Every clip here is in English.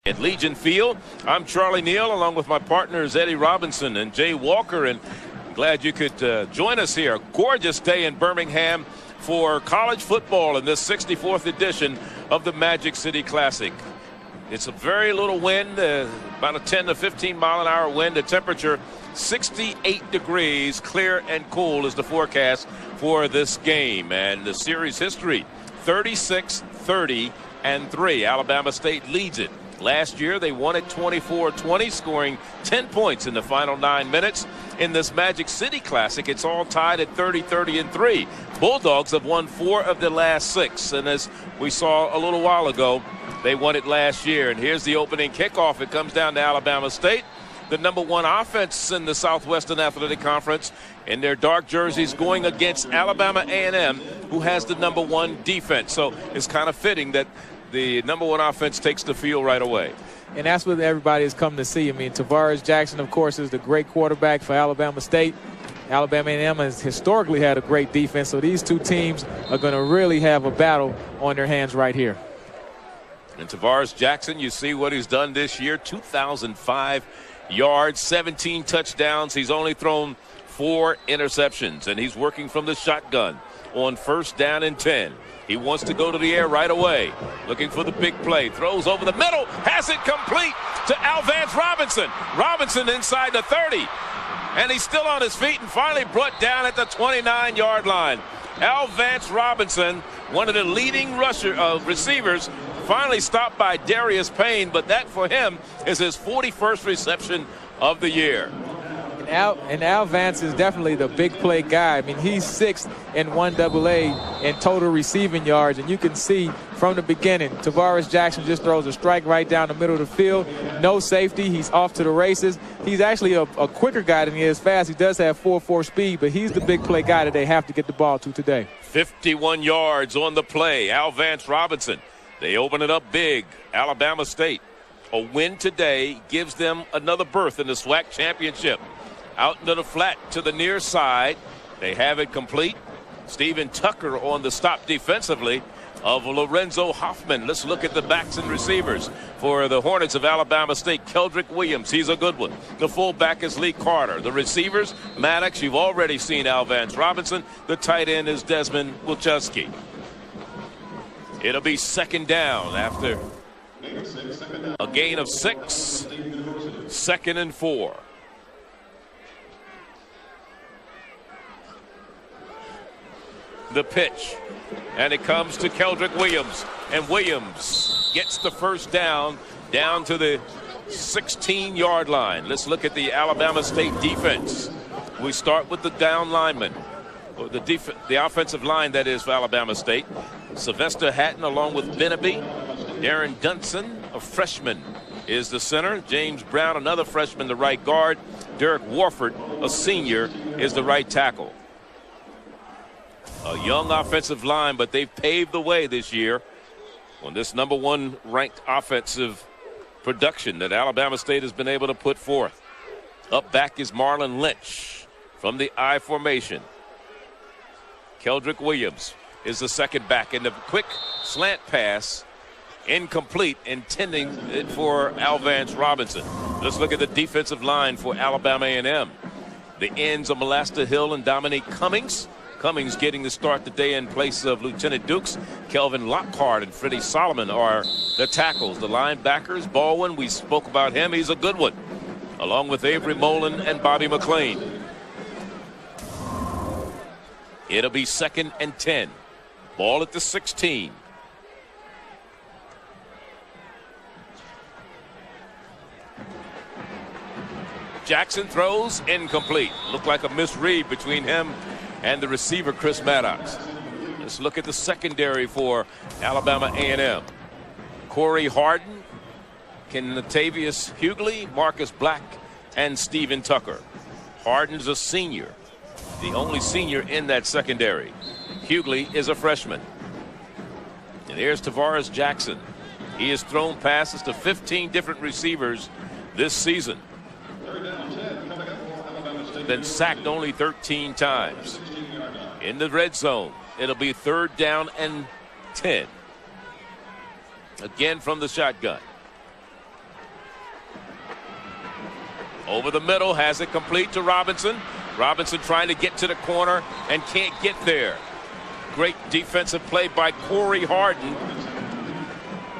At Legion Field, I'm Charlie Neal along with my partners Eddie Robinson and Jay Walker, and glad you could join us here. Gorgeous day in Birmingham for college football in this 64th edition of the Magic City Classic. It's a very little wind, about a 10 to 15 mile an hour wind. The temperature 68 degrees, clear and cool is the forecast for this game. And the series history 36-30-3. Alabama State leads it. Last year they won it 24-20, scoring 10 points in the final 9 minutes. In this Magic City Classic, it's all tied at 30-30-3. Bulldogs have won 4 of the last 6, and as we saw a little while ago, they won it last year. And here's the opening kickoff. It comes down to Alabama State, the #1 offense in the Southwestern Athletic Conference, in their dark jerseys, going against Alabama A&M, who has the #1 defense. So it's kind of fitting that the #1 offense takes the field right away. And that's what everybody has come to see. I mean, Tavares Jackson, of course, is the great quarterback for Alabama State. Alabama A&M has historically had a great defense, so these two teams are going to really have a battle on their hands right here. And Tavares Jackson, you see what he's done this year, 2,005 yards, 17 touchdowns. He's only thrown 4 interceptions, and he's working from the shotgun on 1st down and 10. He wants to go to the air right away, looking for the big play. Throws over the middle, has it complete to Alvance Robinson. Robinson inside the 30, and he's still on his feet and finally brought down at the 29-yard line. Alvance Robinson, one of the leading receivers, finally stopped by Darius Payne, but that for him is his 41st reception of the year. And Alvance is definitely the big play guy. I mean, he's 6th in 1AA in total receiving yards, and you can see from the beginning, Tavares Jackson just throws a strike right down the middle of the field. No safety. He's off to the races. He's actually a quicker guy than he is fast. He does have 4.4 speed, but he's the big play guy that they have to get the ball to today. 51 yards on the play. Alvance Robinson. They open it up big. Alabama State. A win today gives them another berth in the SWAC championship. Out into the flat to the near side. They have it complete. Steven Tucker on the stop defensively of Lorenzo Hoffman. Let's look at the backs and receivers for the Hornets of Alabama State. Keldrick Williams, he's a good one. The fullback is Lee Carter. The receivers, Maddox, you've already seen Alvance Robinson. The tight end is Desmond Wilczewski. It'll be 2nd down after a gain of 6. 2nd and 4. The pitch, and it comes to Keldrick Williams, and Williams gets the 1st down to the 16-yard line. Let's look at the Alabama State defense. We start with the down lineman, or the offensive line, that is, for Alabama State. Sylvester Hatton along with Benaby. Darren Dunson, a freshman, is the center. James Brown, another freshman, the right guard. Derek Warford, a senior, is the right tackle. A young offensive line, but they've paved the way this year on this #1 ranked offensive production that Alabama State has been able to put forth. Up back is Marlon Lynch from the I formation. Keldrick Williams is the second back, and the quick slant pass incomplete, intending it for Alvance Robinson. Let's look at the defensive line for Alabama A&M. The ends are Molasta Hill and Dominique Cummings. Cummings getting the start today in place of Lieutenant Dukes. Kelvin Lockhart and Freddie Solomon are the tackles. The linebackers, Baldwin, we spoke about him. He's a good one, along with Avery Mullen and Bobby McLean. It'll be 2nd and 10. Ball at the 16. Jackson throws incomplete. Looked like a misread between him and the receiver, Chris Maddox. Let's look at the secondary for Alabama A&M. Corey Harden, Kenatavius Hughley, Marcus Black, and Steven Tucker. Harden's a senior, the only senior in that secondary. Hughley is a freshman. And here's Tavares Jackson. He has thrown passes to 15 different receivers this season. Been sacked only 13 times. In the red zone, it'll be 3rd down and 10. Again from the shotgun. Over the middle, has it complete to Robinson. Robinson trying to get to the corner and can't get there. Great defensive play by Corey Harden.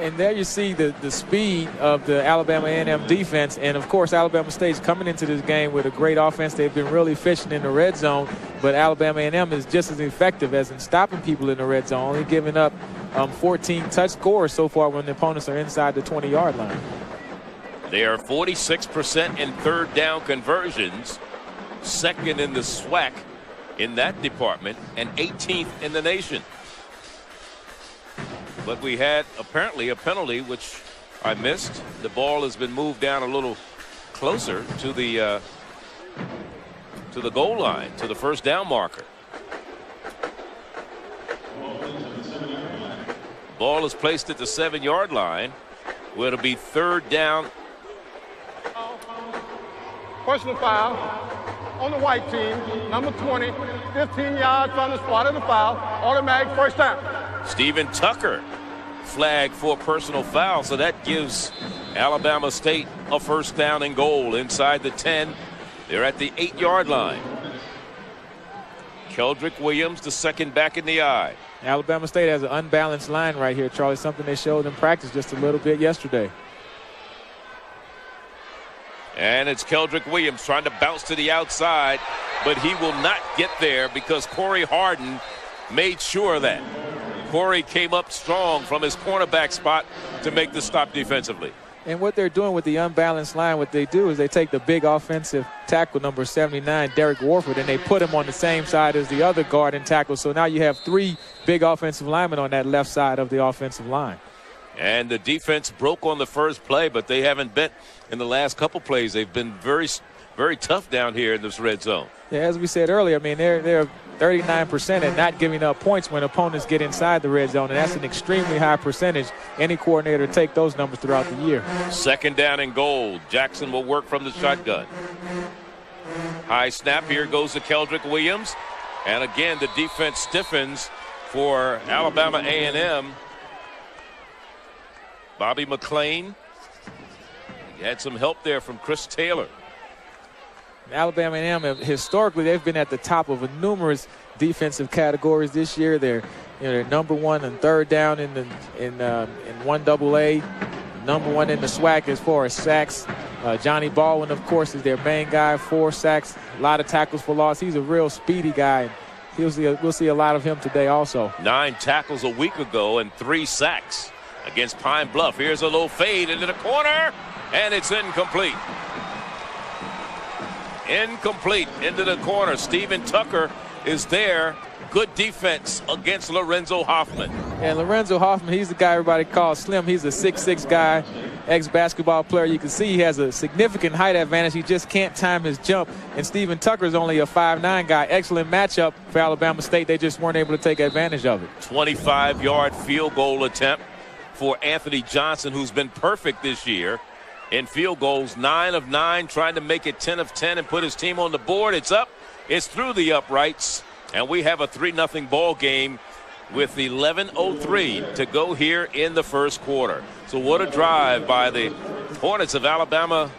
And there you see the speed of the Alabama A&M defense. And, of course, Alabama State's coming into this game with a great offense. They've been really efficient in the red zone. But Alabama A&M is just as effective as in stopping people in the red zone, only giving up 14 touch scores so far when the opponents are inside the 20-yard line. They are 46% in third down conversions, second in the SWAC in that department, and 18th in the nation. But we had apparently a penalty, which I missed. The ball has been moved down a little closer to the goal line, to the first down marker. Ball is placed at the 7-yard line, where it'll be third down. Personal foul on the white team, number 20, 15 yards from the spot of the foul, automatic first down. Stephen Tucker flagged for a personal foul, so that gives Alabama State a first down and goal inside the 10. They're at the 8-yard line. Keldrick Williams, the second back in the eye. Alabama State has an unbalanced line right here, Charlie, something they showed in practice just a little bit yesterday. And it's Keldrick Williams trying to bounce to the outside, but he will not get there because Corey Harden made sure of that. Corey came up strong from his cornerback spot to make the stop defensively. And what they're doing with the unbalanced line, what they do is they take the big offensive tackle, number 79, Derek Warford, and they put him on the same side as the other guard and tackle. So now you have 3 big offensive linemen on that left side of the offensive line. And the defense broke on the first play, but they haven't been in the last couple plays. They've been very, very tough down here in this red zone. Yeah, as we said earlier, I mean, they're 39% at not giving up points when opponents get inside the red zone, and that's an extremely high percentage. Any coordinator take those numbers throughout the year. Second down and goal. Jackson will work from the shotgun. High snap. Here goes to Keldrick Williams. And again, the defense stiffens for Alabama A&M. Bobby McClain. He had some help there from Chris Taylor. Alabama A&M, historically, they've been at the top of numerous defensive categories this year. They're number 1 in third down in 1AA, number 1 in the SWAC as far as sacks. Johnny Baldwin, of course, is their main guy, 4 sacks, a lot of tackles for loss. He's a real speedy guy. We'll see a lot of him today also. 9 tackles a week ago and 3 sacks against Pine Bluff. Here's a little fade into the corner, and it's incomplete. Incomplete into the corner. Stephen Tucker is there. Good defense against Lorenzo Hoffman. And Lorenzo Hoffman, he's the guy everybody calls Slim. He's a 6'6" guy, ex-basketball player. You can see he has a significant height advantage. He just can't time his jump. And Stephen Tucker's only a 5'9" guy. Excellent matchup for Alabama State. They just weren't able to take advantage of it. 25-yard field goal attempt for Anthony Johnson, who's been perfect this year in field goals. 9 of 9, trying to make it 10 of 10 and put his team on the board. It's up. It's through the uprights. And we have a 3-0 ball game with 11:03 to go here in the first quarter. So what a drive by the Hornets of Alabama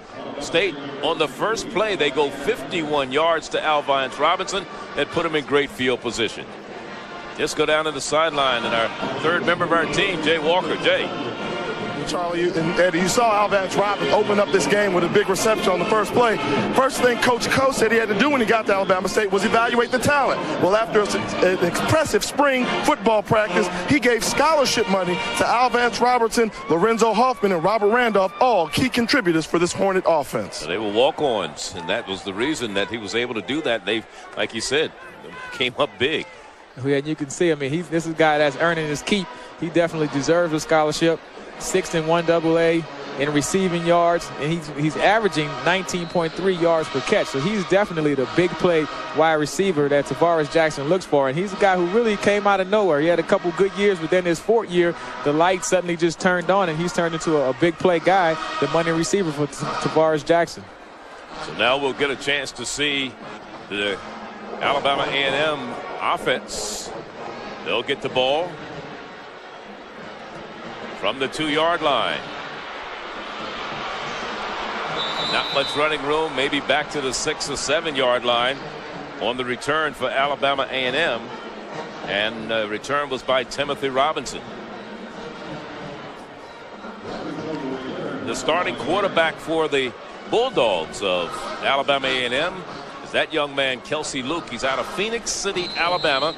State. On the first play, they go 51 yards to Alvance Robinson that put him in great field position. Let's go down to the sideline, and our third member of our team, Jay Walker. Jay. Charlie and Eddie, you saw Alvance Robinson open up this game with a big reception on the first play. First thing Coach Coe said he had to do when he got to Alabama State was evaluate the talent. Well, after an impressive spring football practice, he gave scholarship money to Alvance Robertson, Lorenzo Hoffman, and Robert Randolph, all key contributors for this Hornet offense. They were walk-ons, and that was the reason that he was able to do that. They, like you said, came up big. Yeah, and you can see, I mean, this is a guy that's earning his keep. He definitely deserves a scholarship. 6th in 1AA in receiving yards, and he's averaging 19.3 yards per catch. So he's definitely the big play wide receiver that Tavares Jackson looks for. And he's a guy who really came out of nowhere. He had a couple good years, but then his 4th year, the light suddenly just turned on, and he's turned into a big play guy, the money receiver for Tavares Jackson. So now we'll get a chance to see the Alabama A&M offense. They'll get the ball from the 2-yard line. Not much running room, maybe back to the 6 or 7 yard line on the return for Alabama A&M. And the return was by Timothy Robinson. The starting quarterback for the Bulldogs of Alabama A&M is that young man, Kelsey Luke. He's out of Phoenix City, Alabama.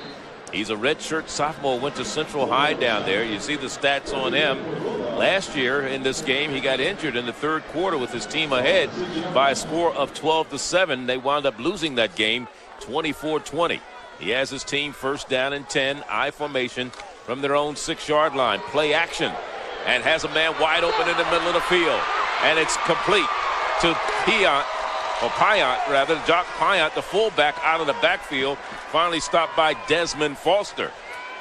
He's a redshirt sophomore, went to Central High down there. You see the stats on him. Last year in this game, he got injured in the third quarter with his team ahead by a score of 12-7. They wound up losing that game 24-20. He has his team first down and 10, I formation from their own 6-yard line. Play action, and has a man wide open in the middle of the field. And it's complete to Jock Piant, the fullback, out of the backfield. Finally stopped by Desmond Foster.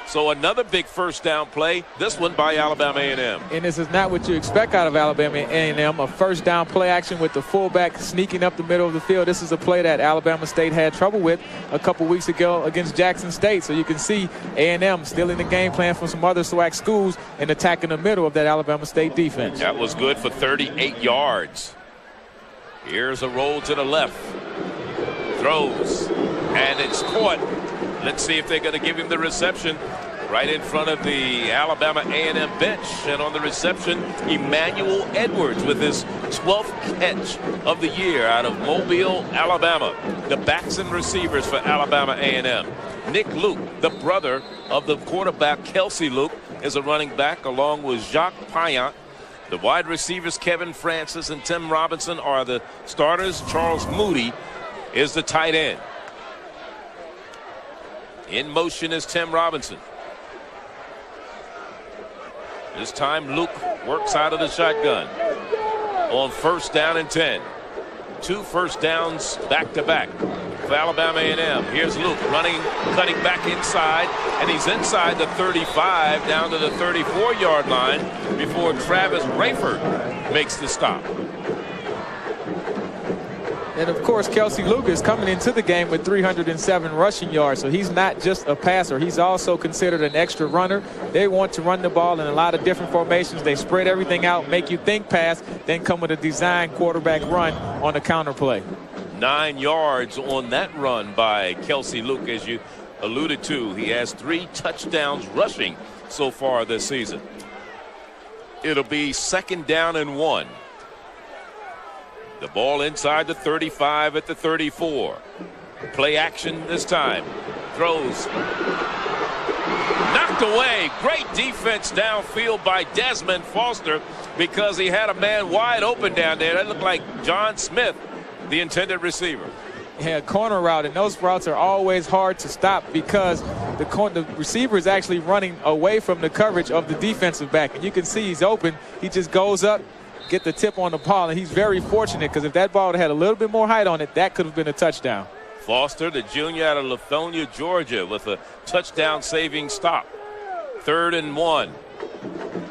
So another big first down play, this one by Alabama A&M. And this is not what you expect out of Alabama A&M, a first down play action with the fullback sneaking up the middle of the field. This is a play that Alabama State had trouble with a couple weeks ago against Jackson State. So you can see A&M still in the game plan from some other SWAC schools and attacking the middle of that Alabama State defense. That was good for 38 yards. Here's a roll to the left. Throws, and it's caught. Let's see if they're going to give him the reception right in front of the Alabama A&M bench. And on the reception, Emmanuel Edwards with his 12th catch of the year out of Mobile, Alabama. The backs and receivers for Alabama A&M. Nick Luke, the brother of the quarterback Kelsey Luke, is a running back along with Jacques Piant. The wide receivers Kevin Francis and Tim Robinson are the starters. Charles Moody is the tight end. In motion is Tim Robinson. This time Luke works out of the shotgun on first down and 10. 2 first downs back to back for Alabama A&M. Here's Luke running, cutting back inside, and he's inside the 35 down to the 34-yard line before Travis Rayford makes the stop. And of course, Kelsey Luke is coming into the game with 307 rushing yards. So he's not just a passer. He's also considered an extra runner. They want to run the ball in a lot of different formations. They spread everything out, make you think pass, then come with a designed quarterback run on the counter play. 9 yards on that run by Kelsey Luke, as you alluded to. He has 3 touchdowns rushing so far this season. It'll be 2nd down and 1. The ball inside the 35 at the 34. Play action this time. Throws. Knocked away. Great defense downfield by Desmond Foster because he had a man wide open down there. That looked like John Smith, the intended receiver. Yeah, corner route, and those routes are always hard to stop because the receiver is actually running away from the coverage of the defensive back. And you can see he's open. He just goes up, get the tip on the ball, and he's very fortunate because if that ball had a little bit more height on it, that could have been a touchdown. Foster, the junior out of Lithonia, Georgia, with a touchdown-saving stop. 3rd and 1.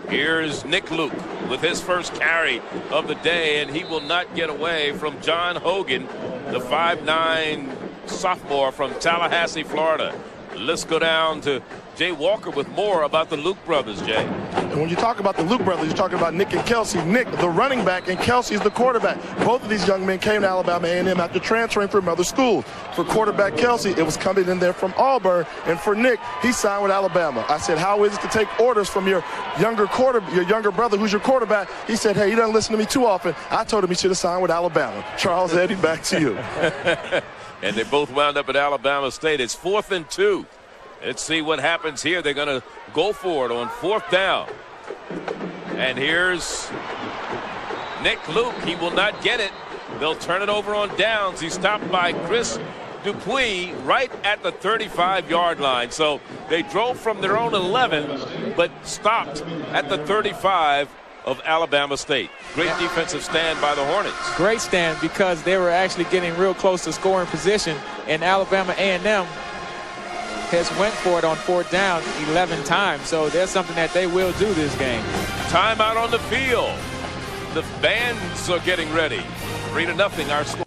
Here's Nick Luke with his first carry of the day, and he will not get away from John Hogan, the 5'9" sophomore from Tallahassee, Florida. Let's go down to Jay Walker with more about the Luke brothers, Jay. And when you talk about the Luke brothers, you're talking about Nick and Kelsey. Nick, the running back, and Kelsey's the quarterback. Both of these young men came to Alabama A&M after transferring from other schools. For quarterback Kelsey, it was coming in there from Auburn. And for Nick, he signed with Alabama. I said, how is it to take orders from your younger brother who's your quarterback? He said, hey, he doesn't listen to me too often. I told him he should have signed with Alabama. Charles, Eddie, back to you. And they both wound up at Alabama State. It's 4th and 2. Let's see what happens here. They're going to go for it on 4th down. And here's Nick Luke. He will not get it. They'll turn it over on downs. He's stopped by Chris Dupuis right at the 35-yard line. So they drove from their own 11, but stopped at the 35 of Alabama State. Great defensive stand by the Hornets. Great stand because they were actually getting real close to scoring position, and Alabama A&M has went for it on 4th down 11 times. So there's something that they will do this game. Timeout on the field. The bands are getting ready. 3-0 our score.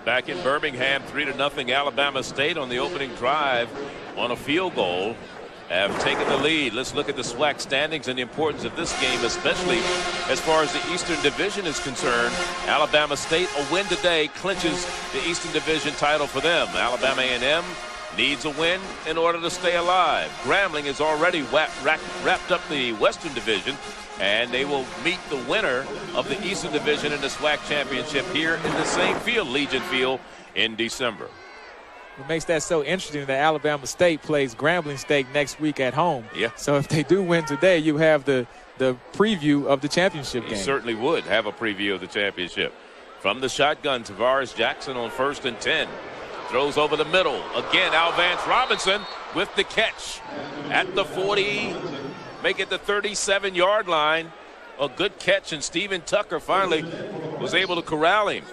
Back in Birmingham, 3-0 Alabama State on the opening drive on a field goal. have taken the lead. Let's look at the SWAC standings and the importance of this game, especially as far as the Eastern Division is concerned. Alabama State, a win today clinches the Eastern Division title for them. Alabama A&M needs a win in order to stay alive. Grambling has already wrapped up the Western Division, and they will meet the winner of the Eastern Division in the SWAC championship here in the same field, Legion Field, in December. What makes that so interesting that Alabama State plays Grambling State next week at home. Yeah. So if they do win today, you have the preview of the championship game. You certainly would have a preview of the championship. From the shotgun, Tavares Jackson on 1st and 10. Throws over the middle. Again, Alvance Robinson with the catch at the 40. Make it the 37-yard line. A good catch, and Steven Tucker finally was able to corral him.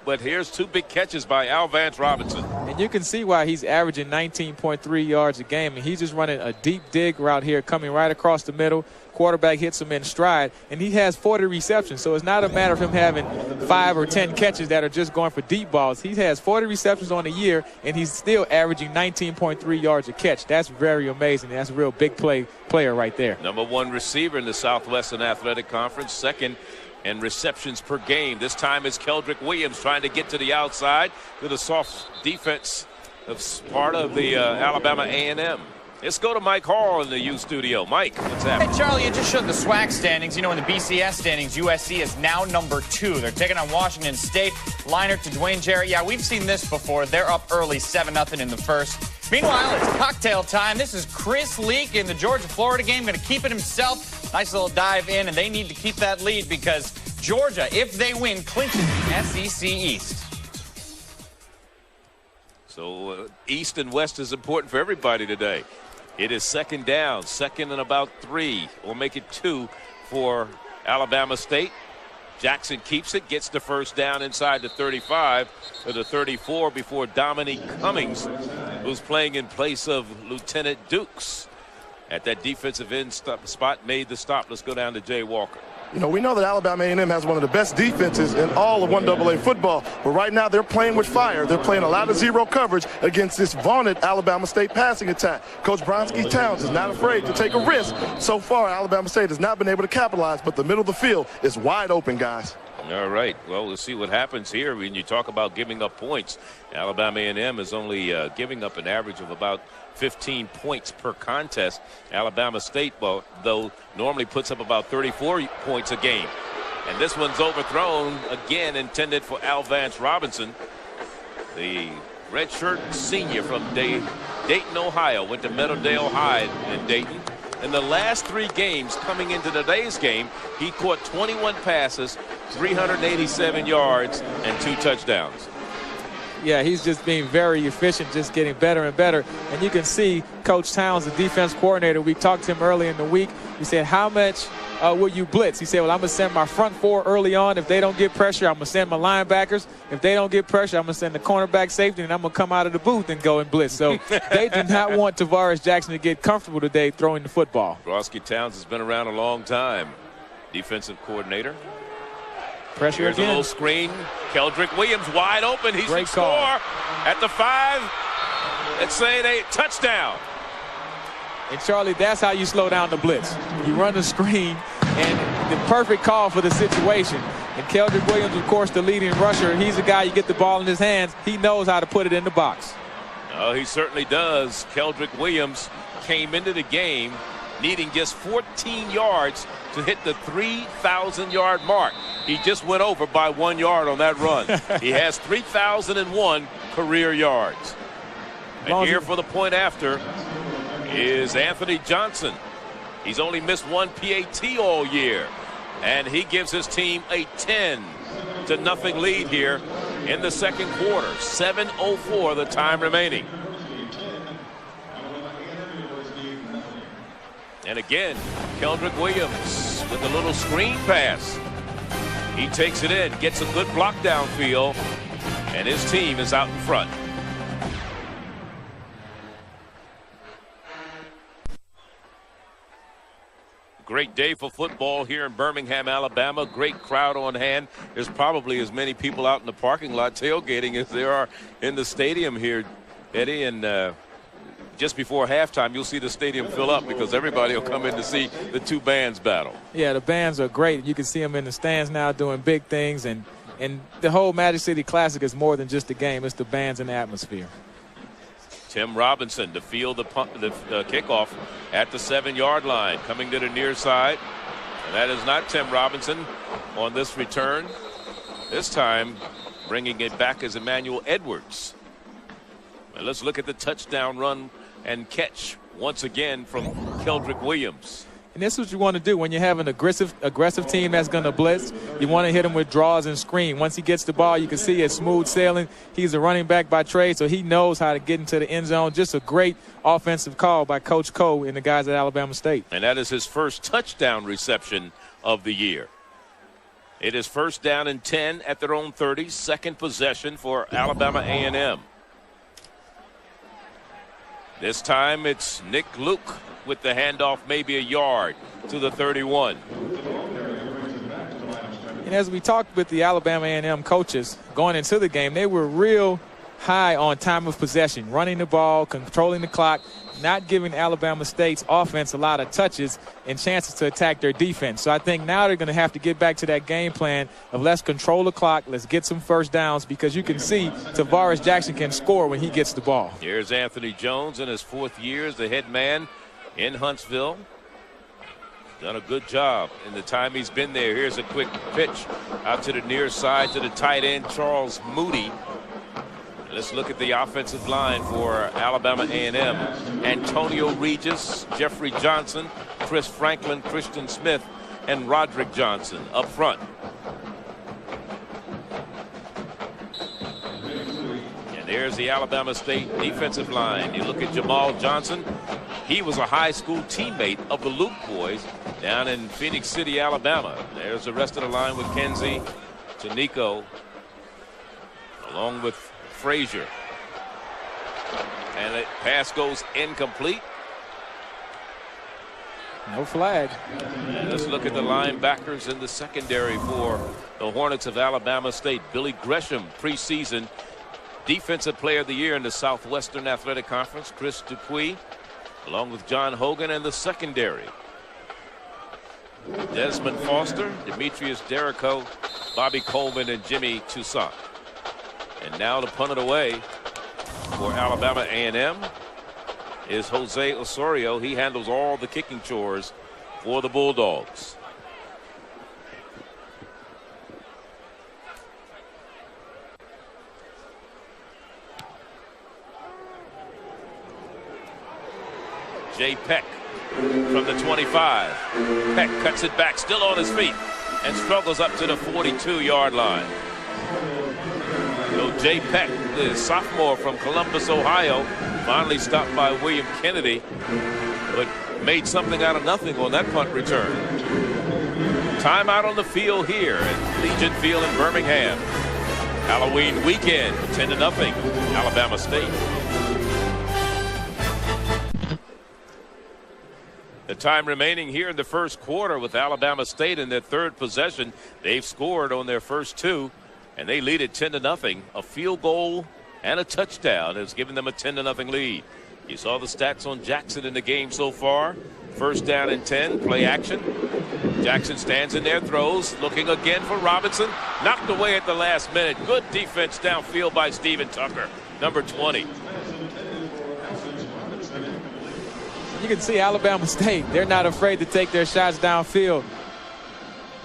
But here's 2 big catches by Alvance Robinson. And you can see why he's averaging 19.3 yards a game. And he's just running a deep dig route here, coming right across the middle. Quarterback hits him in stride, and he has 40 receptions. So it's not a matter of him having 5 or 10 catches that are just going for deep balls. He has 40 receptions on the year, and he's still averaging 19.3 yards a catch. That's very amazing. That's a real big player right there. Number 1 receiver in the Southwestern Athletic Conference, second in receptions per game. This time it's Keldrick Williams trying to get to the outside with a soft defense that's part of the Alabama A&M. Let's go to Mike Hall in the U studio. Mike, what's happening? Hey, Charlie, you just showed the SWAC standings. You know, in the BCS standings, USC is now number 2. They're taking on Washington State. Liner to Dwayne Jarrett. Yeah, we've seen this before. They're up early, 7-0 in the first. Meanwhile, it's cocktail time. This is Chris Leak in the Georgia-Florida game. Going to keep it himself. Nice little dive in, and they need to keep that lead because Georgia, if they win, clinches the SEC East. So East and West is important for everybody today. It is 2nd down, 2nd and about 3. We'll make it 2 for Alabama State. Jackson keeps it, gets the first down inside the 35 to the 34 before Dominique Cummings, who's playing in place of Lieutenant Dukes at that defensive end spot, made the stop. Let's go down to Jay Walker. You know, we know that Alabama A&M has one of the best defenses in all of 1AA football, but right now they're playing with fire. They're playing a lot of zero coverage against this vaunted Alabama State passing attack. Coach Bronski Towns is not afraid to take a risk. So far, Alabama State has not been able to capitalize, but the middle of the field is wide open, guys. All right. Well, we'll see what happens here when you talk about giving up points. Alabama A&M is only giving up an average of about 15 points per contest. Alabama State, well, though, normally puts up about 34 points a game. And this one's overthrown, again intended for Alvance Robinson, the redshirt senior from Dayton, Ohio. Went to Meadowdale High in Dayton. In the last 3 games coming into today's game, he caught 21 passes, 387 yards, and 2 touchdowns. Yeah, he's just being very efficient, just getting better and better. And you can see Coach Towns, the defense coordinator, we talked to him early in the week. He said, how much will you blitz? He said, well, I'm going to send my front 4 early on. If they don't get pressure, I'm going to send my linebackers. If they don't get pressure, I'm going to send the cornerback safety, and I'm going to come out of the booth and go and blitz. So they do not want Tavares Jackson to get comfortable today throwing the football. Bronski Towns has been around a long time. Defensive coordinator. Pressure Here's again. a little screen. Keldrick Williams wide open. He Great should call. score at the 5. Let's say they touchdown. And, Charlie, that's how you slow down the blitz. You run the screen, and the perfect call for the situation. And Keldrick Williams, of course, the leading rusher. He's the guy, you get the ball in his hands. He knows how to put it in the box. Oh, he certainly does. Keldrick Williams came into the game needing just 14 yards to hit the 3,000-yard mark. He just went over by 1 yard on that run. He has 3,001 career yards. And here for the point after is Anthony Johnson. He's only missed 1 PAT all year, and he gives his team a 10-0 lead here in the second quarter. 7:04 the time remaining. And again, Keldrick Williams with a little screen pass. He takes it in, gets a good block downfield, and his team is out in front. Great day for football here in Birmingham, Alabama. Great crowd on hand. There's probably as many people out in the parking lot tailgating as there are in the stadium here, Eddie. And just before halftime, you'll see the stadium fill up because everybody will come in to see the two bands battle. Yeah, the bands are great. You can see them in the stands now doing big things, and the whole Magic City Classic is more than just a game. It's the bands and the atmosphere. Tim Robinson to field the kickoff at the 7-yard line, coming to the near side. And that is not Tim Robinson on this return. This time, bringing it back is Emmanuel Edwards. And let's look at the touchdown run and catch once again from Keldrick Williams. And this is what you want to do when you have an aggressive team that's going to blitz. You want to hit him with draws and screen. Once he gets the ball, you can see it's smooth sailing. He's a running back by trade, so he knows how to get into the end zone. Just a great offensive call by Coach Coe and the guys at Alabama State. And that is his first touchdown reception of the year. It is first down and 10 at their own 30. Second possession for Alabama A&M. This time it's Nick Luke with the handoff, maybe a yard to the 31. And as we talked with the Alabama A&M coaches going into the game, they were real high on time of possession, running the ball, controlling the clock, not giving Alabama State's offense a lot of touches and chances to attack their defense. So I think now they're going to have to get back to that game plan of let's control the clock, let's get some first downs, because you can see Tavares Jackson can score when he gets the ball. Here's Anthony Jones in his 4th year as the head man in Huntsville. Done a good job in the time he's been there. Here's a quick pitch out to the near side to the tight end, Charles Moody. Let's look at the offensive line for Alabama A&M. Antonio Regis, Jeffrey Johnson, Chris Franklin, Christian Smith, and Roderick Johnson up front. And there's the Alabama State defensive line. You look at Jamal Johnson. He was a high school teammate of the Luke boys down in Phoenix City, Alabama. There's the rest of the line with Kenzie, Tanico, along with Frazier. And the pass goes incomplete. No flag. And let's look at the linebackers in the secondary for the Hornets of Alabama State. Billy Gresham, preseason Defensive Player of the Year in the Southwestern Athletic Conference. Chris Dupuis, along with John Hogan, and the secondary. Desmond Foster, Demetrius Derrico, Bobby Coleman, and Jimmy Toussaint. And now to punt it away for Alabama A&M is Jose Osorio. He handles all the kicking chores for the Bulldogs. Jay Peck from the 25. Peck cuts it back, still on his feet, and struggles up to the 42-yard line. So Jay Peck, the sophomore from Columbus, Ohio, finally stopped by William Kennedy, but made something out of nothing on that punt return. Timeout on the field here at Legion Field in Birmingham. Halloween weekend, 10-0, Alabama State. The time remaining here in the first quarter with Alabama State in their third possession. They've scored on their first two, and they lead it 10-0. A field goal and a touchdown has given them a 10-0 lead. You saw the stats on Jackson in the game so far. First down and 10, play action. Jackson stands in there, throws, looking again for Robinson. Knocked away at the last minute. Good defense downfield by Steven Tucker, number 20. You can see Alabama State, they're not afraid to take their shots downfield.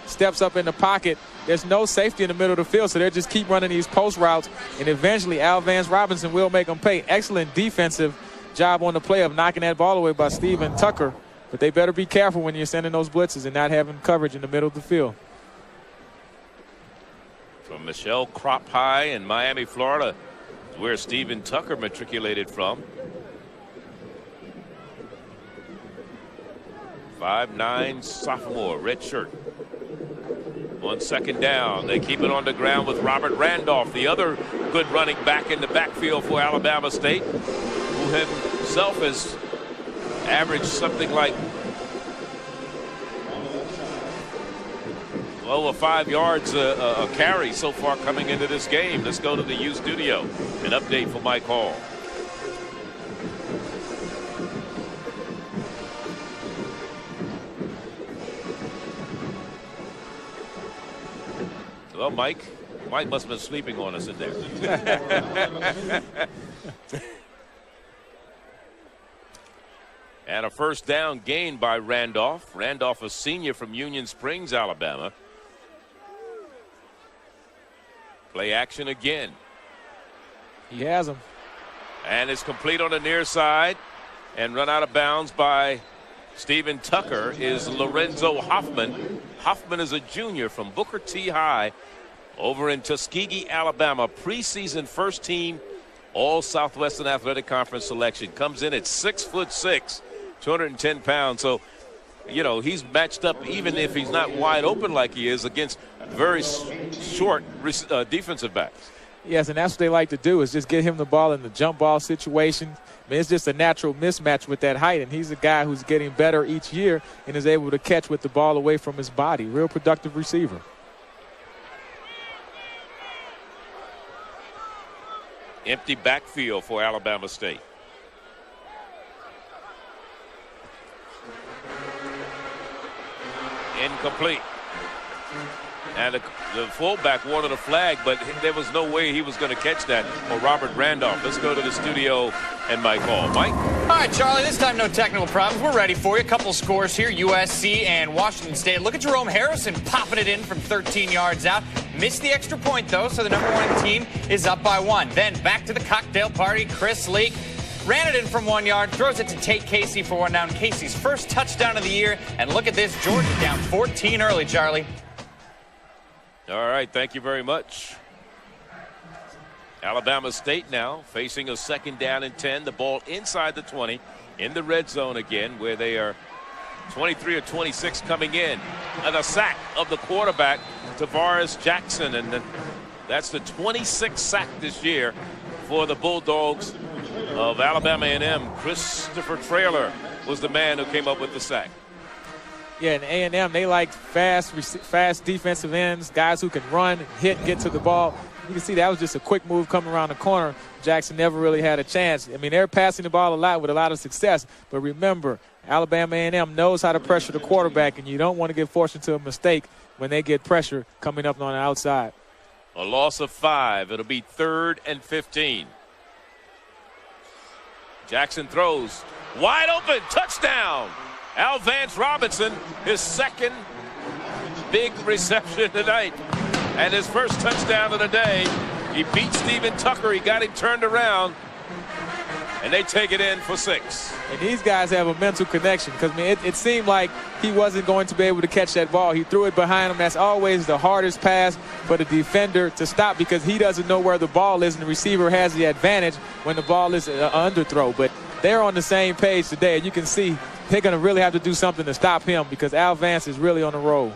Steps up in the pocket. There's no safety in the middle of the field, so they'll just keep running these post routes, and eventually Al Vance Robinson will make them pay. Excellent defensive job on the play of knocking that ball away by Steven Tucker, but they better be careful when you're sending those blitzes and not having coverage in the middle of the field. From Michelle Crop High in Miami, Florida, where Steven Tucker matriculated from. 5'9" sophomore, red shirt. On second down, they keep it on the ground with Robert Randolph, the other good running back in the backfield for Alabama State, who himself has averaged something like over 5 yards a carry so far coming into this game. Let's go to the U studio. An update for Mike Hall. Well, Mike must have been sleeping on us in there. And a first down gain by Randolph. Randolph, a senior from Union Springs, Alabama. Play action again. He has him. And it's complete on the near side. And run out of bounds by Stephen Tucker is Lorenzo Hoffman. Hoffman is a junior from Booker T. High over in Tuskegee, Alabama. Preseason first team All Southwestern Athletic Conference selection. Comes in at 6'6", 210 pounds. So, you know, he's matched up, even if he's not wide open like he is, against very short defensive backs. Yes, and that's what they like to do, is just get him the ball in the jump ball situation. I mean, it's just a natural mismatch with that height, and he's a guy who's getting better each year and is able to catch with the ball away from his body. Real productive receiver. Empty backfield for Alabama State. Incomplete. And the fullback wanted a flag, but there was no way he was going to catch that for Robert Randolph. Let's go to the studio and Mike Hall. Mike? All right, Charlie, this time no technical problems. We're ready for you. A couple scores here, USC and Washington State. Look at Jerome Harrison popping it in from 13 yards out. Missed the extra point, though, so the #1 team is up by 1. Then back to the cocktail party. Chris Leak ran it in from 1 yard, throws it to Tate Casey for 1 down. Casey's first touchdown of the year. And look at this, Georgia down 14 early, Charlie. All right, thank you very much. Alabama State now facing a second down and 10. The ball inside the 20 in the red zone again, where they are 23 or 26 coming in. And a sack of the quarterback, Tavares Jackson. And that's the 26th sack this year for the Bulldogs of Alabama A&M. Christopher Traylor was the man who came up with the sack. Yeah, and A&M, they like fast defensive ends, guys who can run, hit, get to the ball. You can see that was just a quick move coming around the corner. Jackson never really had a chance. I mean, they're passing the ball a lot with a lot of success. But remember, Alabama A&M knows how to pressure the quarterback, and you don't want to get forced into a mistake when they get pressure coming up on the outside. A loss of 5. It'll be 3rd and 15. Jackson throws. Wide open. Touchdown. Al Vance Robinson, his second big reception tonight. And his first touchdown of the day. He beat Stephen Tucker. He got him turned around. And they take it in for 6. And these guys have a mental connection, because, I mean, it seemed like he wasn't going to be able to catch that ball. He threw it behind him. That's always the hardest pass for the defender to stop, because he doesn't know where the ball is, and the receiver has the advantage when the ball is an underthrow. But they're on the same page today, and you can see they're going to really have to do something to stop him, because Al Vance is really on the roll.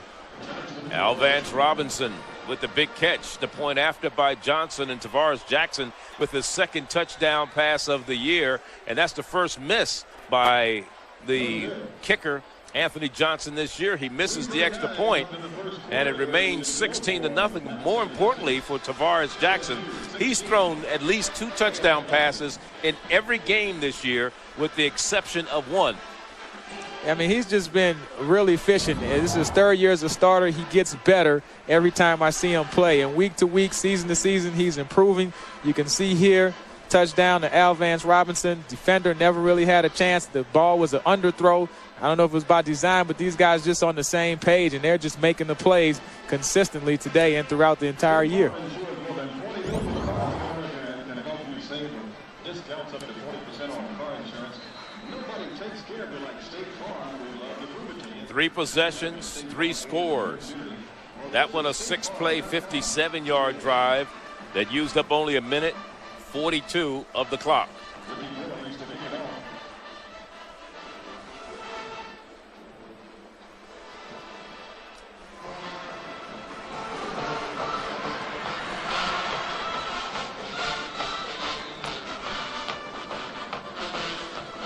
Al Vance Robinson with the big catch. The point after by Johnson, and Tavares Jackson with his second touchdown pass of the year. And that's the first miss by the kicker, Anthony Johnson, this year. He misses the extra point, and it remains 16-0. More importantly for Tavares Jackson, he's thrown at least 2 touchdown passes in every game this year, with the exception of 1. I mean, he's just been really efficient. This is his 3rd year as a starter. He gets better every time I see him play. And week to week, season to season, he's improving. You can see here, touchdown to Al Vance Robinson. Defender never really had a chance. The ball was an underthrow. I don't know if it was by design, but these guys just on the same page, and they're just making the plays consistently today and throughout the entire year. Discounts up to 20% on car insurance. Nobody takes care of you like State Farm. We love to prove it to you. 3 possessions, 3 scores. That one a 6-play, 57-yard drive that used up only a minute 42 of the clock.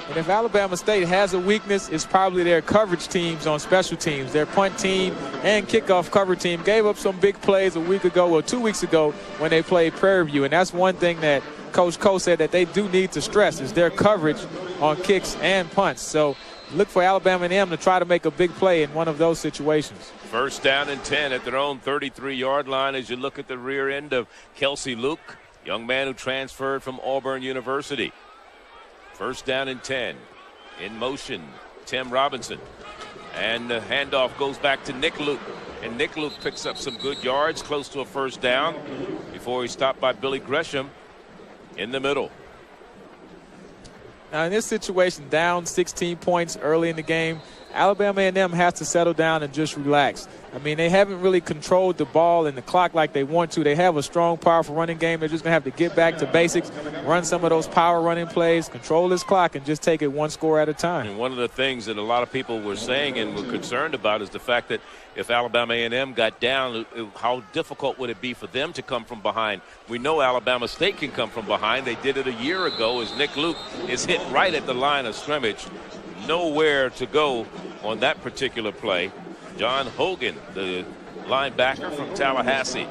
And if Alabama State has a weakness, it's probably their coverage teams on special teams. Their punt team and kickoff cover team gave up some big plays a week ago or 2 weeks ago when they played Prairie View. And that's one thing that Coach Cole said that they do need to stress, is their coverage on kicks and punts. So look for Alabama A&M to try to make a big play in one of those situations. First down and 10 at their own 33-yard line as you look at the rear end of Kelsey Luke, young man who transferred from Auburn University. First down and 10. In motion, Tim Robinson. And the handoff goes back to Nick Luke. And Nick Luke picks up some good yards, close to a first down, before he's stopped by Billy Gresham in the middle. Now, in this situation, down 16 points early in the game, Alabama A&M has to settle down and just relax. I mean, they haven't really controlled the ball and the clock like they want to. They have a strong, powerful running game. They're just going to have to get back to basics, run some of those power running plays, control this clock, and just take it one score at a time. And one of the things that a lot of people were saying and were concerned about is the fact that if Alabama A&M got down, how difficult would it be for them to come from behind? We know Alabama State can come from behind. They did it a year ago as Nick Luke is hit right at the line of scrimmage. Nowhere to go on that particular play. John Hogan, the linebacker from Tallahassee,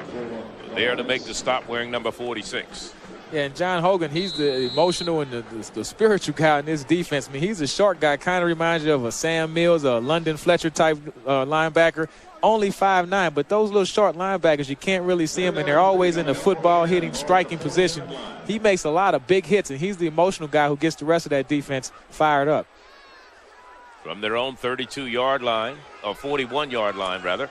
there to make the stop wearing number 46. Yeah, and John Hogan, he's the emotional and the spiritual guy in this defense. I mean, he's a short guy, kind of reminds you of a Sam Mills, a London Fletcher type linebacker. Only 5'9", but those little short linebackers, you can't really see them, and they're always in the football hitting, striking position. He makes a lot of big hits, and he's the emotional guy who gets the rest of that defense fired up. From their own 32-yard line, or 41-yard line, rather.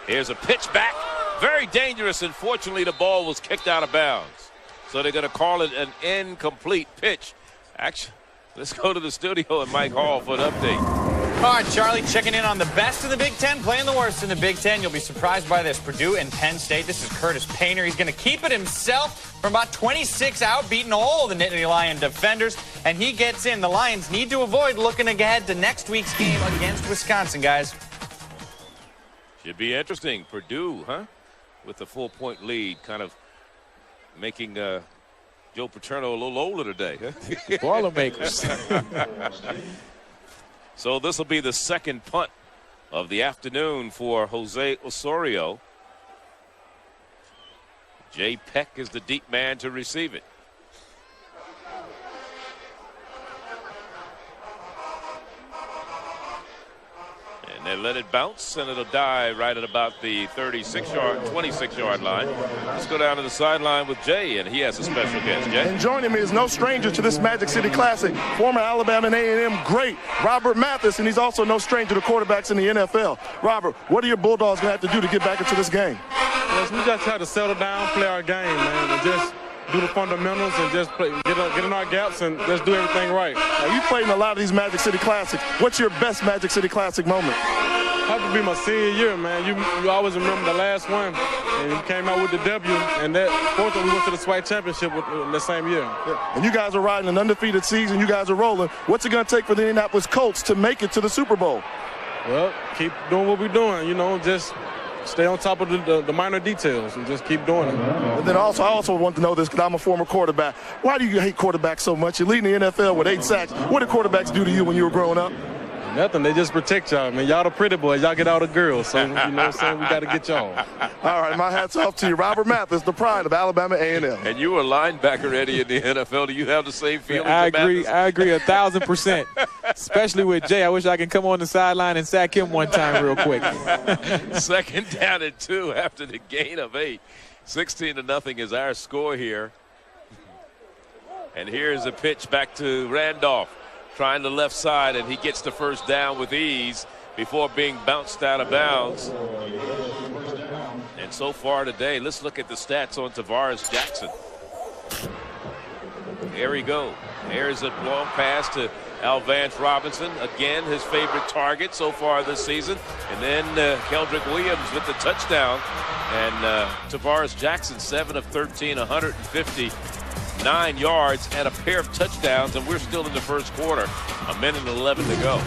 Here's a pitch back. Very dangerous. Unfortunately, the ball was kicked out of bounds. So they're going to call it an incomplete pitch. Actually, let's go to the studio and Mike Hall for an update. All right, Charlie, checking in on the best in the Big Ten, playing the worst in the Big Ten. You'll be surprised by this. Purdue and Penn State. This is Curtis Painter. He's going to keep it himself from about 26 out, beating all the Nittany Lion defenders. And he gets in. The Lions need to avoid looking ahead to next week's game against Wisconsin, guys. Should be interesting. Purdue, huh? With the 4-point lead, kind of making Joe Paterno a little older today. Huh? Boilermakers. So this will be the second punt of the afternoon for Jose Osorio. Jay Peck is the deep man to receive it. And they let it bounce, and it'll die right at about the 26-yard line. Let's go down to the sideline with Jay, and he has a special guest. Jay? And joining me is no stranger to this Magic City Classic, former Alabama and A&M great Robert Mathis, and he's also no stranger to quarterbacks in the NFL. Robert, what are your Bulldogs going to have to do to get back into this game? Yes, we just have to settle down, play our game, man, and just do the fundamentals and just play, get in our gaps and just do everything right. Now, you played in a lot of these Magic City Classics. What's your best Magic City Classic moment? Have to be my senior year, man. You always remember the last one, and you came out with the W, and that fortunately we went to the SWAC championship in the same year. Yeah. And you guys are riding an undefeated season. You guys are rolling. What's it going to take for the Indianapolis Colts to make it to the Super Bowl? Well, keep doing what we're doing, you know, just stay on top of the minor details and just keep doing it. And then I also want to know this because I'm a former quarterback. Why do you hate quarterbacks so much? You're leading the NFL with 8 sacks. What did quarterbacks do to you when you were growing up? Nothing. They just protect y'all, man. Y'all the pretty boys. Y'all get all the girls. So, you know what I'm saying? We got to get y'all. All right. My hat's off to you. Robert Mathis, the pride of Alabama A&M. And you were a linebacker, Eddie, in the NFL. Do you have the same feeling? I agree 1,000%. Especially with Jay. I wish I could come on the sideline and sack him one time real quick. Second down and 2 after the gain of 8. 16-0 is our score here. And here's a pitch back to Randolph. Trying the left side, and he gets the first down with ease before being bounced out of bounds. And so far today, let's look at the stats on Tavares Jackson. There we go. There's a long pass to Alvance Robinson. Again, his favorite target so far this season. And then Keldrick Williams with the touchdown. And Tavares Jackson, 7 of 13, 159 yards and a pair of touchdowns, and we're still in the first quarter. 1:11 to go.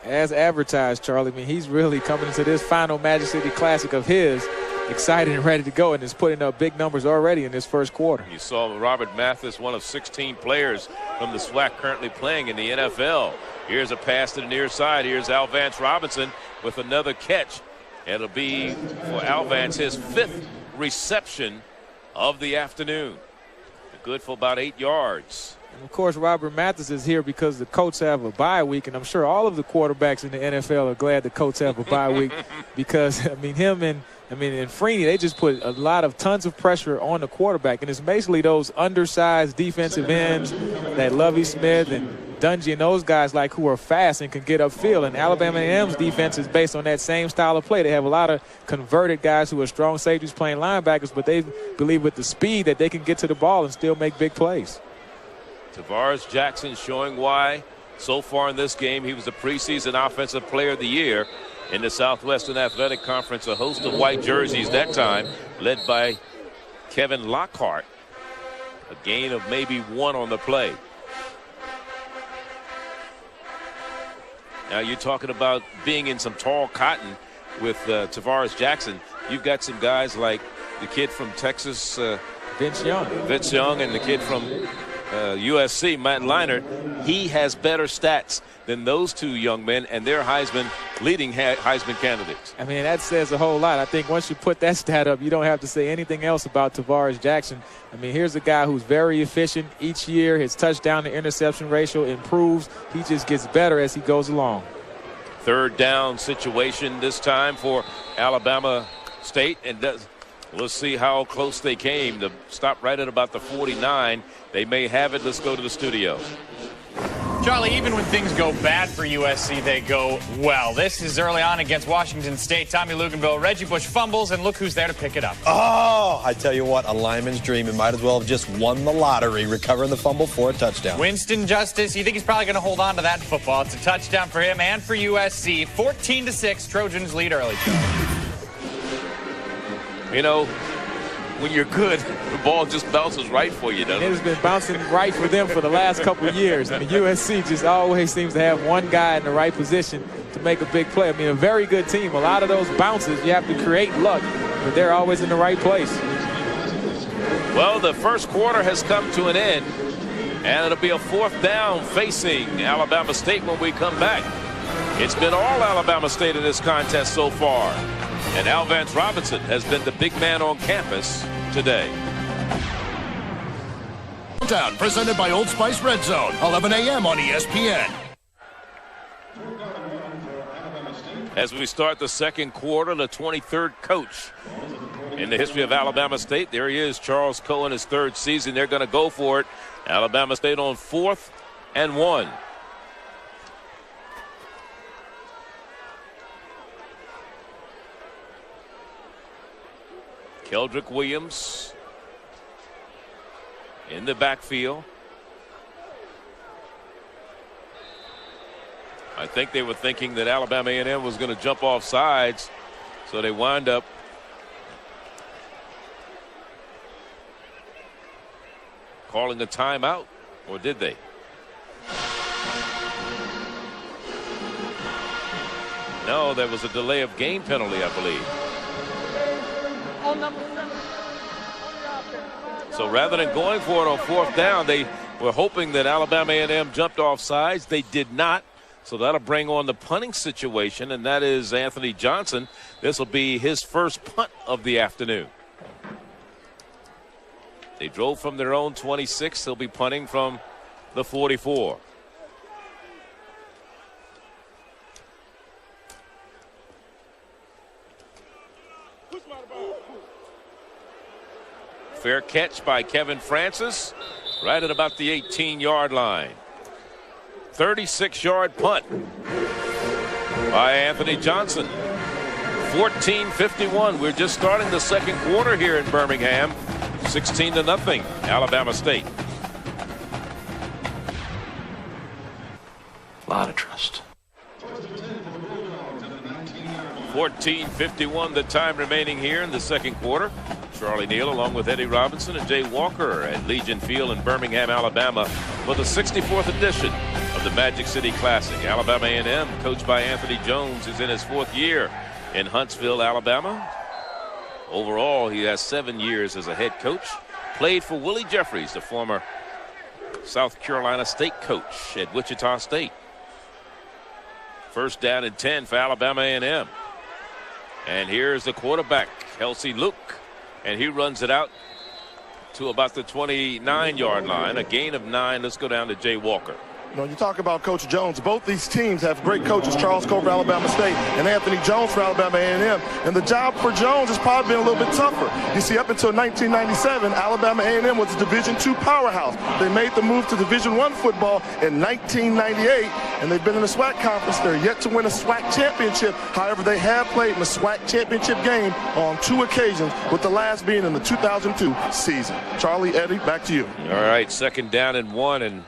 As advertised, Charlie, I mean, he's really coming into this final Magic City Classic of his excited and ready to go, and is putting up big numbers already in this first quarter. You saw Robert Mathis, one of 16 players from the SWAC currently playing in the NFL. Here's a pass to the near side. Here's Alvance Robinson with another catch. It'll be for Alvance his 5th reception of the afternoon. Good for about 8 yards. Of course, Robert Mathis is here because the Colts have a bye week, and I'm sure all of the quarterbacks in the NFL are glad the Colts have a bye week because, I mean, him and Freeney, they just put tons of pressure on the quarterback, and it's basically those undersized defensive ends that Lovie Smith and Dungy and those guys like who are fast and can get upfield. And Alabama A&M's defense is based on that same style of play. They have a lot of converted guys who are strong safeties playing linebackers, but they believe with the speed that they can get to the ball and still make big plays. Tavares Jackson showing why so far in this game he was the preseason Offensive Player of the Year in the Southwestern Athletic Conference. A host of white jerseys that time, led by Kevin Lockhart. A gain of maybe 1 on the play. Now you're talking about being in some tall cotton with Tavares Jackson. You've got some guys like the kid from Texas, Vince Young, and the kid from USC, Matt Leinart. He has better stats than those two young men, and they're leading Heisman candidates. I mean, that says a whole lot. I think once you put that stat up, you don't have to say anything else about Tavares Jackson. I mean, here's a guy who's very efficient each year. His touchdown to interception ratio improves. He just gets better as he goes along. Third down situation this time for Alabama State, and let's see how close they came. To stop right at about the 49. They may have it. Let's go to the studio. Charlie, even when things go bad for USC, they go well. This is early on against Washington State. Tommy Luganville, Reggie Bush fumbles, and look who's there to pick it up. Oh, I tell you what, a lineman's dream. It might as well have just won the lottery, recovering the fumble for a touchdown. Winston Justice, you think he's probably going to hold on to that football. It's a touchdown for him and for USC. 14-6, Trojans lead early. You know, when you're good, the ball just bounces right for you, doesn't it? It has been bouncing right for them for the last couple of years. I mean, USC just always seems to have one guy in the right position to make a big play. I mean, a very good team. A lot of those bounces, you have to create luck, but they're always in the right place. Well, the first quarter has come to an end, and it'll be a 4th down facing Alabama State when we come back. It's been all Alabama State in this contest so far. And Al Vance Robinson has been the big man on campus today. Down, presented by Old Spice Red Zone, 11 a.m. on ESPN. As we start the second quarter, the 23rd coach in the history of Alabama State. There he is, Charles Cohen, his 3rd season. They're going to go for it. Alabama State on 4th and 1. Keldrick Williams in the backfield. I think they were thinking that Alabama A&M was going to jump off sides, so they wind up calling a timeout, or did they? No, there was a delay of game penalty, I believe. So rather than going for it on 4th down, they were hoping that Alabama A&M jumped off sides. They did not. So that'll bring on the punting situation, and that is Anthony Johnson. This will be his first punt of the afternoon. They drove from their own 26. They'll be punting from the 44. Fair catch by Kevin Francis right at about the 18-yard line. 36-yard punt by Anthony Johnson. 14:51. We're just starting the second quarter here in Birmingham. 16-0 Alabama State. A lot of trust. 14:51 the time remaining here in the second quarter. Charlie Neal along with Eddie Robinson and Jay Walker at Legion Field in Birmingham, Alabama for the 64th edition of the Magic City Classic. Alabama A&M, coached by Anthony Jones, is in his 4th year in Huntsville, Alabama. Overall, he has 7 years as a head coach. Played for Willie Jeffries, the former South Carolina State coach at Wichita State. First down and 10 for Alabama A&M. And here's the quarterback, Kelsey Luke. And he runs it out to about the 29-yard line. A gain of 9. Let's go down to Jay Walker. You know, you talk about Coach Jones. Both these teams have great coaches, Charles Cole for Alabama State and Anthony Jones for Alabama A&M. And the job for Jones has probably been a little bit tougher. You see, up until 1997, Alabama A&M was a Division II powerhouse. They made the move to Division I football in 1998, and they've been in the SWAC conference. They're yet to win a SWAC championship. However, they have played in the SWAC championship game on 2 occasions, with the last being in the 2002 season. Charlie, Eddie, back to you. All right, 2nd down and 1, and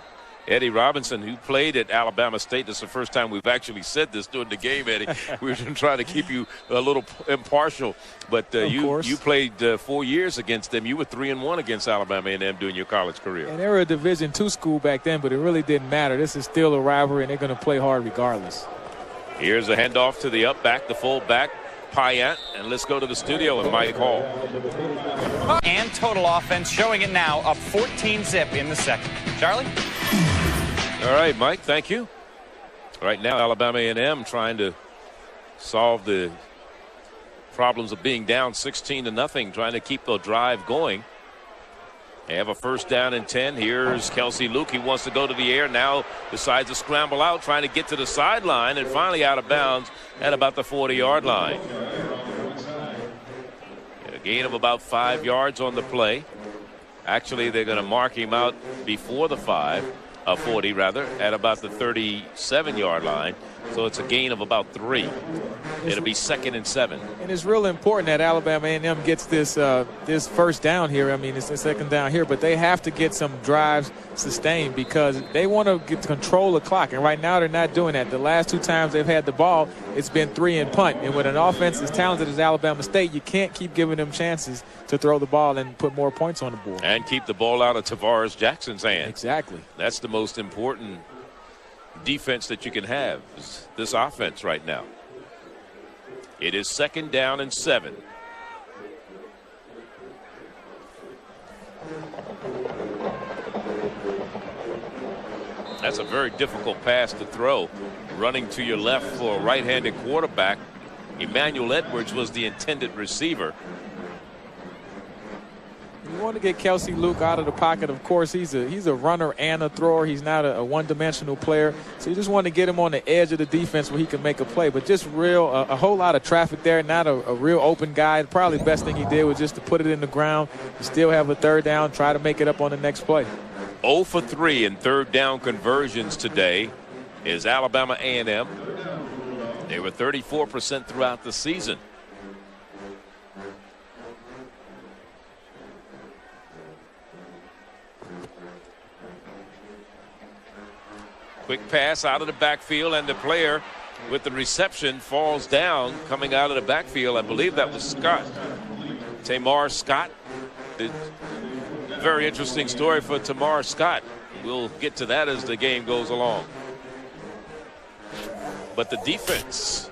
Eddie Robinson, who played at Alabama State. This is the first time we've actually said this during the game, Eddie. We were trying to keep you a little impartial, but you played 4 years against them. You were 3-1 against Alabama A&M during your college career. And they were a Division II school back then, but it really didn't matter. This is still a rivalry, and they're going to play hard regardless. Here's a handoff to the up back, the full back, Payant, and let's go to the studio and Mike Hall. And total offense showing it now, up 14-zip in the second. Charlie? All right, Mike, thank you. Right now, Alabama A&M trying to solve the problems of being down 16-0, trying to keep the drive going. They have a 1st down and 10. Here's Kelsey Luke. He wants to go to the air. Now decides to scramble out, trying to get to the sideline, and finally out of bounds at about the 40-yard line. A gain of about 5 yards on the play. Actually, they're going to mark him out before the 40 rather, at about the 37-yard line. So it's a gain of about 3. It'll be 2nd and 7. And it's real important that Alabama A&M gets this this 1st down here. I mean, it's the 2nd down here, but they have to get some drives sustained because they want to get to control the clock. And right now they're not doing that. The last 2 times they've had the ball, it's been 3 and punt. And with an offense as talented as Alabama State, you can't keep giving them chances to throw the ball and put more points on the board. And keep the ball out of Tavares Jackson's hands. Exactly. That's the most important defense that you can have, is this offense right now. It is 2nd down and 7. That's a very difficult pass to throw. Running to your left for a right-handed quarterback. Emmanuel Edwards was the intended receiver. You want to get Kelsey Luke out of the pocket. Of course, he's a runner and a thrower. He's not a one-dimensional player. So you just want to get him on the edge of the defense where he can make a play. But just a whole lot of traffic there, not a real open guy. Probably the best thing he did was just to put it in the ground. You still have a 3rd down. Try to make it up on the next play. 0 for 3 in 3rd down conversions today is Alabama A&M. They were 34% throughout the season. Quick pass out of the backfield, and the player with the reception falls down coming out of the backfield. I believe that was Scott. Tamar Scott. Very interesting story for Tamar Scott. We'll get to that as the game goes along. But the defense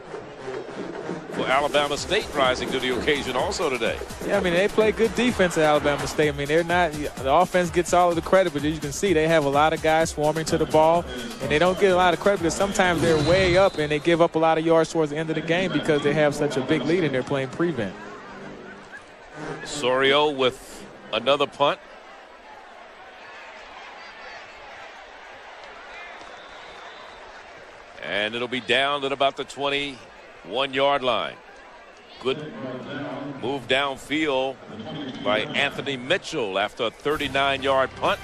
for Alabama State rising to the occasion also today. Yeah, I mean, they play good defense at Alabama State. I mean, they're not, the offense gets all of the credit, but as you can see, they have a lot of guys swarming to the ball, and they don't get a lot of credit because sometimes they're way up and they give up a lot of yards towards the end of the game because they have such a big lead and they're playing prevent. Sorio with another punt. And it'll be down at about the 21-yard line. Good move downfield by Anthony Mitchell after a 39-yard punt.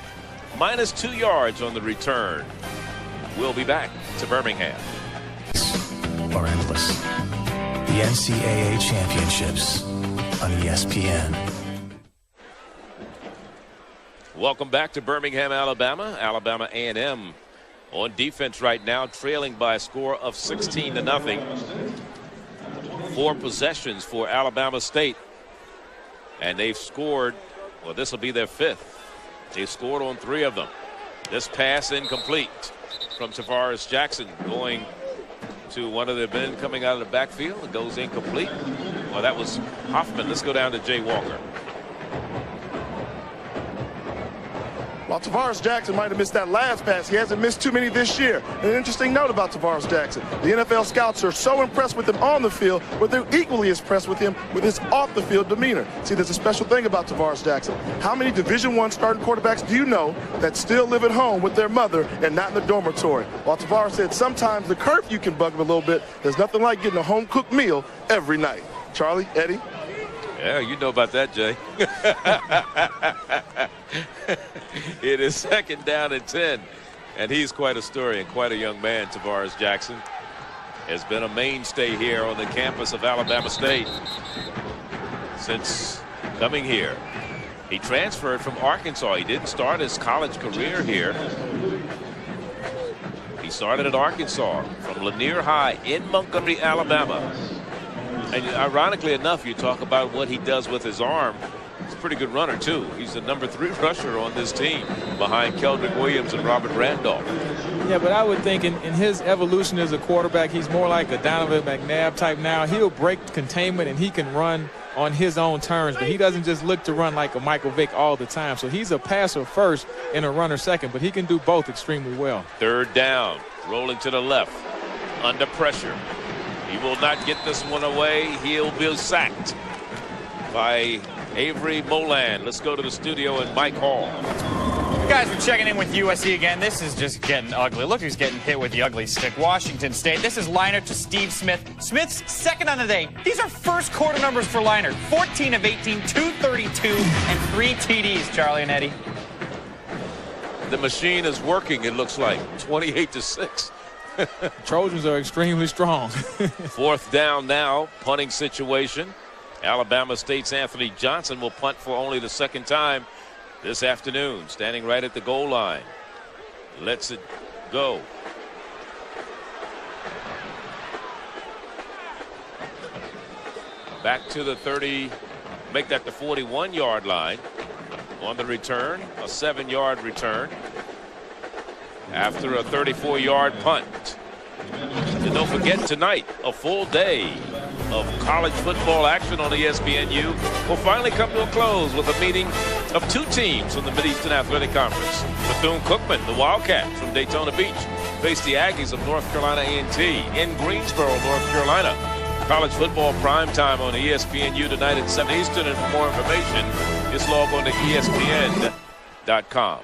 -2 yards on the return. We'll be back to Birmingham. Are endless. The NCAA championships on ESPN. Welcome back to Birmingham, Alabama. Alabama A&M on defense right now, trailing by a score of 16-0. 4 possessions for Alabama State, and they've scored. Well, this will be their 5th. They scored on 3 of them. This pass incomplete from Tavares Jackson, going to one of the men coming out of the backfield. It goes incomplete. Well, that was Hoffman. Let's go down to Jay Walker. While Tavares Jackson might have missed that last pass, he hasn't missed too many this year. And an interesting note about Tavares Jackson, the NFL scouts are so impressed with him on the field, but they're equally as impressed with him with his off-the-field demeanor. See, there's a special thing about Tavares Jackson. How many Division I starting quarterbacks do you know that still live at home with their mother and not in the dormitory? While Tavares said sometimes the curfew can bug him a little bit, there's nothing like getting a home-cooked meal every night. Charlie, Eddie? Yeah, you know about that, Jay. It is 2nd down and 10. And he's quite a story and quite a young man, Tavares Jackson. Has been a mainstay here on the campus of Alabama State since coming here. He transferred from Arkansas. He didn't start his college career here. He started at Arkansas from Lanier High in Montgomery, Alabama. And ironically enough, you talk about what he does with his arm. He's a pretty good runner, too. He's the number 3 rusher on this team behind Keldrick Williams and Robert Randolph. Yeah, but I would think in his evolution as a quarterback, he's more like a Donovan McNabb type now. He'll break containment and he can run on his own terms, but he doesn't just look to run like a Michael Vick all the time. So he's a passer first and a runner second, but he can do both extremely well. 3rd down, rolling to the left, under pressure. He will not get this one away. He'll be sacked by Avery Molan. Let's go to the studio and Mike Hall. Guys, we're checking in with USC again. This is just getting ugly. Look who's getting hit with the ugly stick. Washington State. This is Leinart to Steve Smith. Smith's 2nd on the day. These are first quarter numbers for Leinart. 14 of 18, 232, and 3 TDs, Charlie and Eddie. The machine is working, it looks like. 28-6. Trojans are extremely strong. 4th down now, punting situation. Alabama State's Anthony Johnson will punt for only the 2nd time this afternoon, standing right at the goal line. Lets it go. Back to the 30, make that the 41-yard line. On the return, a 7-yard return after a 34-yard punt. And don't forget, tonight, a full day of college football action on ESPNU will finally come to a close with a meeting of 2 teams from the Mid-Eastern Athletic Conference. Bethune-Cookman, the Wildcats from Daytona Beach, face the Aggies of North Carolina A&T in Greensboro, North Carolina. College football primetime on ESPNU tonight at 7 Eastern. And for more information, just log on to ESPN.com.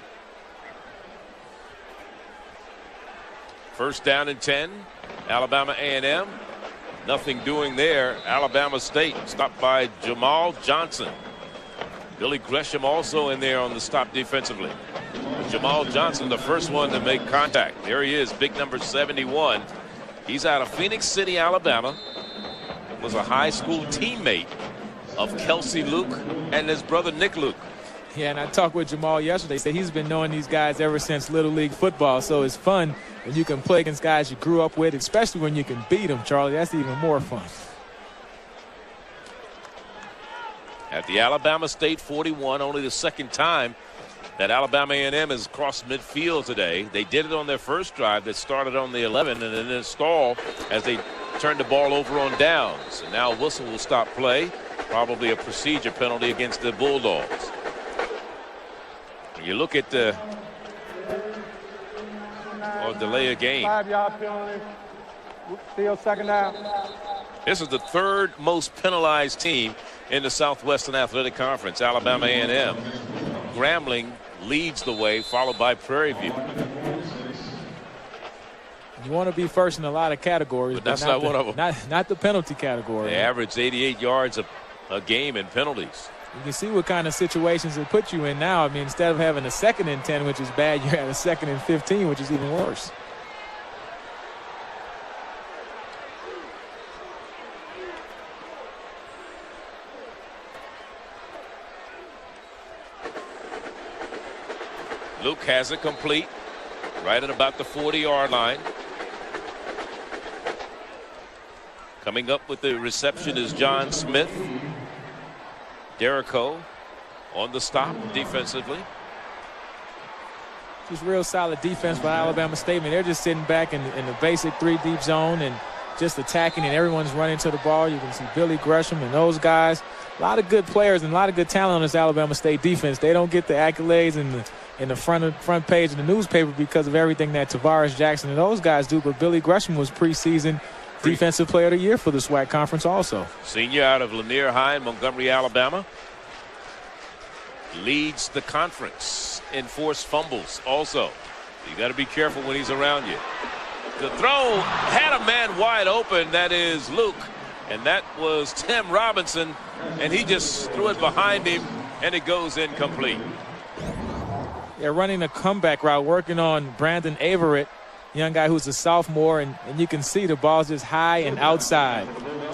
1st down and 10. Alabama A&M. Nothing doing there. Alabama State stopped by Jamal Johnson. Billy Gresham also in there on the stop defensively. Jamal Johnson, the first one to make contact. There he is, big number 71. He's out of Phoenix City, Alabama. Was a high school teammate of Kelsey Luke and his brother Nick Luke. Yeah, and I talked with Jamal yesterday. He said he's been knowing these guys ever since Little League football. So it's fun when you can play against guys you grew up with, especially when you can beat them, Charlie. That's even more fun. At the Alabama State 41, only the 2nd time that Alabama A&M has crossed midfield today. They did it on their first drive that started on the 11 and then stalled as they turned the ball over on downs. And now whistle will stop play. Probably a procedure penalty against the Bulldogs. You look at the delay a game. 5-yard penalty. Still 2nd down. This is the 3rd most penalized team in the Southwestern Athletic Conference. Alabama A&M. Grambling leads the way, followed by Prairie View. You want to be first in a lot of categories, but that's not one of them. Not the penalty category. They average 88 yards a game in penalties. You can see what kind of situations it put you in now. I mean, instead of having a 2nd and 10, which is bad, you're at a 2nd and 15, which is even worse. Luke has it complete right at about the 40-yard line. Coming up with the reception is John Smith. Derrico on the stop defensively. Just real solid defense by Alabama State. I mean, they're just sitting back in the basic 3 deep zone and just attacking, and everyone's running to the ball. You can see Billy Gresham and those guys. A lot of good players and a lot of good talent on this Alabama State defense. They don't get the accolades and in the front page of the newspaper because of everything that Tavares Jackson and those guys do. But Billy Gresham was preseason Defensive Player of the Year for the SWAC Conference also. Senior out of Lanier High in Montgomery, Alabama. Leads the conference in forced fumbles also. You got to be careful when he's around you. The throw had a man wide open. That is Luke. And that was Tim Robinson. And he just threw it behind him, and it goes incomplete. They're running a comeback route, working on Brandon Averett, young guy who's a sophomore, and you can see the ball's just high and outside.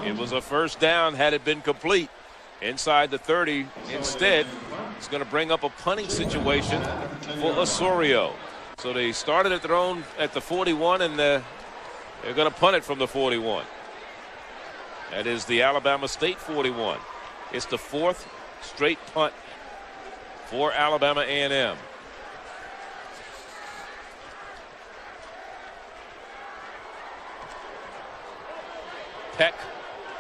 It was a first down had it been complete inside the 30. Instead, it's going to bring up a punting situation for Osorio. So they started at their own at the 41, and they're going to punt it from the 41. That is the Alabama State 41. It's the 4th straight punt for Alabama A&M. Peck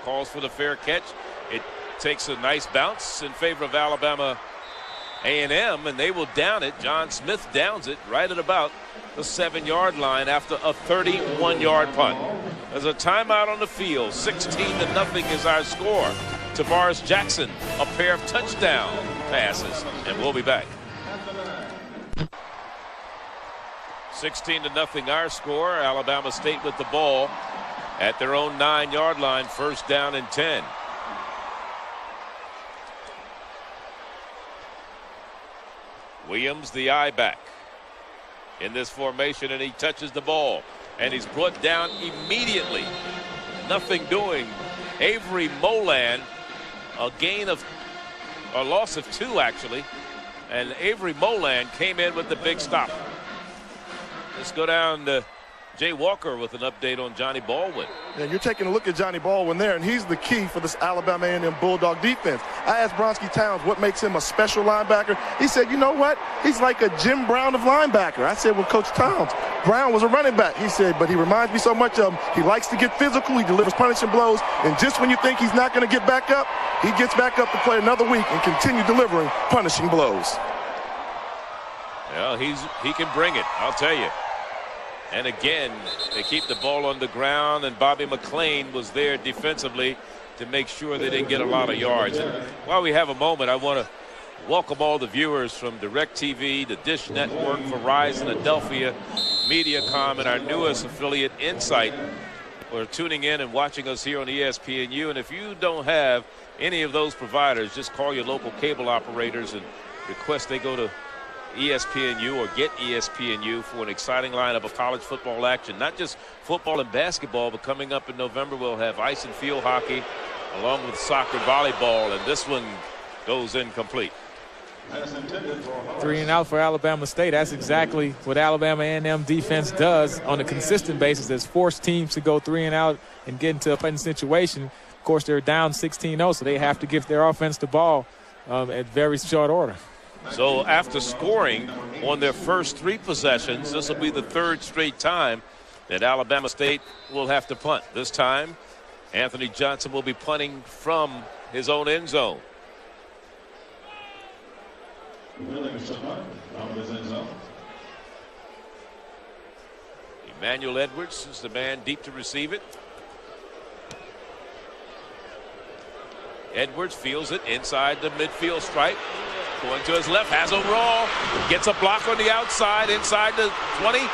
calls for the fair catch. It takes a nice bounce in favor of Alabama A&M, and they will down it. John Smith downs it right at about the 7-yard line after a 31-yard punt. There's a timeout on the field. 16-0 is our score. Tavares Jackson, a pair of touchdown passes, and we'll be back. 16-0 our score. Alabama State with the ball at their own 9-yard line, first down and 10. Williams, the eye back in this formation, and he touches the ball, and he's brought down immediately. Nothing doing. Avery Molan, a loss of 2 actually, and Avery Molan came in with the big stop. Let's go down to Jay Walker with an update on Johnny Baldwin. Yeah, you're taking a look at Johnny Baldwin there, and he's the key for this Alabama A&M Bulldog defense. I asked Bronski Towns what makes him a special linebacker. He said, you know what? He's like a Jim Brown of linebacker. I said, well, Coach Towns, Brown was a running back. He said, but he reminds me so much of him. He likes to get physical. He delivers punishing blows. And just when you think he's not going to get back up, he gets back up to play another week and continue delivering punishing blows. Well, he can bring it, I'll tell you. And again, they keep the ball on the ground, and Bobby McClain was there defensively to make sure they didn't get a lot of yards. And while we have a moment, I want to welcome all the viewers from DirecTV, the Dish Network, Verizon, Adelphia, Mediacom, and our newest affiliate, Insight, who are tuning in and watching us here on ESPNU. And if you don't have any of those providers, just call your local cable operators and request they go to ESPNU or get ESPNU for an exciting lineup of college football action. Not just football and basketball, but coming up in November we'll have ice and field hockey along with soccer, volleyball, and this one goes incomplete. 3 and out for Alabama State. That's exactly what Alabama A&M defense does on a consistent basis. Is force teams to go 3 and out and get into a fighting situation. Of course, they're down 16-0, so they have to give their offense the ball at very short order. So after scoring on their first 3 possessions, this will be the 3rd straight time that Alabama State will have to punt. This time, Anthony Johnson will be punting from his own end zone. Emmanuel Edwards is the man deep to receive it. Edwards feels it inside the midfield stripe. Going to his left, has a roll, gets a block on the outside, inside the 20,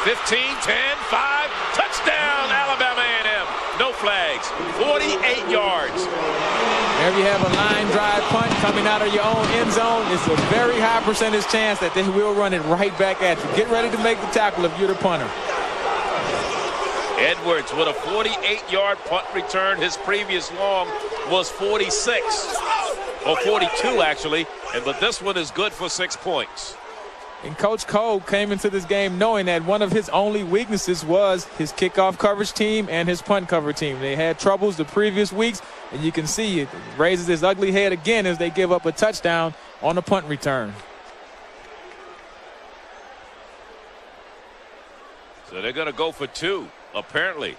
15, 10, 5, touchdown, Alabama A&M. No flags, 48 yards. Whenever you have a line drive punt coming out of your own end zone, it's a very high percentage chance that they will run it right back at you. Get ready to make the tackle if you're the punter. Edwards with a 48-yard punt return. His previous long was 46. Or 42, actually. But this one is good for 6 points. And Coach Cole came into this game knowing that one of his only weaknesses was his kickoff coverage team and his punt cover team. They had troubles the previous weeks, and you can see it raises his ugly head again as they give up a touchdown on a punt return. So they're going to go for 2, apparently.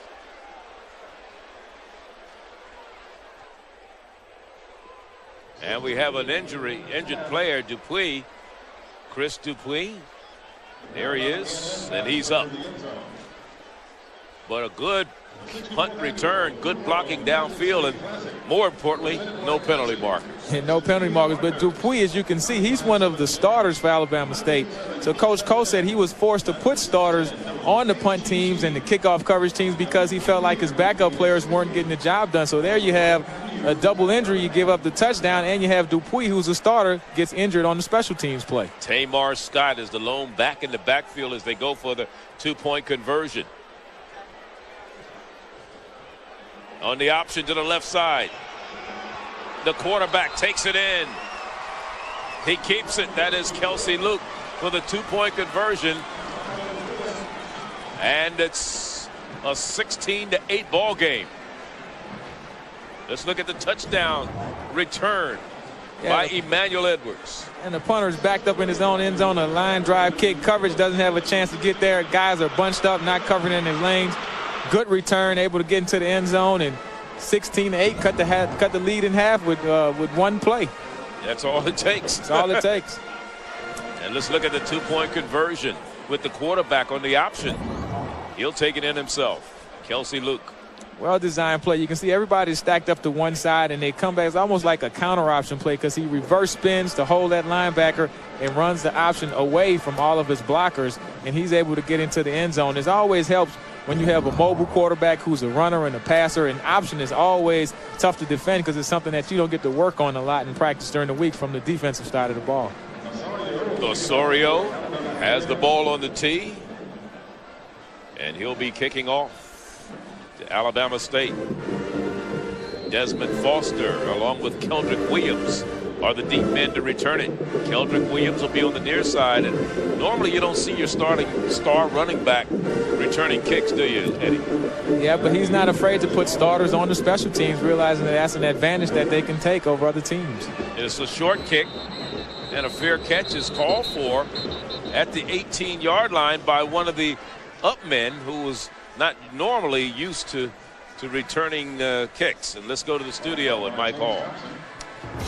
And we have an injured player, Dupuis, Chris Dupuis. There he is, and he's up. But a good punt return, good blocking downfield, and more importantly, no penalty markers. And no penalty markers, but Dupuis, as you can see, he's one of the starters for Alabama State. So Coach Cole said he was forced to put starters on the punt teams and the kickoff coverage teams because he felt like his backup players weren't getting the job done. So there you have a double injury. You give up the touchdown, and you have Dupuis, who's a starter, gets injured on the special teams play. Tamar Scott is the lone back in the backfield as they go for the two-point conversion. On the option to the left side. The quarterback takes it in. He keeps it. That is Kelsey Luke for the two-point conversion. And it's a 16-8 ball game. Let's look at the touchdown return by Emmanuel Edwards. And the punter's backed up in his own end zone. A line drive kick coverage doesn't have a chance to get there. Guys are bunched up, not covering in their lanes. Good return, able to get into the end zone, and 16-8 cut the lead in half with one play. That's all it takes. That's all it takes. And let's look at the two-point conversion with the quarterback on the option. He'll take it in himself. Kelsey Luke. Well-designed play. You can see everybody's stacked up to one side, and they come back. It's almost like a counter option play because he reverse spins to hold that linebacker and runs the option away from all of his blockers, and he's able to get into the end zone. It always helps when you have a mobile quarterback who's a runner and a passer. An option is always tough to defend because it's something that you don't get to work on a lot in practice during the week from the defensive side of the ball. Osorio has the ball on the tee, and he'll be kicking off to Alabama State. Desmond Foster along with Keldrick Williams are the deep men to return it. Keldrick Williams will be on the near side, and normally you don't see your star running back returning kicks, do you, Eddie? Yeah, but he's not afraid to put starters on the special teams, realizing that that's an advantage that they can take over other teams. It's a short kick, and a fair catch is called for at the 18-yard line by one of the up men who was not normally used to returning kicks. And let's go to the studio with Mike Hall.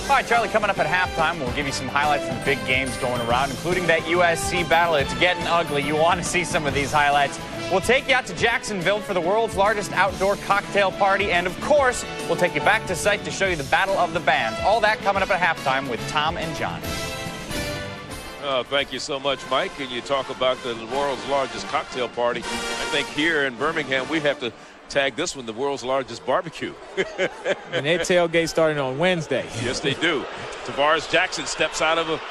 All right, Charlie, coming up at halftime, we'll give you some highlights from the big games going around, including that USC battle. It's getting ugly. You want to see some of these highlights. We'll take you out to Jacksonville for the world's largest outdoor cocktail party. And, of course, we'll take you back to site to show you the Battle of the Bands. All that coming up at halftime with Tom and John. Thank you so much, Mike. And you talk about the world's largest cocktail party. I think here in Birmingham we have to tag this one the world's largest barbecue. And they tailgate starting on Wednesday. Yes, they do. Tavares Jackson steps out of a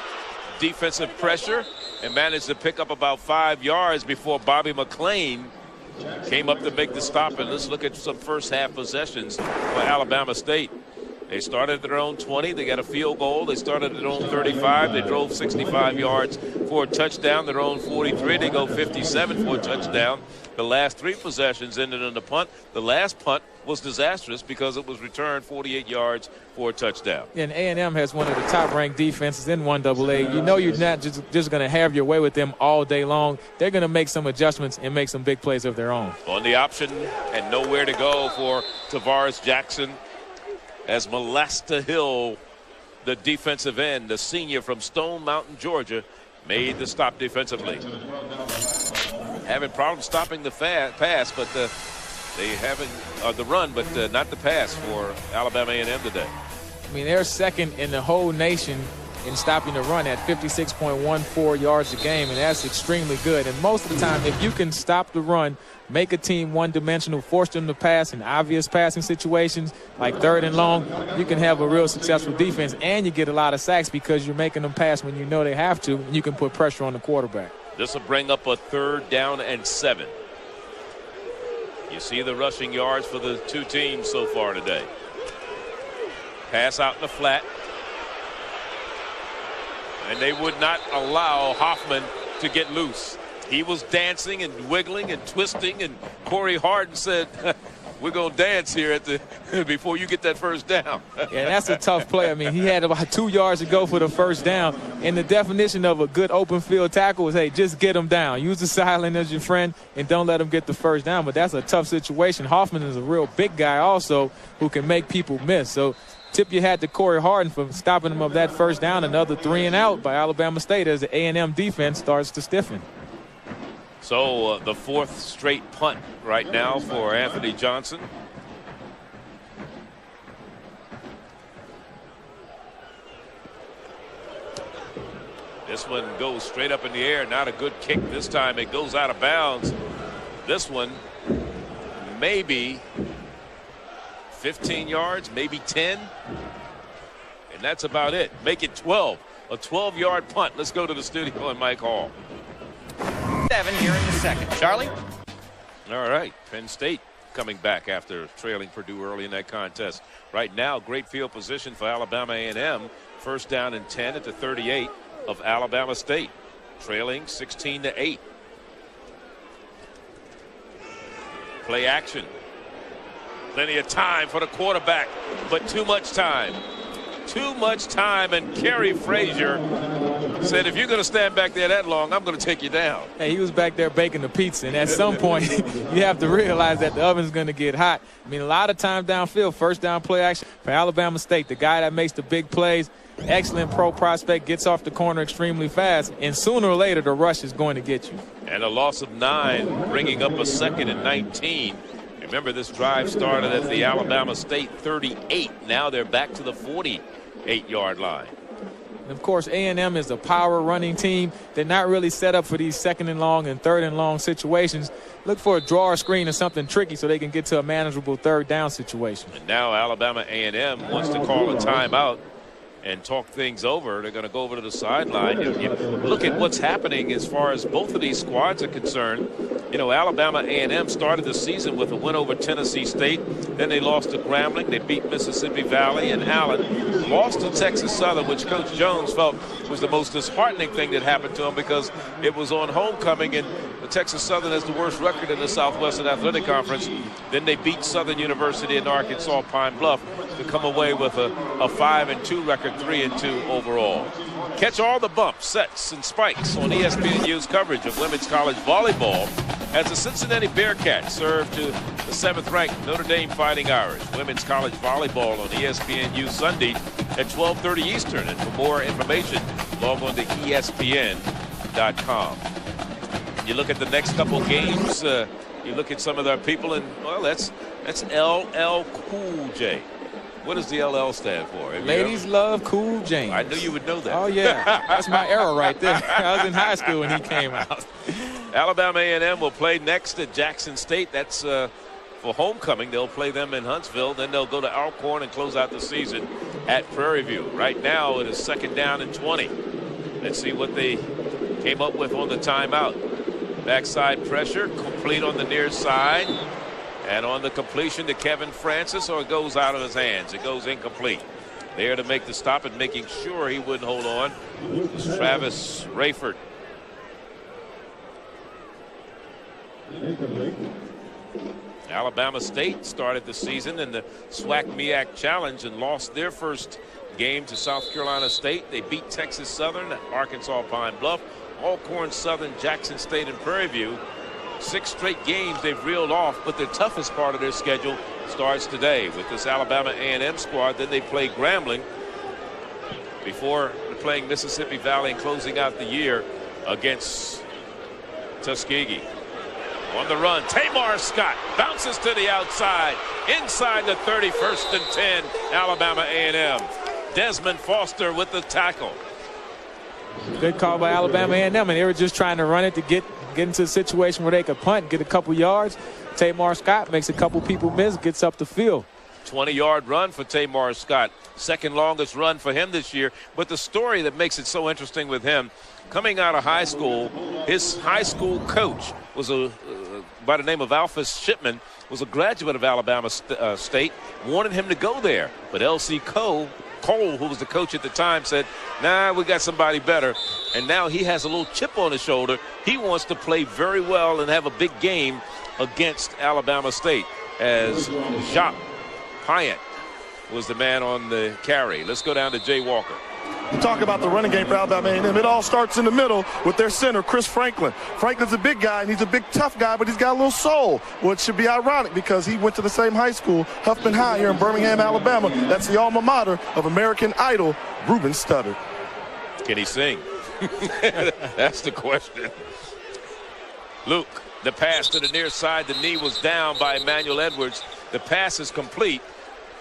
defensive pressure and managed to pick up about 5 yards before Bobby McClain came up to make the stop. And let's look at some first half possessions for Alabama State. They started at their own 20. They got a field goal. They started at their own 35. They drove 65 yards for a touchdown. Their own 43. They go 57 for a touchdown. The last 3 possessions ended in a punt. The last punt was disastrous because it was returned 48 yards for a touchdown. And A&M has one of the top-ranked defenses in 1AA. You know you're not just going to have your way with them all day long. They're going to make some adjustments and make some big plays of their own. On the option and nowhere to go for Tavares Jackson as Molasta Hill, the defensive end, the senior from Stone Mountain, Georgia, made the stop defensively. Having problems stopping the pass, but they haven't the run, but not the pass for Alabama A&M today. I mean, they're second in the whole nation in stopping the run at 56.14 yards a game, and that's extremely good. And most of the time, if you can stop the run, make a team one-dimensional, force them to pass in obvious passing situations like 3rd and long, you can have a real successful defense, and you get a lot of sacks because you're making them pass when you know they have to, and you can put pressure on the quarterback. This will bring up a 3rd down and 7. You see the rushing yards for the two teams so far today. Pass out in the flat. And they would not allow Hoffman to get loose. He was dancing and wiggling and twisting, and Corey Harden said, we're going to dance here before you get that first down. Yeah, that's a tough play. I mean, he had about 2 yards to go for the first down. And the definition of a good open field tackle is, hey, just get him down. Use the sideline as your friend and don't let him get the first down. But that's a tough situation. Hoffman is a real big guy also who can make people miss. So tip your hat to Corey Harden for stopping him of that first down. Another 3 and out by Alabama State as the A&M defense starts to stiffen. So the 4th straight punt right now for Anthony Johnson. This one goes straight up in the air. Not a good kick this time. It goes out of bounds. This one maybe 15 yards, maybe 10. And that's about it. Make it 12. A 12-yard punt. Let's go to the studio and Mike Hall. 7 here in the second. Charlie? All right. Penn State coming back after trailing Purdue early in that contest. Right now, great field position for Alabama A&M. First down and 10 at the 38 of Alabama State. Trailing 16-8. Play action. Plenty of time for the quarterback, but too much time. Too much time, and Kerry Frazier said, if you're going to stand back there that long, I'm going to take you down. Hey, he was back there baking the pizza, and at some point, you have to realize that the oven's going to get hot. I mean, a lot of time downfield, first down play action for Alabama State. The guy that makes the big plays, excellent pro prospect, gets off the corner extremely fast, and sooner or later, the rush is going to get you. And a loss of 9, bringing up a 2nd and 19. Remember, this drive started at the Alabama State 38. Now they're back to the 48-yard line. And of course, A&M is a power running team. They're not really set up for these 2nd and long and 3rd and long situations. Look for a draw or screen or something tricky so they can get to a manageable 3rd down situation. And now Alabama A&M wants to call a timeout and talk things over. They're going to go over to the sideline. You look at what's happening as far as both of these squads are concerned. You know, Alabama A&M started the season with a win over Tennessee State. Then they lost to Grambling. They beat Mississippi Valley and Allen. Lost to Texas Southern, which Coach Jones felt was the most disheartening thing that happened to him because it was on homecoming, and the Texas Southern has the worst record in the Southwestern Athletic Conference. Then they beat Southern University in Arkansas Pine Bluff to come away with a 5-2 record, 3-2 overall. Catch all the bumps, sets, and spikes on ESPNU's coverage of women's college volleyball as the Cincinnati Bearcats serve to the 7th-ranked Notre Dame Fighting Irish. Women's college volleyball on ESPNU Sunday at 12:30 Eastern. And for more information, log on to ESPN.com. You look at the next couple games, you look at some of their people, and, well, that's LL Cool J. What does the LL stand for? Ladies love Cool James. I knew you would know that. Oh, yeah. That's my era right there. I was in high school when he came out. Alabama A&M will play next at Jackson State. That's for homecoming. They'll play them in Huntsville. Then they'll go to Alcorn and close out the season at Prairie View. Right now, it is 2nd down and 20. Let's see what they came up with on the timeout. Backside pressure, complete on the near side. And on the completion to Kevin Francis, or it goes out of his hands. It goes incomplete. There to make the stop and making sure he wouldn't hold on was Travis Rayford. Alabama State started the season in the SWAC-MEAC Challenge and lost their first game to South Carolina State. They beat Texas Southern at Arkansas Pine Bluff, Alcorn Southern, Jackson State, and Prairie View. 6 straight games they've reeled off, but the toughest part of their schedule starts today with this Alabama A&M squad. Then they play Grambling before playing Mississippi Valley and closing out the year against Tuskegee. On the run, Tamar Scott bounces to the outside, inside the 30, 1st and 10, Alabama A&M. Desmond Foster with the tackle. Good call by Alabama A&M, and they were just trying to run it to get into a situation where they could punt, get a couple yards. Tamar Scott makes a couple people miss, gets up the field. 20-yard run for Tamar Scott. 2nd longest run for him this year. But the story that makes it so interesting with him, coming out of high school, his high school coach was by the name of Alphys Shipman, was a graduate of Alabama State, wanted him to go there. But L.C. Cole, who was the coach at the time, said, nah, we got somebody better. And now he has a little chip on his shoulder. He wants to play very well and have a big game against Alabama State, as Jacques Payant was the man on the carry. Let's go down to Jay Walker. You talk about the running game for Alabama A&M. It all starts in the middle with their center, Chris Franklin. Franklin's a big guy, and he's a big, tough guy, but he's got a little soul. Well, it should be ironic because he went to the same high school, Huffman High, here in Birmingham, Alabama. That's the alma mater of American Idol, Ruben Studdard. Can he sing? That's the question. Luke, the pass to the near side. The knee was down by Emmanuel Edwards. The pass is complete,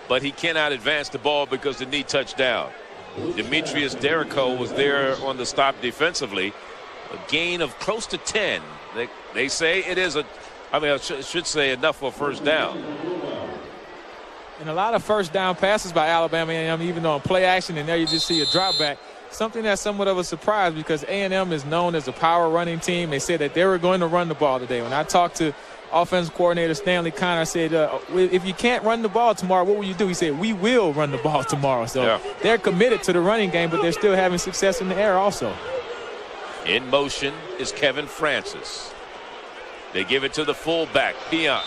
but he cannot advance the ball because the knee touched down. Demetrius Derrico was there on the stop defensively. A gain of close to 10. They say it is I should say enough for a first down. And a lot of first down passes by Alabama A&M, even on play action, and there you just see a drop back. Something that's somewhat of a surprise because A&M is known as a power running team. They said that they were going to run the ball today. When I talked to offensive coordinator Stanley Connor, I said, if you can't run the ball tomorrow, what will you do? He said, we will run the ball tomorrow. So they're committed to the running game, but they're still having success in the air also. In motion is Kevin Francis. They give it to the fullback, Pion.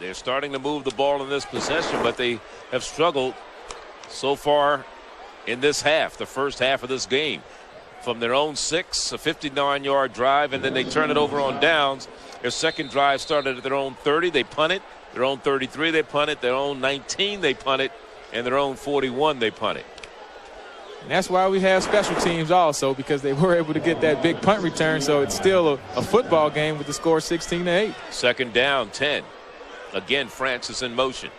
They're starting to move the ball in this possession, but they have struggled so far in this half, the first half of this game. From their own 6, a 59-yard drive, and then they turn it over on downs. Their second drive started at their own 30. They punt it. Their own 33, they punt it. Their own 19, they punt it. And their own 41, they punt it. And that's why we have special teams also, because they were able to get that big punt return. So it's still a football game with the score 16-8. Second down, 10. Again, Francis in motion.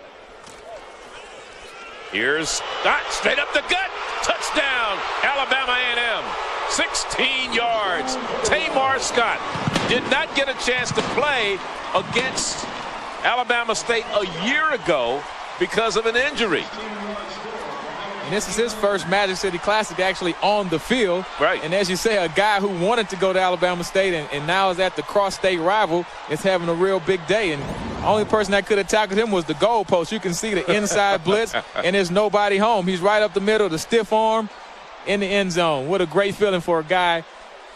Here's Scott, straight up the gut. Touchdown, Alabama A&M. 16 yards. Tamar Scott did not get a chance to play against Alabama State a year ago because of an injury. And this is his first Magic City Classic actually on the field. Right. And as you say, a guy who wanted to go to Alabama State and now is at the cross-state rival is having a real big day. And the only person that could have tackled him was the goalpost. You can see the inside blitz, and there's nobody home. He's right up the middle, the stiff arm in the end zone. What a great feeling for a guy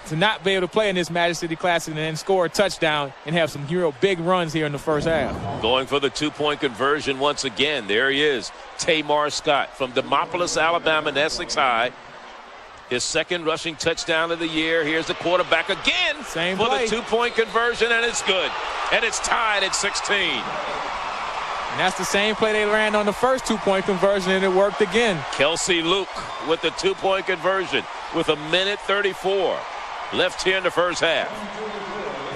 to not be able to play in this Magic City Classic and then score a touchdown and have some real big runs here in the first half. Going for the two-point conversion once again. There he is, Tamar Scott from Demopolis, Alabama, and Essex High. His second rushing touchdown of the year. Here's the quarterback again Same for play. the two-point conversion, and it's good. And it's tied at 16. And that's the same play they ran on the first two-point conversion, and it worked again. Kelsey Luke with the two-point conversion with 1:34 left here in the first half.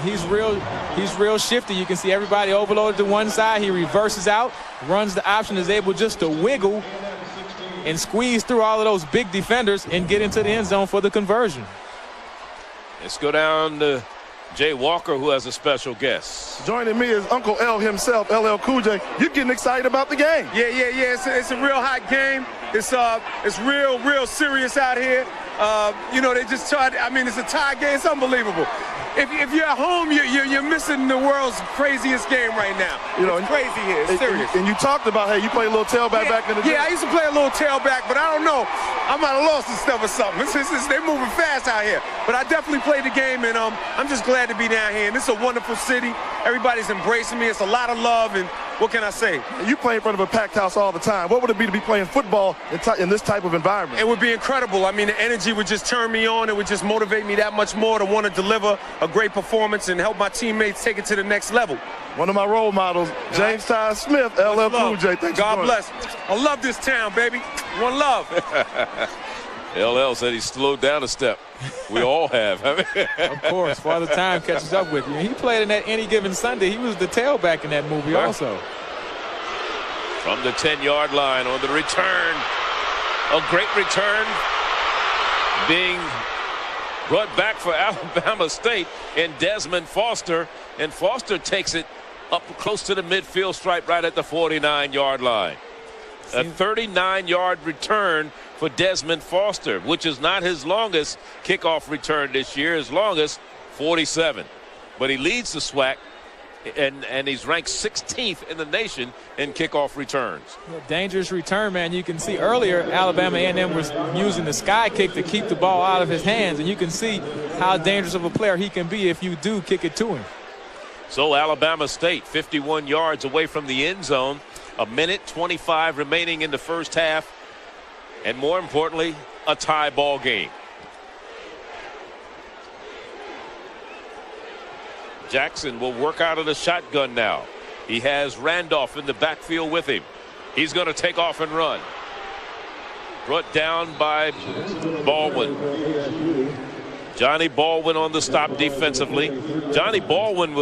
He's real shifty. You can see everybody overloaded to one side. He reverses out, runs the option, is able just to wiggle and squeeze through all of those big defenders and get into the end zone for the conversion. Let's go down to Jay Walker, who has a special guest. Joining me is Uncle L himself, LL Cool J. You're getting excited about the game. Yeah. It's a real hot game. It's real serious out here. They just tried. I mean, it's a tie game. It's unbelievable. If you're at home, you're missing the world's craziest game right now. It's crazy here. It's serious. And you talked about, hey, you played a little tailback back in the day. Yeah, I used to play a little tailback, but I don't know. I might have lost some stuff or something. They're moving fast out here. But I definitely played the game, and I'm just glad to be down here. And it's a wonderful city. Everybody's embracing me. It's a lot of love, and what can I say? You play in front of a packed house all the time. What would it be to be playing football in this type of environment? It would be incredible. I mean, the energy would just turn me on. It would just motivate me that much more to want to deliver a great performance and help my teammates take it to the next level. One of my role models, James Ty Smith, LL Cool J. Thanks God bless. I love this town, baby. One love. LL said he slowed down a step. We all have. Of course, Father Time catches up with you. He played in that Any Given Sunday. He was the tailback in that movie also. From the 10-yard line on the return. A great return being brought back for Alabama State and Desmond Foster. And Foster takes it up close to the midfield stripe right at the 49-yard line. A 39-yard return for Desmond Foster, which is not his longest kickoff return this year. His longest, 47. But he leads the SWAC, and he's ranked 16th in the nation in kickoff returns. Dangerous return, man. You can see earlier Alabama A&M was using the sky kick to keep the ball out of his hands, and you can see how dangerous of a player he can be if you do kick it to him. So Alabama State 51 yards away from the end zone. A minute 25 remaining in the first half. And more importantly, a tie ball game. Jackson will work out of the shotgun now. He has Randolph in the backfield with him. He's going to take off and run. Brought down by Baldwin. Johnny Baldwin on the stop defensively. Johnny Baldwin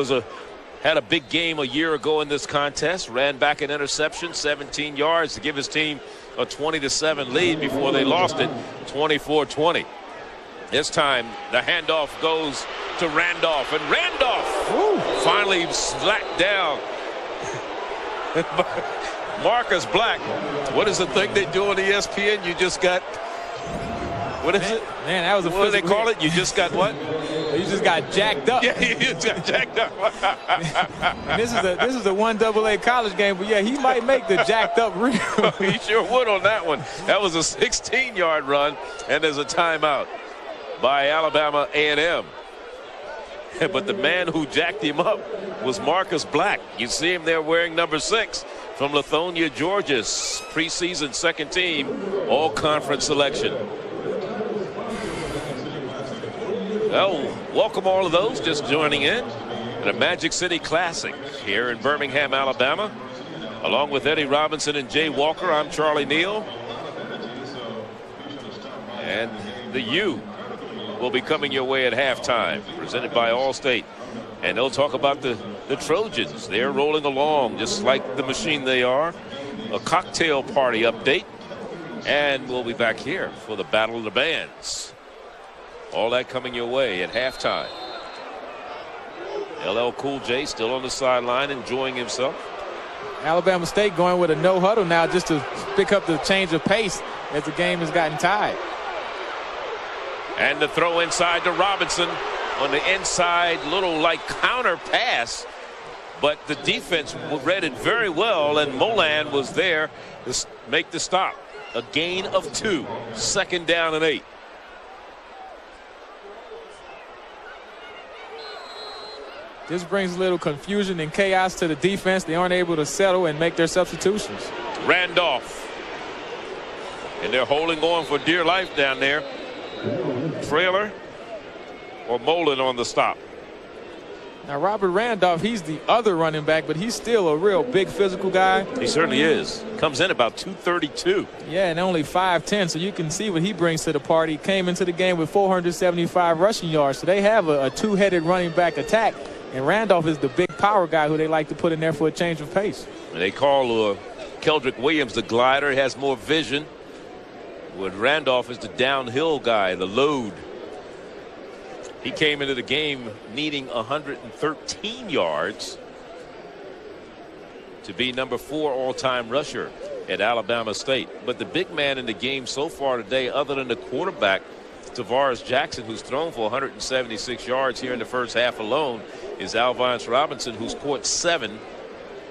had a big game a year ago in this contest. Ran back an interception, 17 yards to give his team a 20-7 lead before they lost it 24-20. This time the handoff goes to Randolph, and Randolph finally slacked down. Marcus Black. What is the thing they do on ESPN? You just got, what is it? Man, that was a what do they call it? You just got what? You just got jacked up. Yeah, you just got jacked up. And this is a 1AA college game, but yeah, he might make the jacked up reel. He sure would on that one. That was a 16-yard run, and there's a timeout by Alabama A&M. But the man who jacked him up was Marcus Black. You see him there wearing number 6 from Lithonia, Georgia's preseason second team all-conference selection. Well, welcome all of those just joining in the Magic City Classic here in Birmingham, Alabama. Along with Eddie Robinson and Jay Walker, I'm Charlie Neal. And the U will be coming your way at halftime, presented by Allstate. And they'll talk about the Trojans. They're rolling along just like the machine they are. A cocktail party update. And we'll be back here for the Battle of the Bands. All that coming your way at halftime. LL Cool J still on the sideline enjoying himself. Alabama State going with a no huddle now just to pick up the change of pace as the game has gotten tied. And the throw inside to Robinson on the inside, little like counter pass. But the defense read it very well, and Molan was there to make the stop. A gain of 2, 2nd down and 8. This brings a little confusion and chaos to the defense. They aren't able to settle and make their substitutions. Randolph. And they're holding on for dear life down there. Trailer or Molan on the stop. Now Robert Randolph, he's the other running back, but he's still a real big physical guy. He certainly is. Comes in about 232. Yeah, and only 5'10", so you can see what he brings to the party. Came into the game with 475 rushing yards, so they have a two-headed running back attack. And Randolph is the big power guy who they like to put in there for a change of pace. And they call Keldrick Williams the glider. He has more vision. With Randolph is the downhill guy, the load. He came into the game needing 113 yards to be number 4 all-time rusher at Alabama State. But the big man in the game so far today, other than the quarterback, Tavares Jackson, who's thrown for 176 yards here in the first half alone, is Alphonse Robinson, who's caught 7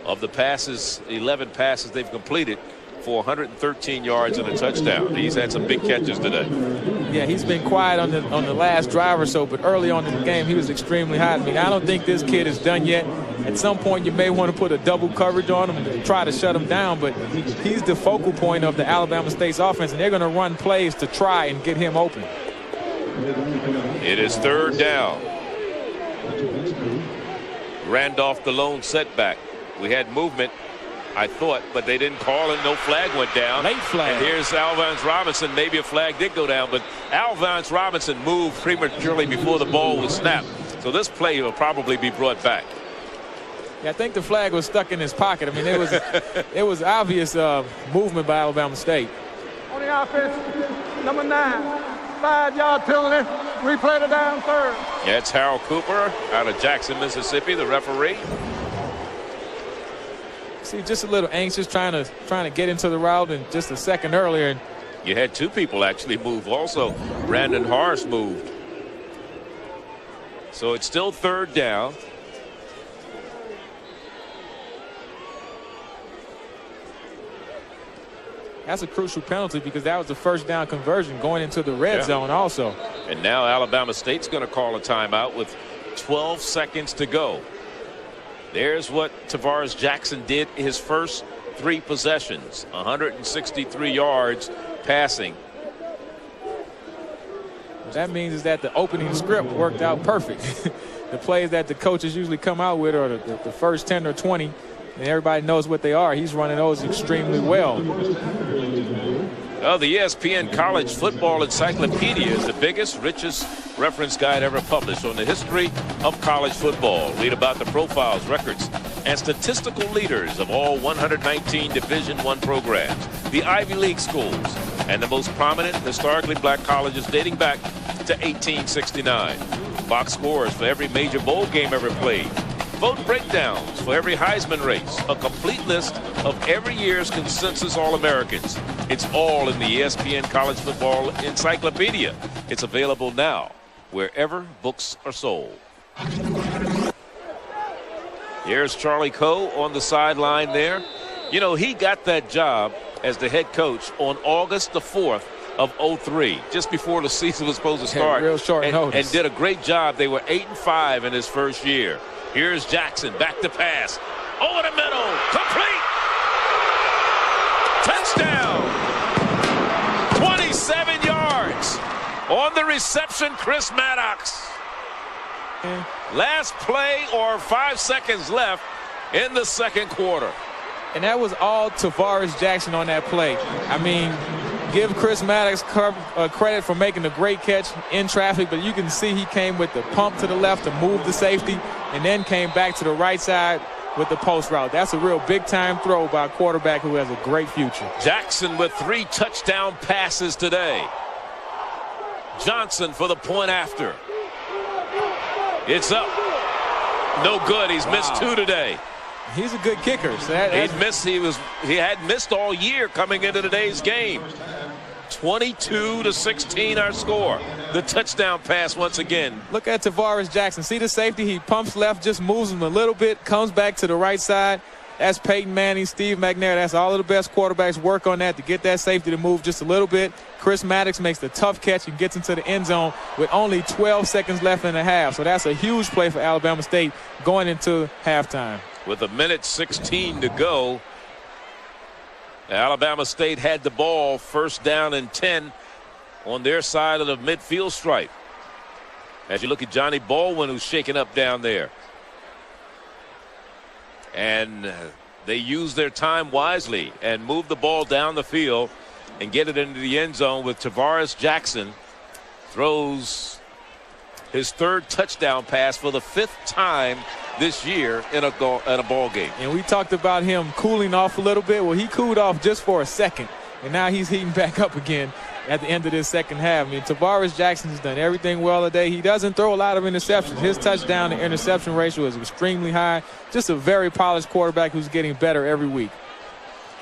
of the passes, 11 passes they've completed for 113 yards and a touchdown. He's had some big catches today. Yeah, he's been quiet on the last drive or so, but early on in the game, he was extremely hot. I mean, I don't think this kid is done yet. At some point, you may want to put a double coverage on him and try to shut him down, but he's the focal point of the Alabama State's offense, and they're going to run plays to try and get him open. It is 3rd down. Randolph the lone setback. We had movement, I thought, but they didn't call it. No flag went down. Late flag. And here's Alphonse Robinson. Maybe a flag did go down, but Alphonse Robinson moved prematurely before the ball was snapped. So this play will probably be brought back. Yeah, I think the flag was stuck in his pocket. I mean, it was obvious movement by Alabama State. On the offense, number 9, 5-yard penalty. Replay the down 3rd. Yeah, it's Harold Cooper out of Jackson, Mississippi, the referee. See, just a little anxious, trying to get into the route, and just a second earlier. You had 2 people actually move also. Brandon Harris moved. So it's still 3rd down. That's a crucial penalty because that was the 1st down conversion going into the red zone also. And now Alabama State's going to call a timeout with 12 seconds to go. There's what Tavares Jackson did his first 3 possessions, 163 yards passing. What that means is that the opening script worked out perfect. The plays that the coaches usually come out with are the first 10 or 20, and everybody knows what they are. He's running those extremely well. Well, the ESPN College Football Encyclopedia is the biggest, richest reference guide ever published on the history of college football. Read about the profiles, records, and statistical leaders of all 119 Division I programs, the Ivy League schools, and the most prominent historically black colleges dating back to 1869. Box scores for every major bowl game ever played. Vote breakdowns for every Heisman race. A complete list of every year's consensus All-Americans. It's all in the ESPN College Football Encyclopedia. It's available now wherever books are sold. Here's Charlie Coe on the sideline there. You know, he got that job as the head coach on August the 4th of 03, just before the season was supposed to start. Real short notice. And did a great job. They were 8-5 in his first year. Here's Jackson, back to pass. Over the middle, complete. Touchdown. 27 yards. On the reception, Chris Maddox. Last play or 5 seconds left in the second quarter. And that was all Tavares Jackson on that play. I mean, give Chris Maddox credit for making a great catch in traffic, but you can see he came with the pump to the left to move the safety and then came back to the right side with the post route. That's a real big-time throw by a quarterback who has a great future. Jackson with 3 touchdown passes today. Johnson for the point after. It's up. No good. He's missed 2 today. He's a good kicker. So he had missed all year coming into today's game. 22-16 our score. The touchdown pass once again. Look at Tavares Jackson. See the safety? He pumps left, just moves him a little bit, comes back to the right side. That's Peyton Manning, Steve McNair. That's all of the best quarterbacks work on that to get that safety to move just a little bit. Chris Maddox makes the tough catch and gets into the end zone with only 12 seconds left in the half. So that's a huge play for Alabama State going into halftime. With 1:16 to go, Alabama State had the ball, first down and 10 on their side of the midfield stripe. As you look at Johnny Baldwin, who's shaking up down there. And they use their time wisely and move the ball down the field and get it into the end zone with Tavares Jackson. Throws his 3rd touchdown pass for the 5th time this year in a ball game. And we talked about him cooling off a little bit. Well, he cooled off just for a second, and now he's heating back up again at the end of this second half. I mean, Tavares Jackson has done everything well today. He doesn't throw a lot of interceptions. His touchdown to interception ratio is extremely high. Just a very polished quarterback who's getting better every week.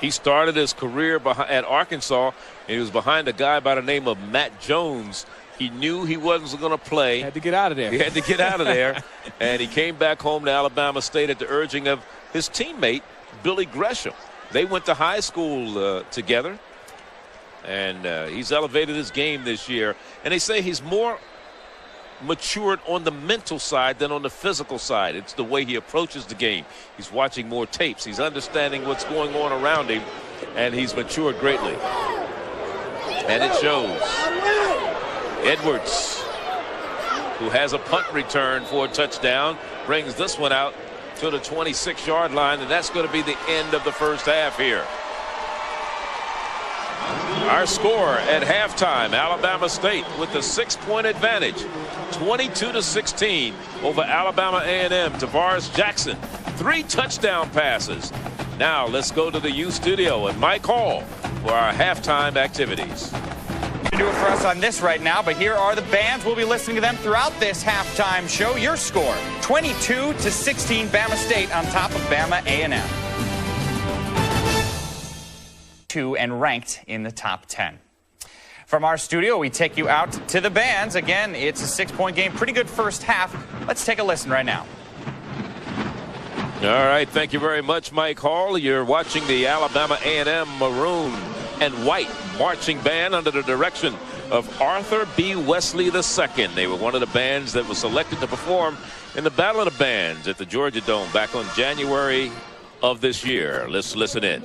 He started his career at Arkansas, and he was behind a guy by the name of Matt Jones. He knew he wasn't going to play. Had to get out of there. He had to get out of there. And he came back home to Alabama State at the urging of his teammate, Billy Gresham. They went to high school together. And he's elevated his game this year. And they say he's more matured on the mental side than on the physical side. It's the way he approaches the game. He's watching more tapes. He's understanding what's going on around him. And he's matured greatly. And it shows. Edwards, who has a punt return for a touchdown, brings this one out to the 26-yard line, and that's going to be the end of the first half here. Our score at halftime, Alabama State with the 6-point advantage, 22-16 over Alabama A&M. Tavares Jackson, 3 touchdown passes. Now let's go to the U studio and Mike Hall for our halftime activities. Do it for us on this right now, but here are the bands. We'll be listening to them throughout this halftime show. Your score, 22-16, Bama State on top of Bama A&M. 2 and ranked in the top 10. From our studio, we take you out to the bands. Again, it's a 6-point game. Pretty good first half. Let's take a listen right now. All right, thank you very much, Mike Hall. You're watching the Alabama A&M Maroon and White marching band under the direction of Arthur B. Wesley II. They were one of the bands that was selected to perform in the Battle of the Bands at the Georgia Dome back on January of this year. Let's listen in.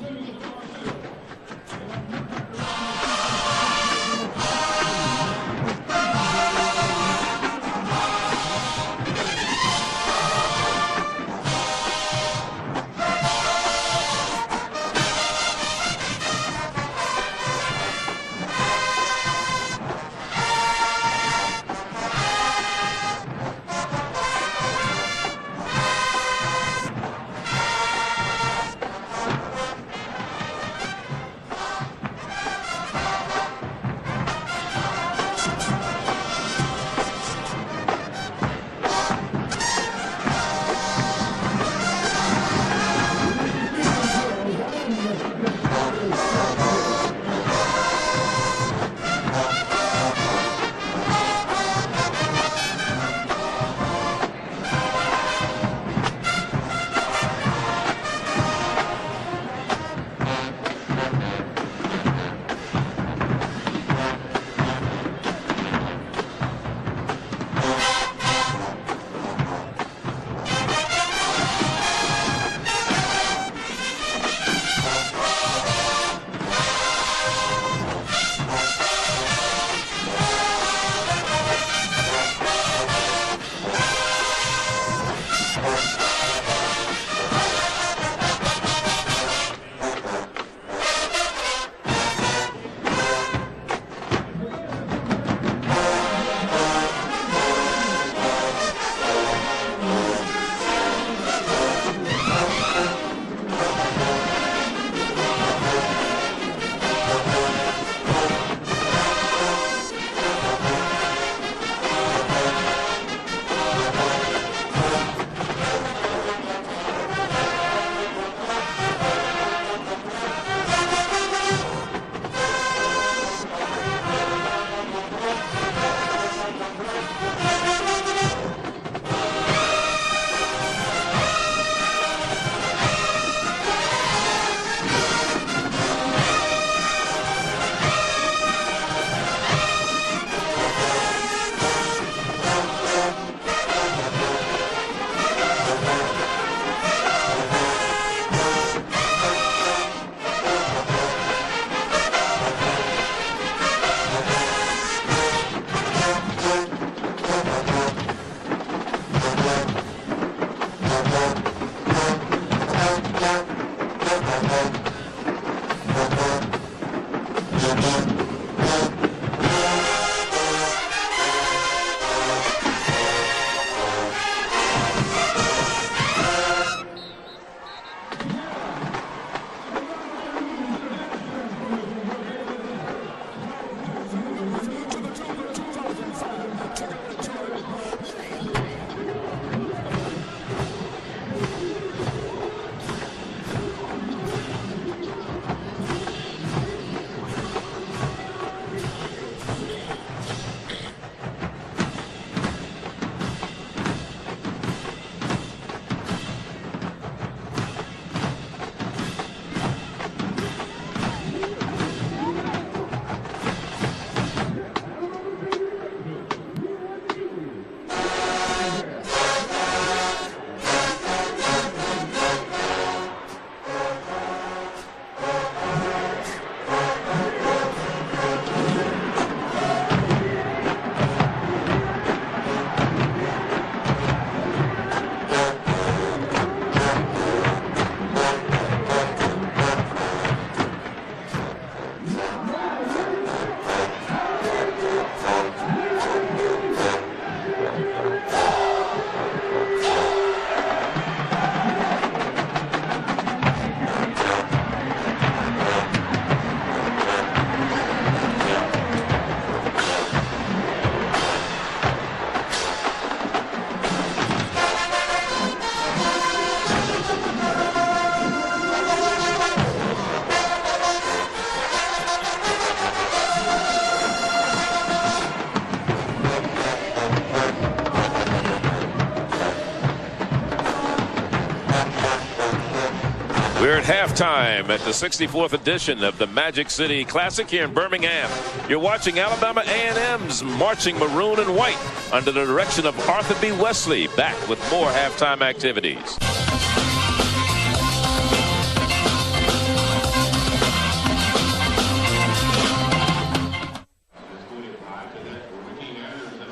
We're at halftime at the 64th edition of the Magic City Classic here in Birmingham. You're watching Alabama A&M's marching maroon and white under the direction of Arthur B. Wesley. Back with more halftime activities.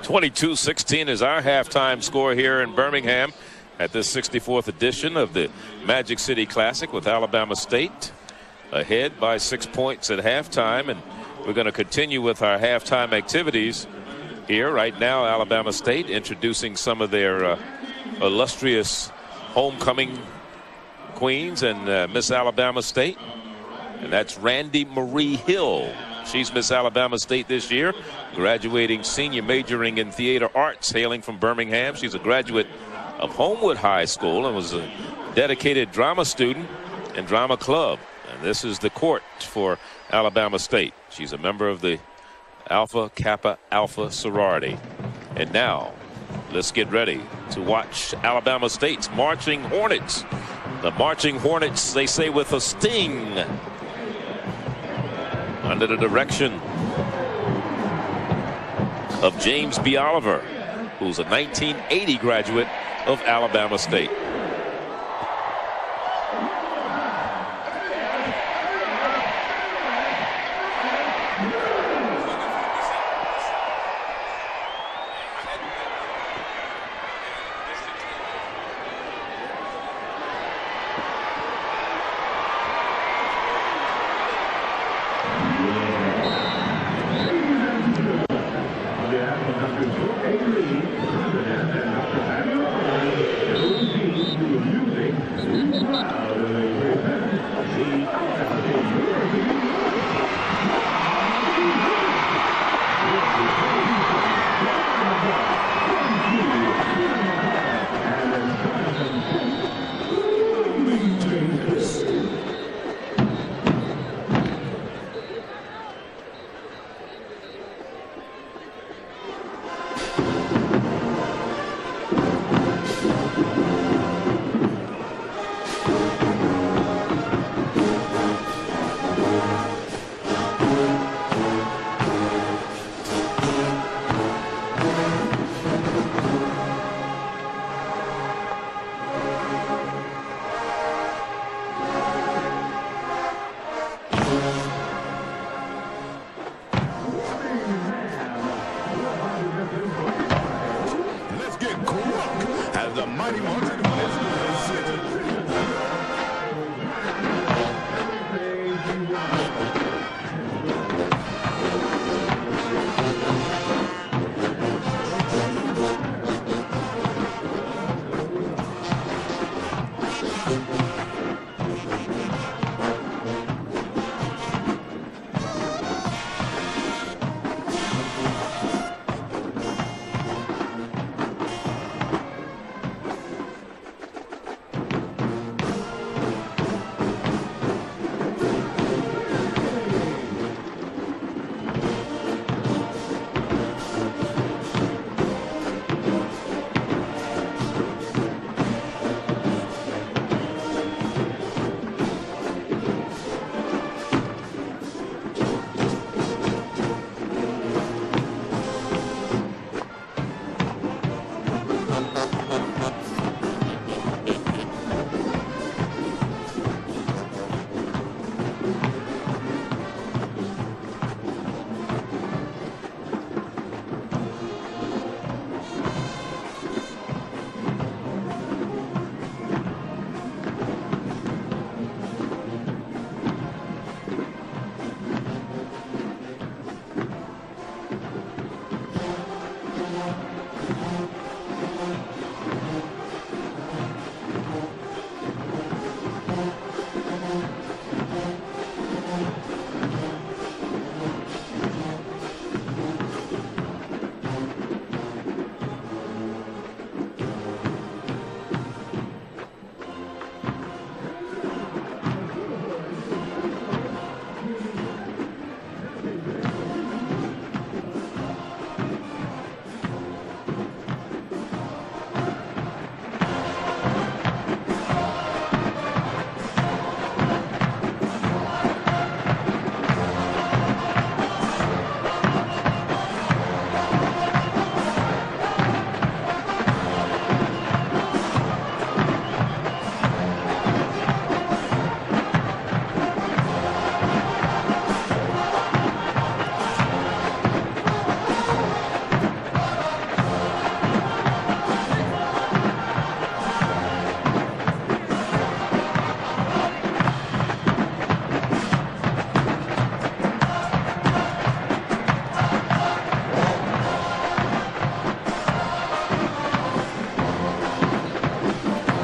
(22-16) is our halftime score here in Birmingham at this 64th edition of the Magic City Classic, with Alabama State ahead by 6 points at halftime. And we're going to continue with our halftime activities here. Right now, Alabama State introducing some of their illustrious homecoming queens and Miss Alabama State. And that's Randy Marie Hill. She's Miss Alabama State this year, graduating senior, majoring in theater arts, hailing from Birmingham. She's a graduate of Homewood High School and was a dedicated drama student and drama club. And this is the court for Alabama State. She's a member of the Alpha Kappa Alpha sorority. And now let's get ready to watch Alabama State's Marching Hornets. The Marching Hornets, they say, with a sting, under the direction of James B. Oliver, who's a 1980 graduate of Alabama State.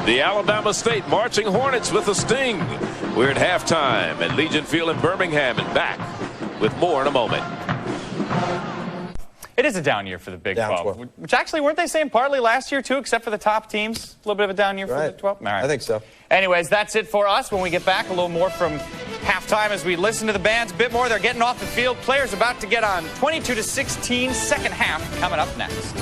The Alabama State Marching Hornets with a sting. We're at halftime at Legion Field in Birmingham, and back with more in a moment. It is a down year for the Big 12, which actually, weren't they saying partly last year, too, except for the top teams? A little bit of a down year for the 12? All right. I think so. Anyways, that's it for us. When we get back, a little more from halftime as we listen to the bands. A bit more. They're getting off the field. Players about to get on 22-16, second half coming up next.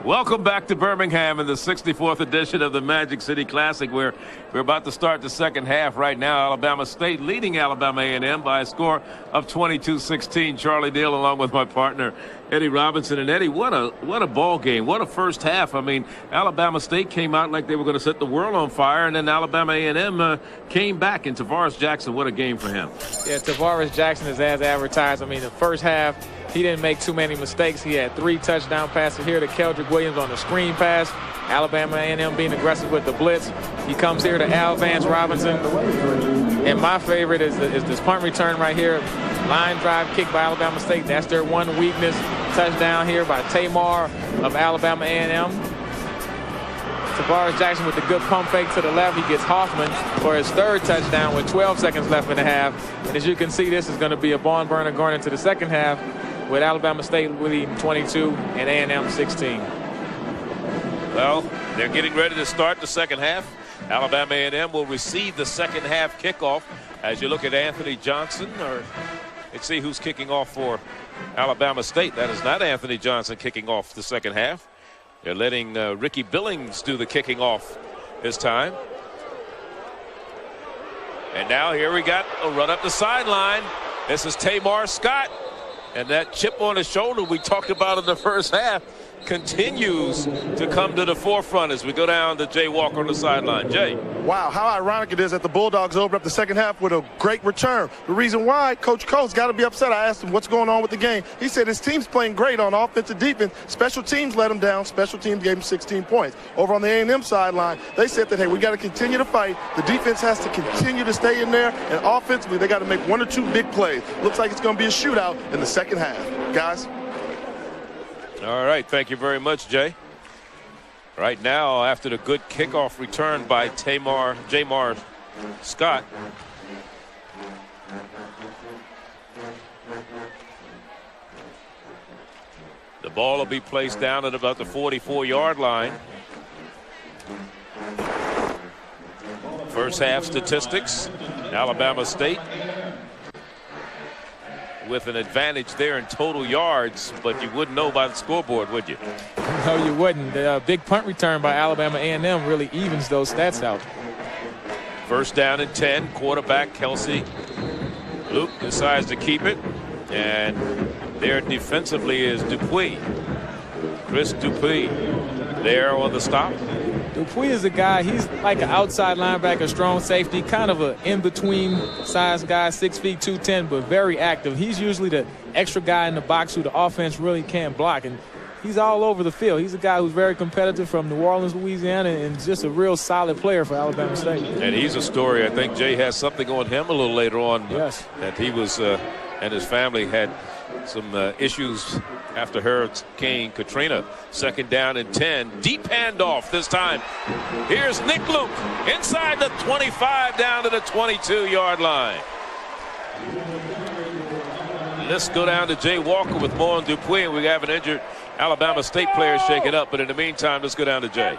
Welcome back to Birmingham in the 64th edition of the Magic City Classic, where we're about to start the second half right now. Alabama State leading Alabama A&M by a score of 22-16. Charlie Neal along with my partner Eddie Robinson. And Eddie, what a ball game. What a first half. I mean, Alabama State came out like they were going to set the world on fire, and then Alabama A&M came back. And Tavares Jackson, what a game for him. Yeah, Tavares Jackson is as advertised. I mean, the first half, he didn't make too many mistakes. He had 3 touchdown passes here to Keldrick Williams on the screen pass. Alabama A&M being aggressive with the blitz. He comes here to Al Vance Robinson. And my favorite is this punt return right here. Line drive kick by Alabama State. That's their one weakness. Touchdown here by Tamar of Alabama A&M. Tavares Jackson with the good pump fake to the left. He gets Hoffman for his third touchdown with 12 seconds left in the half. And as you can see, this is going to be a barn burner going into the second half, with Alabama State leading 22 and A&M 16. Well, they're getting ready to start the second half. Alabama A&M will receive the second half kickoff. As you look at Anthony Johnson, or let's see who's kicking off for Alabama State. That is not Anthony Johnson kicking off the second half. They're letting Ricky Billings do the kicking off this time. And now here we got a run up the sideline. This is Tamar Scott. And that chip on his shoulder we talked about in the first half continues to come to the forefront as we go down to Jay Walker on the sideline. Jay. Wow, how ironic it is that the Bulldogs opened up the second half with a great return. The reason why, Coach Cole's got to be upset. I asked him what's going on with the game. He said his team's playing great on offense and defense. Special teams let him down. Special teams gave him 16 points. Over on the A&M sideline, they said that, hey, we got to continue to fight. The defense has to continue to stay in there. And offensively, they got to make 1 or 2 big plays. Looks like it's going to be a shootout in the second half. Guys. All right. Thank you very much, Jay. Right now, after the good kickoff return by Jamar Scott. The ball will be placed down at about the 44-yard line. First half statistics, Alabama State with an advantage there in total yards, but you wouldn't know by the scoreboard, would you? No, you wouldn't. The big punt return by Alabama A&M really evens those stats out. First down and 10. Quarterback Kelsey Luke decides to keep it, and there defensively is Dupuis. Chris Dupuis there on the stop. Dupuis is a guy, he's like an outside linebacker, strong safety, kind of an in-between size guy, 6 feet, 210, but very active. He's usually the extra guy in the box who the offense really can't block, and he's all over the field. He's a guy who's very competitive from New Orleans, Louisiana, and just a real solid player for Alabama State. And he's a story. I think Jay has something on him a little later on. Yes. That he was and his family had some issues after Hurricane Katrina. Second down and 10. Deep handoff this time. Here's Nick Luke inside the 25 down to the 22-yard line. Let's go down to Jay Walker with more on Dupuis. We have an injured Alabama State player shaken up, but in the meantime, let's go down to Jay.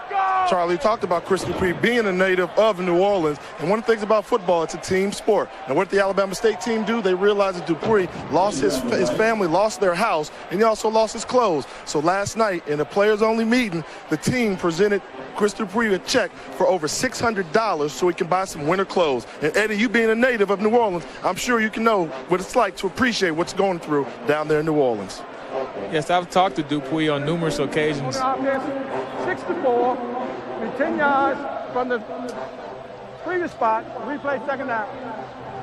Charlie talked about Chris Dupuis being a native of New Orleans, and one of the things about football, it's a team sport. And what did the Alabama State team do? They realized that Dupuis lost his family, lost their house, and he also lost his clothes. So last night, in a players-only meeting, the team presented Chris Dupuis a check for over $600 so he can buy some winter clothes. And Eddie, you being a native of New Orleans, I'm sure you can know what it's like to appreciate what's going through down there in New Orleans. Yes, I've talked to Dupuis on numerous occasions. 64, 10 yards from the previous spot, replay second down.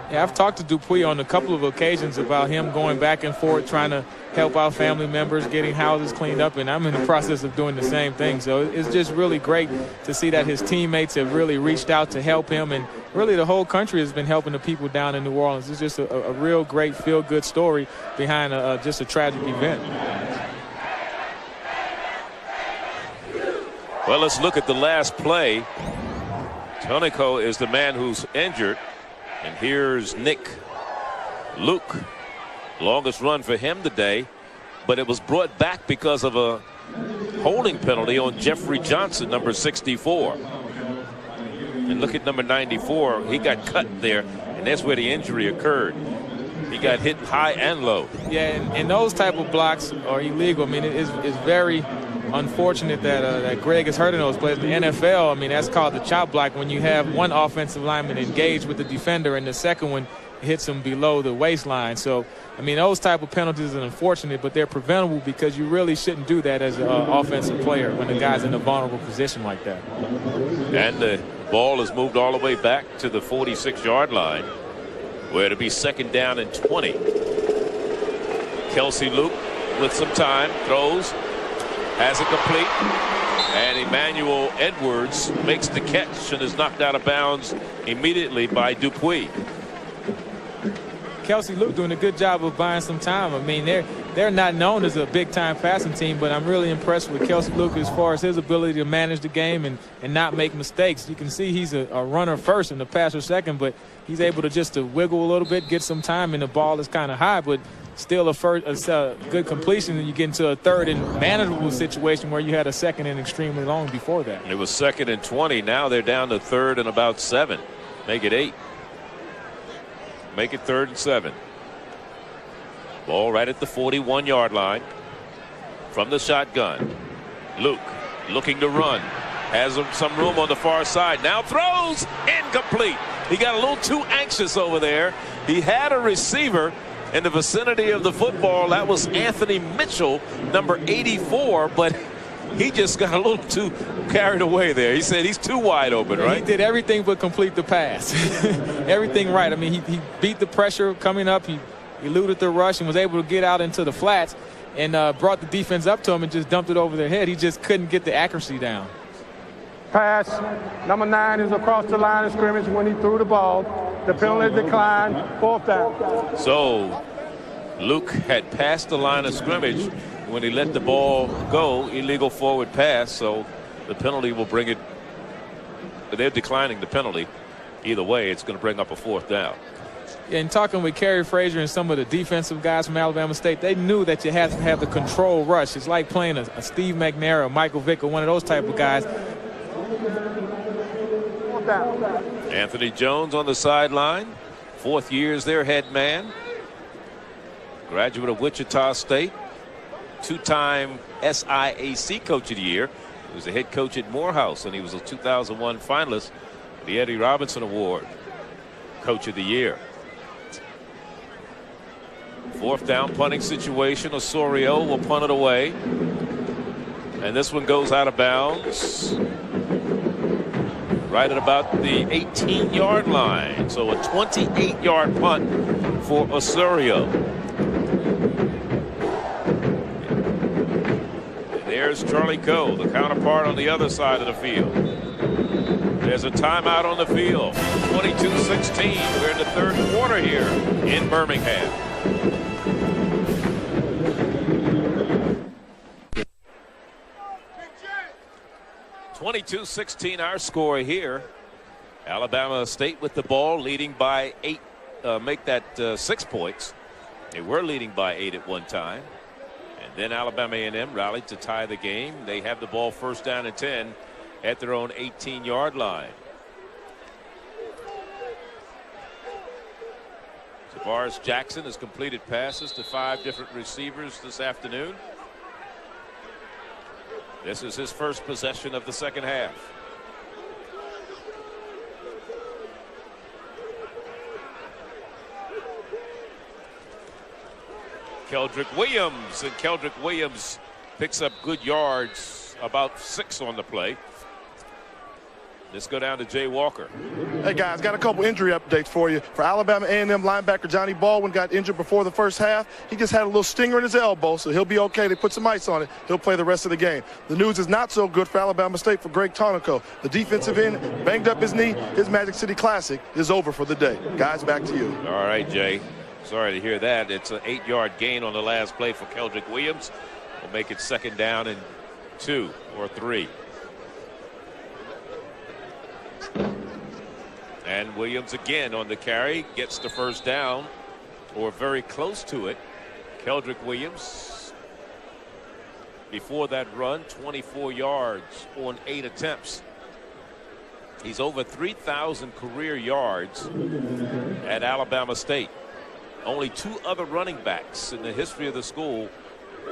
Yeah, I've talked to Dupuis on a couple of occasions about him going back and forth, trying to help out family members, getting houses cleaned up, and I'm in the process of doing the same thing. So it's just really great to see that his teammates have really reached out to help him, and really the whole country has been helping the people down in New Orleans. It's just a real great feel-good story behind just a tragic event. Well, let's look at the last play. Tonico is the man who's injured. And here's Nick Luke. Longest run for him today, but it was brought back because of a holding penalty on Jeffrey Johnson, number 64. And look at number 94. He got cut there, and that's where the injury occurred. He got hit high and low. Yeah, and those type of blocks are illegal. I mean, it's very unfortunate that Greg is hurting those plays. The NFL, I mean, that's called the chop block, when you have one offensive lineman engaged with the defender and the second one hits him below the waistline. So, I mean, those type of penalties are unfortunate, but they're preventable because you really shouldn't do that as an offensive player when the guy's in a vulnerable position like that. And the ball is moved all the way back to the 46-yard line, where it'll be second down and 20. Kelsey Luke with some time, throws, has it complete, and Emmanuel Edwards makes the catch and is knocked out of bounds immediately by Dupuis. Kelsey Luke doing a good job of buying some time. I mean, they're not known as a big-time passing team, but I'm really impressed with Kelsey Luke as far as his ability to manage the game and not make mistakes. You can see he's a runner first and the passer second, but he's able to just to wiggle a little bit, get some time, and the ball is kind of high, but still a good completion, and you get into a third and manageable situation where you had a second and extremely long before that. It was second and 20. Now they're down to third and about 7. Make it 8. Make it 3rd and 7. Ball right at the 41-yard line from the shotgun. Luke looking to run. Has some room on the far side. Now throws incomplete. He got a little too anxious over there. He had a receiver in the vicinity of the football. That was Anthony Mitchell, number 84, but he just got a little too carried away there. He said he's too wide open, right? He did everything but complete the pass. Everything right. I mean, he beat the pressure coming up. He eluded the rush and was able to get out into the flats and brought the defense up to him and just dumped it over their head. He just couldn't get the accuracy down. Pass. Number 9 is across the line of scrimmage when he threw the ball. The penalty declined. 4th down. So Luke had passed the line of scrimmage when he let the ball go. Illegal forward pass. So The penalty will bring it. They're declining the penalty. Either way, it's going to bring up a 4th down. In talking with Kerry Frazier and some of the defensive guys from Alabama State, they knew that you had to have the control rush. It's like playing a Steve McNair or Michael Vick or one of those type of guys. Anthony Jones on the sideline. 4th year as their head man. Graduate of Wichita State. 2-time SIAC Coach of the Year. He was the head coach at Morehouse, and he was a 2001 finalist for the Eddie Robinson Award. Coach of the Year. 4th down punting situation. Osorio will punt it away. And this one goes out of bounds. Right at about the 18-yard line. So a 28-yard punt for Osorio. And there's Charlie Coe, the counterpart on the other side of the field. There's a timeout on the field. 22-16. We're in the 3rd quarter here in Birmingham. (22-16) our score here. Alabama State with the ball, leading by 8. Make that 6 points. They were leading by 8 at one time. And then Alabama A&M rallied to tie the game. They have the ball 1st down and 10 at their own 18-yard line. Tavares Jackson has completed passes to 5 different receivers this afternoon. This is his first possession of the second half. Keldrick Williams, and Keldrick Williams picks up good yards, about 6 on the play. Let's go down to Jay Walker. Hey, guys, got a couple injury updates for you. For Alabama A&M linebacker Johnny Baldwin got injured before the first half. He just had a little stinger in his elbow, so he'll be okay. They put some ice on it. He'll play the rest of the game. The news is not so good for Alabama State for Greg Tonico. The defensive end banged up his knee. His Magic City Classic is over for the day. Guys, back to you. All right, Jay. Sorry to hear that. It's an 8-yard gain on the last play for Keldrick Williams. We'll make it 2nd down and 2 or 3. And Williams again on the carry, gets the 1st down, or very close to it. Keldrick Williams, before that run, 24 yards on 8 attempts. He's over 3,000 career yards at Alabama State. Only 2 other running backs in the history of the school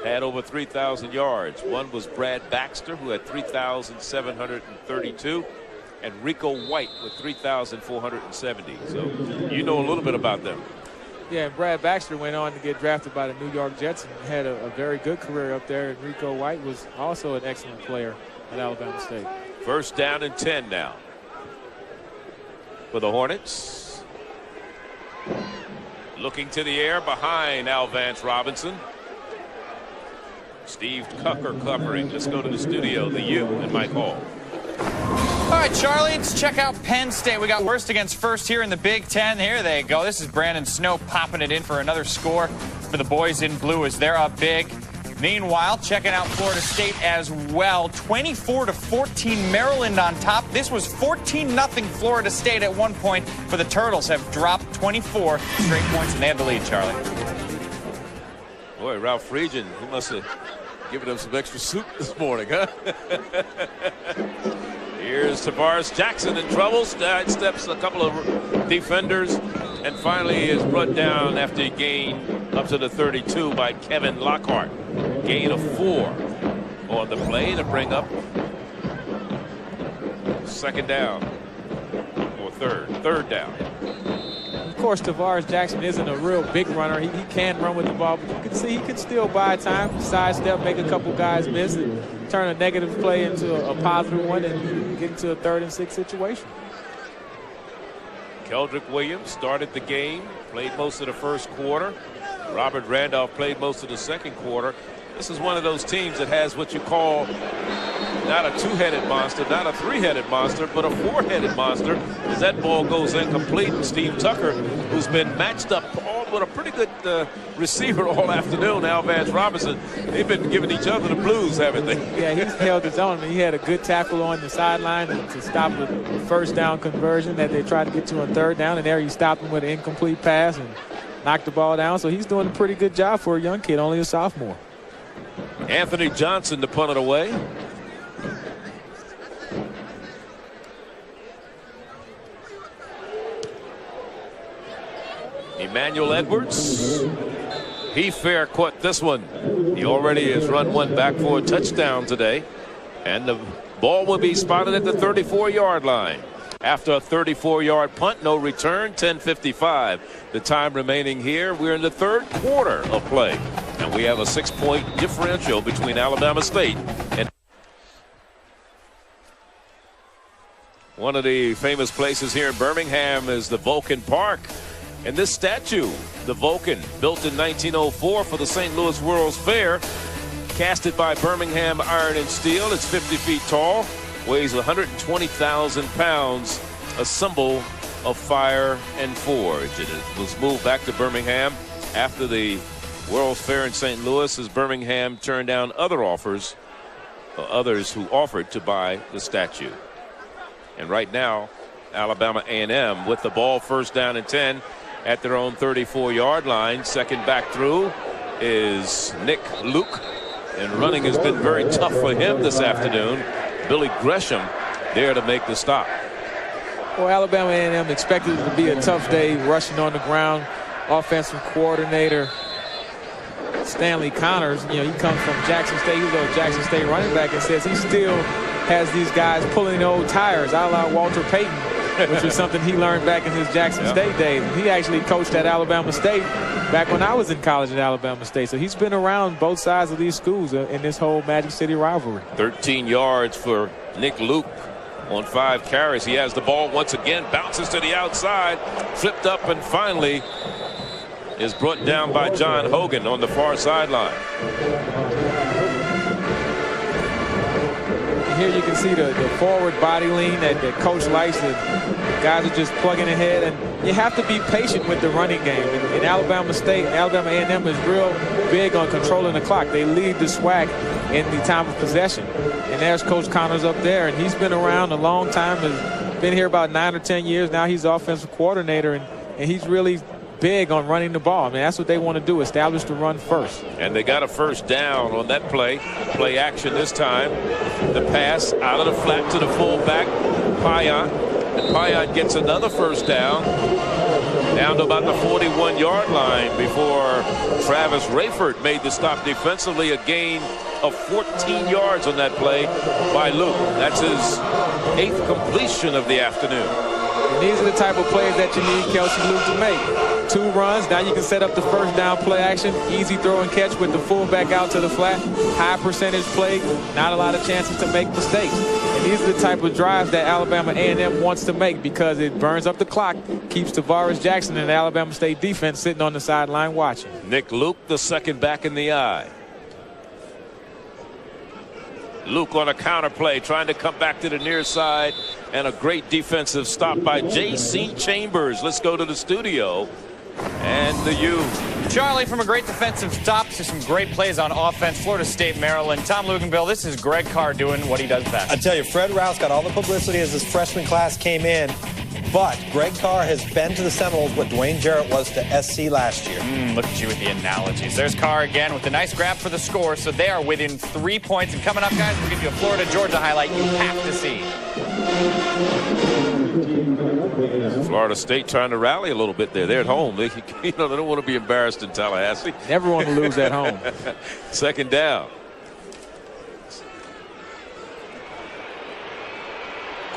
had over 3,000 yards. One was Brad Baxter, who had 3,732. and Rico White with 3,470. So you know a little bit about them. Yeah, and Brad Baxter went on to get drafted by the New York Jets and had a very good career up there. And Rico White was also an excellent player at Alabama State. 1st down and 10 now for the Hornets. Looking to the air behind Alvance Robinson. Steve Tucker covering. Let's go to the studio, the U and Mike Hall. All right, Charlie, let's check out Penn State. We got worst against first here in the Big Ten. Here they go. This is Brandon Snow popping it in for another score for the boys in blue as they're up big. Meanwhile, checking out Florida State as well. 24-14 Maryland on top. This was 14-0 Florida State at one point, for the Turtles have dropped 24 straight points and they have the lead, Charlie. Boy, Ralph Friedgen, he must have given them some extra soup this morning, huh? Here's Tavares Jackson in trouble, steps a couple of defenders, and finally is brought down after he gained up to the 32 by Kevin Lockhart. Gain of 4 on the play to bring up 2nd down, or third down. Of course, Tavares Jackson isn't a real big runner. He can run with the ball, but you can see he can still buy time, sidestep, make a couple guys miss, and turn a negative play into a positive one and get into a 3rd and 6 situation. Keldrick Williams started the game, played most of the 1st quarter. Robert Randolph played most of the 2nd quarter. This is one of those teams that has what you call not a two-headed monster, not a three-headed monster, but a four-headed monster as that ball goes incomplete. And Steve Tucker, who's been matched up all with a pretty good receiver all afternoon, Al Vance Robinson, they've been giving each other the blues, haven't they? Yeah, he's held his own. He had a good tackle on the sideline to stop the first down conversion that they tried to get to on third down, and there he stopped him with an incomplete pass and knocked the ball down. So he's doing a pretty good job for a young kid, only a sophomore. Anthony Johnson to punt it away. Emmanuel Edwards. He fair caught this one. He already has run one back for a touchdown today. And the ball will be spotted at the 34-yard line. After a 34-yard punt, no return, 10:55. The time remaining here. We're in the third quarter of play. And we have a 6-point differential between Alabama State and one of the famous places here in Birmingham is the Vulcan Park. And this statue, the Vulcan, built in 1904 for the St. Louis World's Fair, casted by Birmingham Iron and Steel. It's 50 feet tall, weighs 120,000 pounds, a symbol of fire and forge. It was moved back to Birmingham after the World's Fair in St. Louis as Birmingham turned down other offers, others who offered to buy the statue. And right now, Alabama A&M with the ball, first down and 10 at their own 34-yard line. Second back through is Nick Luke, and running has been very tough for him this afternoon. Billy Gresham there to make the stop. Well, Alabama A&M expected it to be a tough day rushing on the ground. Offensive coordinator Stanley Connors, he comes from Jackson State. He was a Jackson State running back and says he still has these guys pulling the old tires, a la Walter Payton, which was something he learned back in his Jackson State days. He actually coached at Alabama State back when I was in college at Alabama State. So he's been around both sides of these schools in this whole Magic City rivalry. 13 yards for Nick Luke on 5 carries. He has the ball once again, bounces to the outside, flipped up, and finally is brought down by John Hogan on the far sideline. Here you can see the forward body lean that coach likes. The guys are just plugging ahead, and you have to be patient with the running game. In Alabama State, Alabama A&M is real big on controlling the clock. They lead the SWAC in the time of possession. And there's Coach Connors up there, and he's been around a long time. Has been here about 9 or 10 years now. He's the offensive coordinator, and he's really big on running the ball. I mean, that's what they want to do, establish the run first. And they got a first down on that play. Play action this time. The pass out of the flat to the fullback, Payan. And Payan gets another first down to about the 41-yard line before Travis Rayford made the stop defensively. A gain of 14 yards on that play by Luke. That's his 8th completion of the afternoon. And these are the type of plays that you need Kelsey Luke to make. 2 runs, now you can set up the first down play action, easy throw and catch with the fullback out to the flat, high percentage play, not a lot of chances to make mistakes. And these are the type of drives that Alabama A&M wants to make because it burns up the clock, keeps Tavares Jackson and the Alabama State defense sitting on the sideline watching. Nick Luke, the second back in the eye. Luke on a counter play, trying to come back to the near side, and a great defensive stop by J.C. Chambers. Let's go to the studio. And the U. Charlie, from a great defensive stop to some great plays on offense, Florida State, Maryland. Tom Luganville, this is Greg Carr doing what he does best. I tell you, Fred Rouse got all the publicity as this freshman class came in, but Greg Carr has been to the Seminoles what Dwayne Jarrett was to SC last year. Look at you with the analogies. There's Carr again with a nice grab for the score, so they are within 3 points. And coming up, guys, we'll give you a Florida-Georgia highlight you have to see. Florida State trying to rally a little bit there. They're at home. They don't want to be embarrassed in Tallahassee. Never want to lose at home. Second down.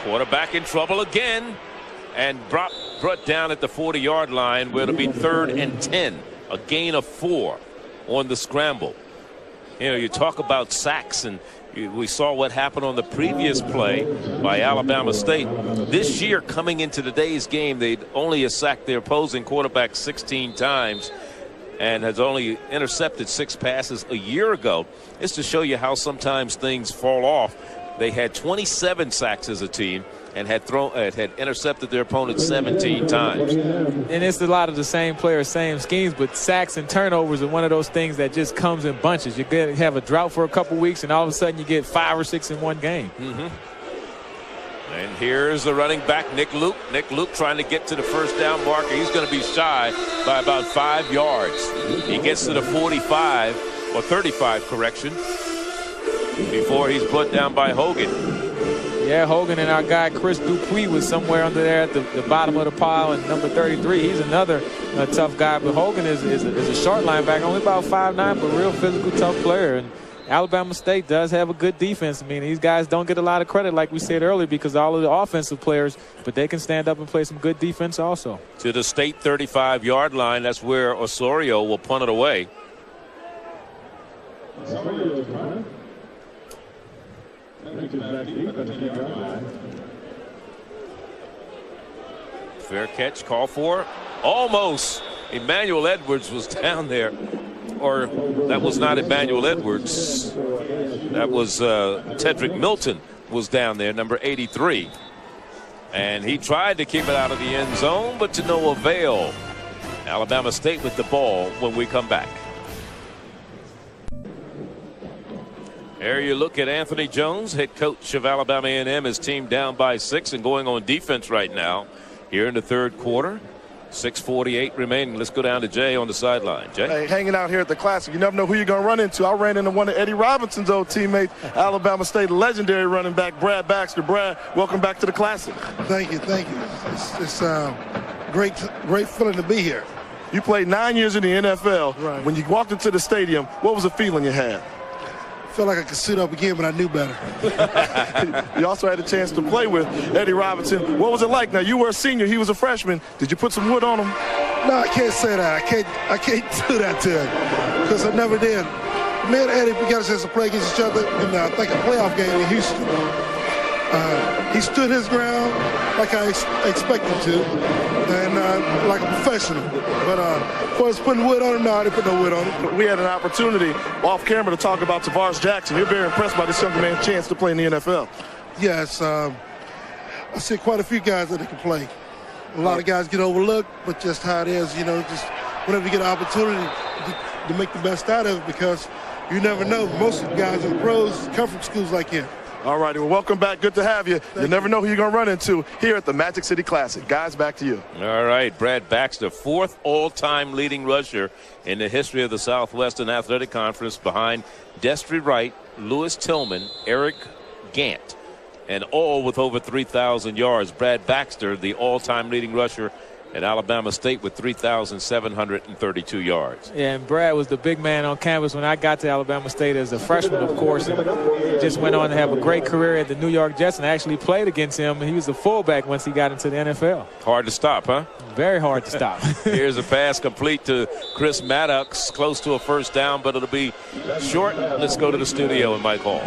Quarterback in trouble again, and brought down at the 40-yard line where it'll be 3rd and 10. A gain of 4 on the scramble. You talk about sacks, and we saw what happened on the previous play by Alabama State. This year, coming into today's game, they'd only sacked their opposing quarterback 16 times and has only intercepted 6 passes a year ago. It's to show you how sometimes things fall off. They had 27 sacks as a team and had intercepted their opponent 17 times. And it's a lot of the same players, same schemes, but sacks and turnovers are one of those things that just comes in bunches. You have a drought for a couple weeks, and all of a sudden you get 5 or 6 in one game. And here's the running back, Nick Luke. Nick Luke trying to get to the first down marker. He's going to be shy by about 5 yards. He gets to the 45, or 35, correction, before he's put down by Hogan. Yeah, Hogan and our guy Chris Dupuis was somewhere under there at the bottom of the pile, and number 33, he's another tough guy. But Hogan is a short linebacker, only about 5'9", but real physical, tough player. And Alabama State does have a good defense. I mean, these guys don't get a lot of credit, like we said earlier, because of all of the offensive players, but they can stand up and play some good defense also. To the state 35-yard line, that's where Osorio will punt it away. Fair catch, call for. Almost. Emmanuel Edwards was down there. Or that was not Emmanuel Edwards. That was Tedrick Milton was down there, number 83. And he tried to keep it out of the end zone, but to no avail. Alabama State with the ball when we come back. There you look at Anthony Jones, head coach of Alabama A&M. His team down by 6 and going on defense right now here in the third quarter. 6:48 remaining. Let's go down to Jay on the sideline. Jay? Hey, hanging out here at the Classic. You never know who you're going to run into. I ran into one of Eddie Robinson's old teammates, Alabama State legendary running back, Brad Baxter. Brad, welcome back to the Classic. Thank you. It's great feeling to be here. You played 9 years in the NFL. Right. When you walked into the stadium, what was the feeling you had? I felt like I could suit up again, but I knew better. You also had a chance to play with Eddie Robinson. What was it like? Now, you were a senior. He was a freshman. Did you put some wood on him? No, I can't say that. I can't do that to him because I never did. Me and Eddie, we got a chance to play against each other in, I think, a playoff game in Houston. He stood his ground like I expected to, and like a professional. But as far as putting wood on him, no, I didn't put no wood on him. We had an opportunity off camera to talk about Tavares Jackson. You're very impressed by this young man's chance to play in the NFL. Yes, I see quite a few guys that can play. A lot of guys get overlooked, but just how it is, just whenever you get an opportunity to make the best out of it, because you never know. Most of the guys in the pros come from schools like him. All righty, well, welcome back. Good to have you. You never know who you're going to run into here at the Magic City Classic. Guys, back to you. All right, Brad Baxter, 4th all-time leading rusher in the history of the Southwestern Athletic Conference, behind Destry Wright, Lewis Tillman, Eric Gant, and all with over 3,000 yards. Brad Baxter, the all-time leading rusher at Alabama State with 3,732 yards. Yeah, and Brad was the big man on campus when I got to Alabama State as a freshman, of course, and just went on to have a great career at the New York Jets, and I actually played against him. He was a fullback once he got into the NFL. Hard to stop, huh? Very hard to stop. Here's a pass complete to Chris Maddox, close to a first down, but it'll be short. Let's go to the studio and Mike Hall.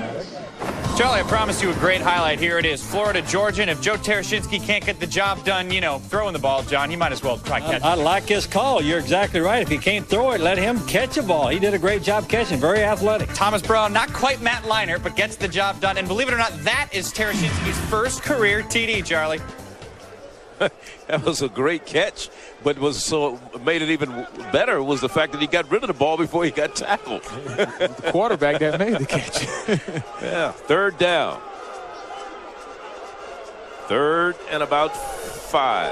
Charlie, I promised you a great highlight. Here it is, Florida, Georgia. And if Joe Tereshinski can't get the job done, throwing the ball, John, he might as well try catching it. I like his call. You're exactly right. If he can't throw it, let him catch a ball. He did a great job catching. Very athletic. Thomas Brown, not quite Matt Leinart, but gets the job done. And believe it or not, that is Tereshinski's first career TD, Charlie. That was a great catch, but made it even better was the fact that he got rid of the ball before he got tackled. The quarterback that made the catch. Yeah, 3rd down. 3rd and about 5.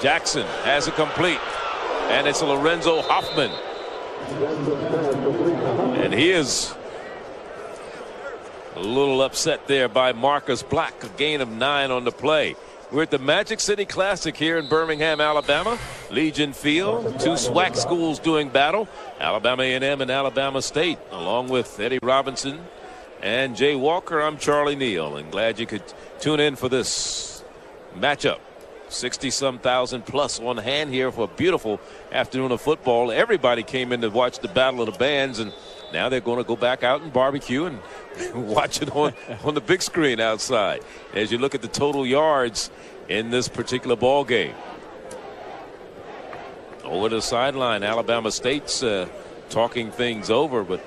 Jackson has it complete, and it's Lorenzo Hoffman. And he is a little upset there by Marcus Black, a gain of 9 on the play. We're at the Magic City Classic here in Birmingham, Alabama. Legion Field, 2 SWAC schools doing battle. Alabama A&M and Alabama State, along with Eddie Robinson and Jay Walker. I'm Charlie Neal, and glad you could tune in for this matchup. 60-some thousand plus on hand here for a beautiful afternoon of football. Everybody came in to watch the Battle of the Bands, and now they're going to go back out and barbecue and watch it on the big screen outside. As you look at the total yards in this particular ball game. Over the sideline, Alabama State's talking things over, but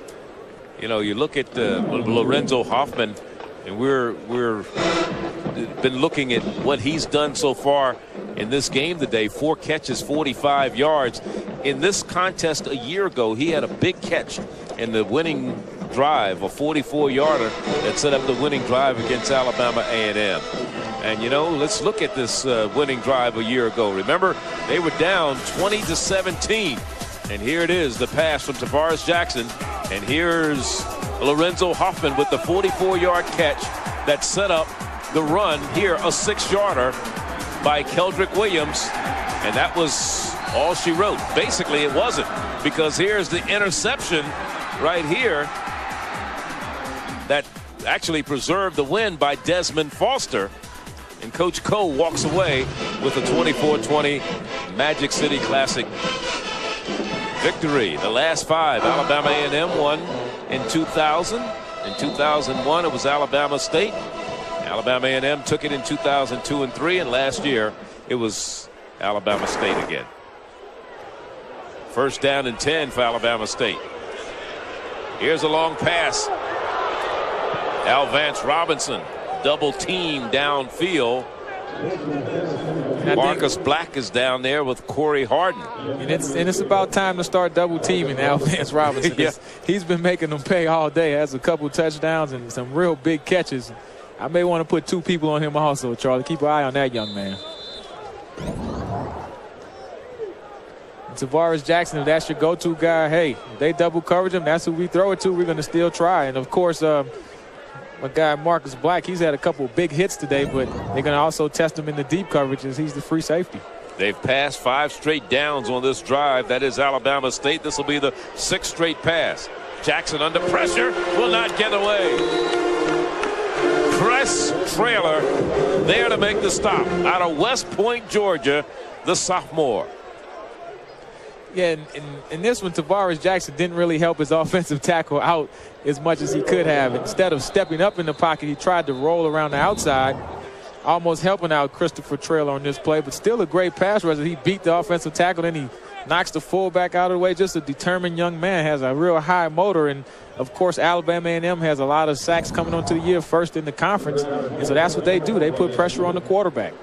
You know, you look at Lorenzo Hoffman, and we're been looking at what he's done so far in this game today. 4 catches, 45 yards. In this contest a year ago, he had a big catch in the winning drive, a 44-yarder that set up the winning drive against Alabama A&M. And, you know, let's look at this winning drive a year ago. Remember, they were down 20-17. And here it is, the pass from Tavares Jackson. And here's Lorenzo Hoffman with the 44-yard catch that set up the run here, a 6-yarder by Keldrick Williams. And that was all she wrote. Basically, it wasn't, because here's the interception right here that actually preserved the win by Desmond Foster. And Coach Coe walks away with a 24-20 Magic City Classic victory. The last 5, Alabama A&M won in 2000. In 2001, it was Alabama State. Alabama A&M took it in 2002 and 3, and last year it was Alabama State again. First down and 10 for Alabama State. Here's a long pass. Alvance Robinson double team downfield. Marcus Black is down there with Corey Harden. And it's about time to start double teaming Alvance Robinson. Yeah. He's been making them pay all day. Has a couple touchdowns and some real big catches. I may want to put 2 people on him also, Charlie. Keep an eye on that young man. Tavares Jackson, if that's your go-to guy, hey, if they double coverage him, that's who we throw it to. We're going to still try. And, of course, my guy Marcus Black, he's had a couple of big hits today, but they're going to also test him in the deep coverages. He's the free safety. They've passed 5 straight downs on this drive. That is Alabama State. This will be the 6th straight pass. Jackson under pressure, will not get away. Press trailer there to make the stop. Out of West Point, Georgia, the sophomore. Yeah, in this one, Tavares Jackson didn't really help his offensive tackle out as much as he could have. Instead of stepping up in the pocket, he tried to roll around the outside, almost helping out Christopher Traylor on this play, but still a great pass rusher. He beat the offensive tackle, then he knocks the fullback out of the way. Just a determined young man, has a real high motor, and of course Alabama A&M has a lot of sacks coming onto the year, first in the conference, and so that's what they do. They put pressure on the quarterback.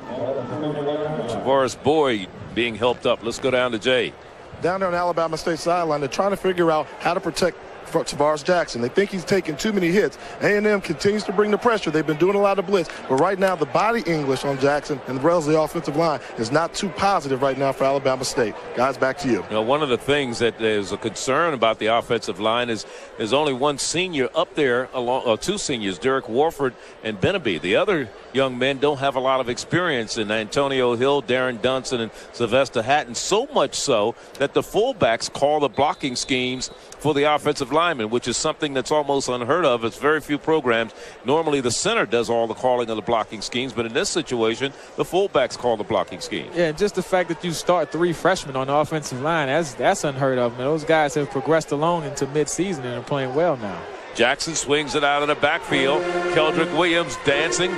Tavares Boyd being helped up. Let's go down to Jay. Down there on Alabama State sideline, they're trying to figure out how to protect Tavares Jackson. They think he's taking too many hits. A&M continues to bring the pressure. They've been doing a lot of blitz, but right now the body English on Jackson and the rest of the offensive line is not too positive right now for Alabama State. Guys, back to you. You know, one of the things that is a concern about the offensive line is there's only one senior up there, along 2 seniors, Derek Warford and Benaby. The other young men don't have a lot of experience in Antonio Hill, Darren Dunson, and Sylvester Hatton, so much so that the fullbacks call the blocking schemes for the offensive linemen, which is something that's almost unheard of. It's very few programs. Normally the center does all the calling of the blocking schemes, but in this situation, the fullbacks call the blocking scheme. Yeah, just the fact that you start 3 freshmen on the offensive line, that's unheard of. Man, those guys have progressed along into midseason and are playing well now. Jackson swings it out of the backfield. Keldrick Williams dancing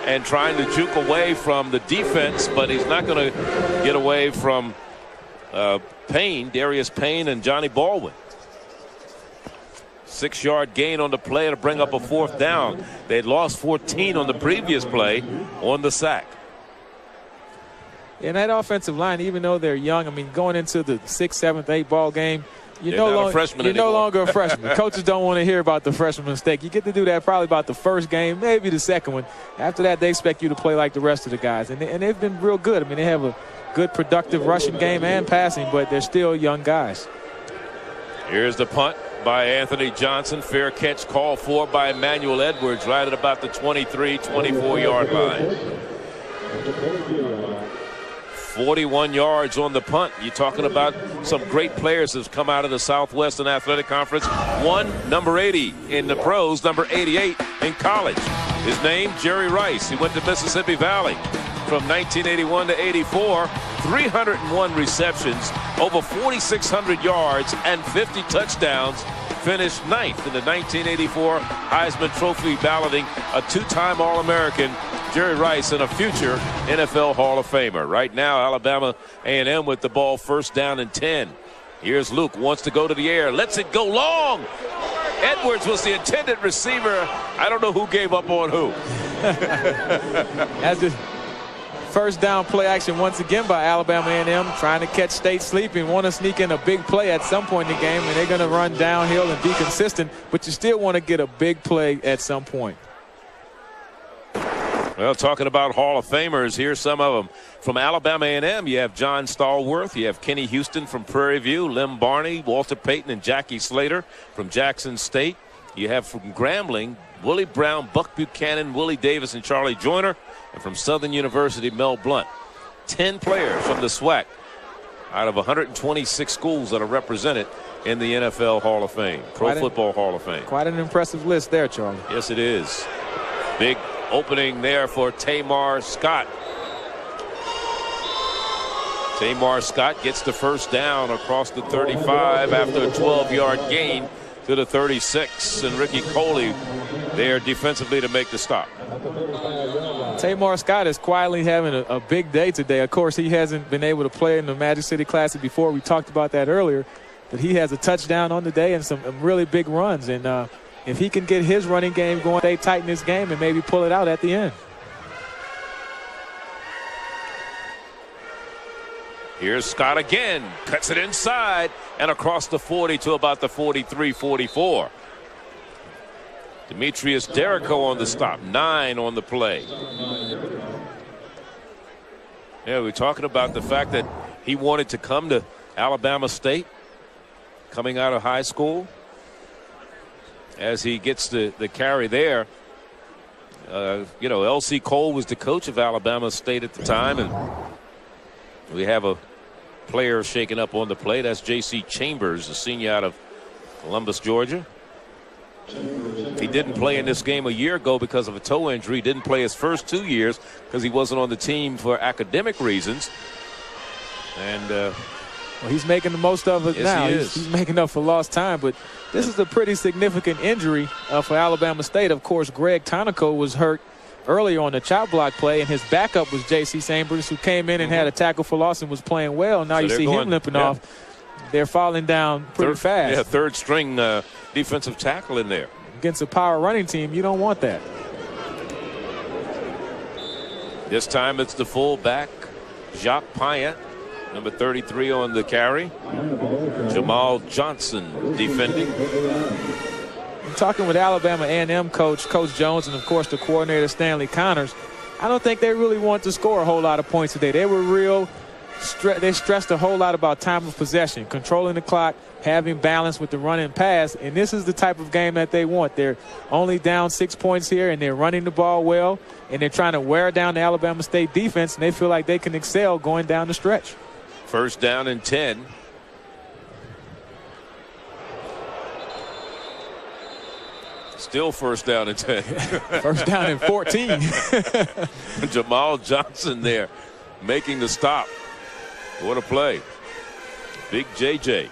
and trying to juke away from the defense, but he's not going to get away from Payne, Darius Payne, and Johnny Baldwin. 6-yard gain on the play to bring up a 4th down. They'd lost 14 on the previous play on the sack. And that offensive line, even though they're young, I mean, going into the 6th, 7th, 8th ball game, you're no longer a freshman. Coaches don't want to hear about the freshman mistake. You get to do that probably about the first game, maybe the second one. After that, they expect you to play like the rest of the guys. And they've been real good. I mean, they have a good, productive rushing game and passing, but they're still young guys. Here's the punt by Anthony Johnson. Fair catch called for by Emmanuel Edwards right at about the 23, 24-yard line. 41 yards on the punt. You're talking about some great players that have come out of the Southwestern Athletic Conference. One, number 80 in the pros, number 88 in college. His name, Jerry Rice. He went to Mississippi Valley from 1981 to 84. 301 receptions, over 4,600 yards, and 50 touchdowns. Finished 9th in the 1984 Heisman Trophy balloting. A 2-time All-American, Jerry Rice, and a future NFL Hall of Famer. Right now, Alabama A&M with the ball, first down and 10. Here's Luke, wants to go to the air, lets it go long. Edwards was the intended receiver. I don't know who gave up on who. As the first down play action once again by Alabama A&M, trying to catch State sleeping, want to sneak in a big play at some point in the game, and they're going to run downhill and be consistent, but you still want to get a big play at some point. Well, talking about Hall of Famers, here's some of them. From Alabama A&M, you have John Stallworth. You have Kenny Houston from Prairie View, Lem Barney, Walter Payton, and Jackie Slater from Jackson State. You have from Grambling, Willie Brown, Buck Buchanan, Willie Davis, and Charlie Joyner. And from Southern University, Mel Blunt. 10 players from the SWAC out of 126 schools that are represented in the NFL Hall of Fame, Pro Football Hall of Fame. Quite an impressive list there, Charlie. Yes, it is. Big opening there for Tamar Scott. Tamar Scott gets the first down across the 35 after a 12-yard gain to the 36. And Ricky Coley there defensively to make the stop. Tamar Scott is quietly having a big day today. Of course, he hasn't been able to play in the Magic City Classic before. We talked about that earlier. But he has a touchdown on the day and some really big runs. And if he can get his running game going, they tighten this game and maybe pull it out at the end. Here's Scott again. Cuts it inside and across the 40 to about the 43-44. Demetrius Derrico on the stop. 9 on the play. Yeah, we're talking about the fact that he wanted to come to Alabama State coming out of high school. As he gets the carry there, you know, L.C. Cole was the coach of Alabama State at the time, and we have a player shaken up on the play. That's J.C. Chambers, a senior out of Columbus, Georgia. He didn't play in this game a year ago because of a toe injury. Didn't play his first 2 years because he wasn't on the team for academic reasons. And well, he's making the most of it now. He's making up for lost time, but this is a pretty significant injury for Alabama State. Of course, Greg Tonico was hurt earlier on the chop block play, and his backup was J.C. Chambers, who came in and had a tackle for loss and was playing well. Now you see him limping off. They're falling down pretty fast. Yeah, third string defensive tackle in there. Against a power running team, you don't want that. This time it's the fullback, Jacques Payet, number 33 on the carry. Jamal Johnson defending. I'm talking with Alabama A&M Coach Jones, and of course the coordinator Stanley Connors. I don't think they really want to score a whole lot of points today. They were they stressed a whole lot about time of possession, controlling the clock, having balance with the run and pass, and this is the type of game that they want. They're only down 6 points here, and they're running the ball well, and they're trying to wear down the Alabama State defense, and they feel like they can excel going down the stretch. First down and 10. Still first down and 10. First down and 14. Jamal Johnson there making the stop. What a play. Big JJ.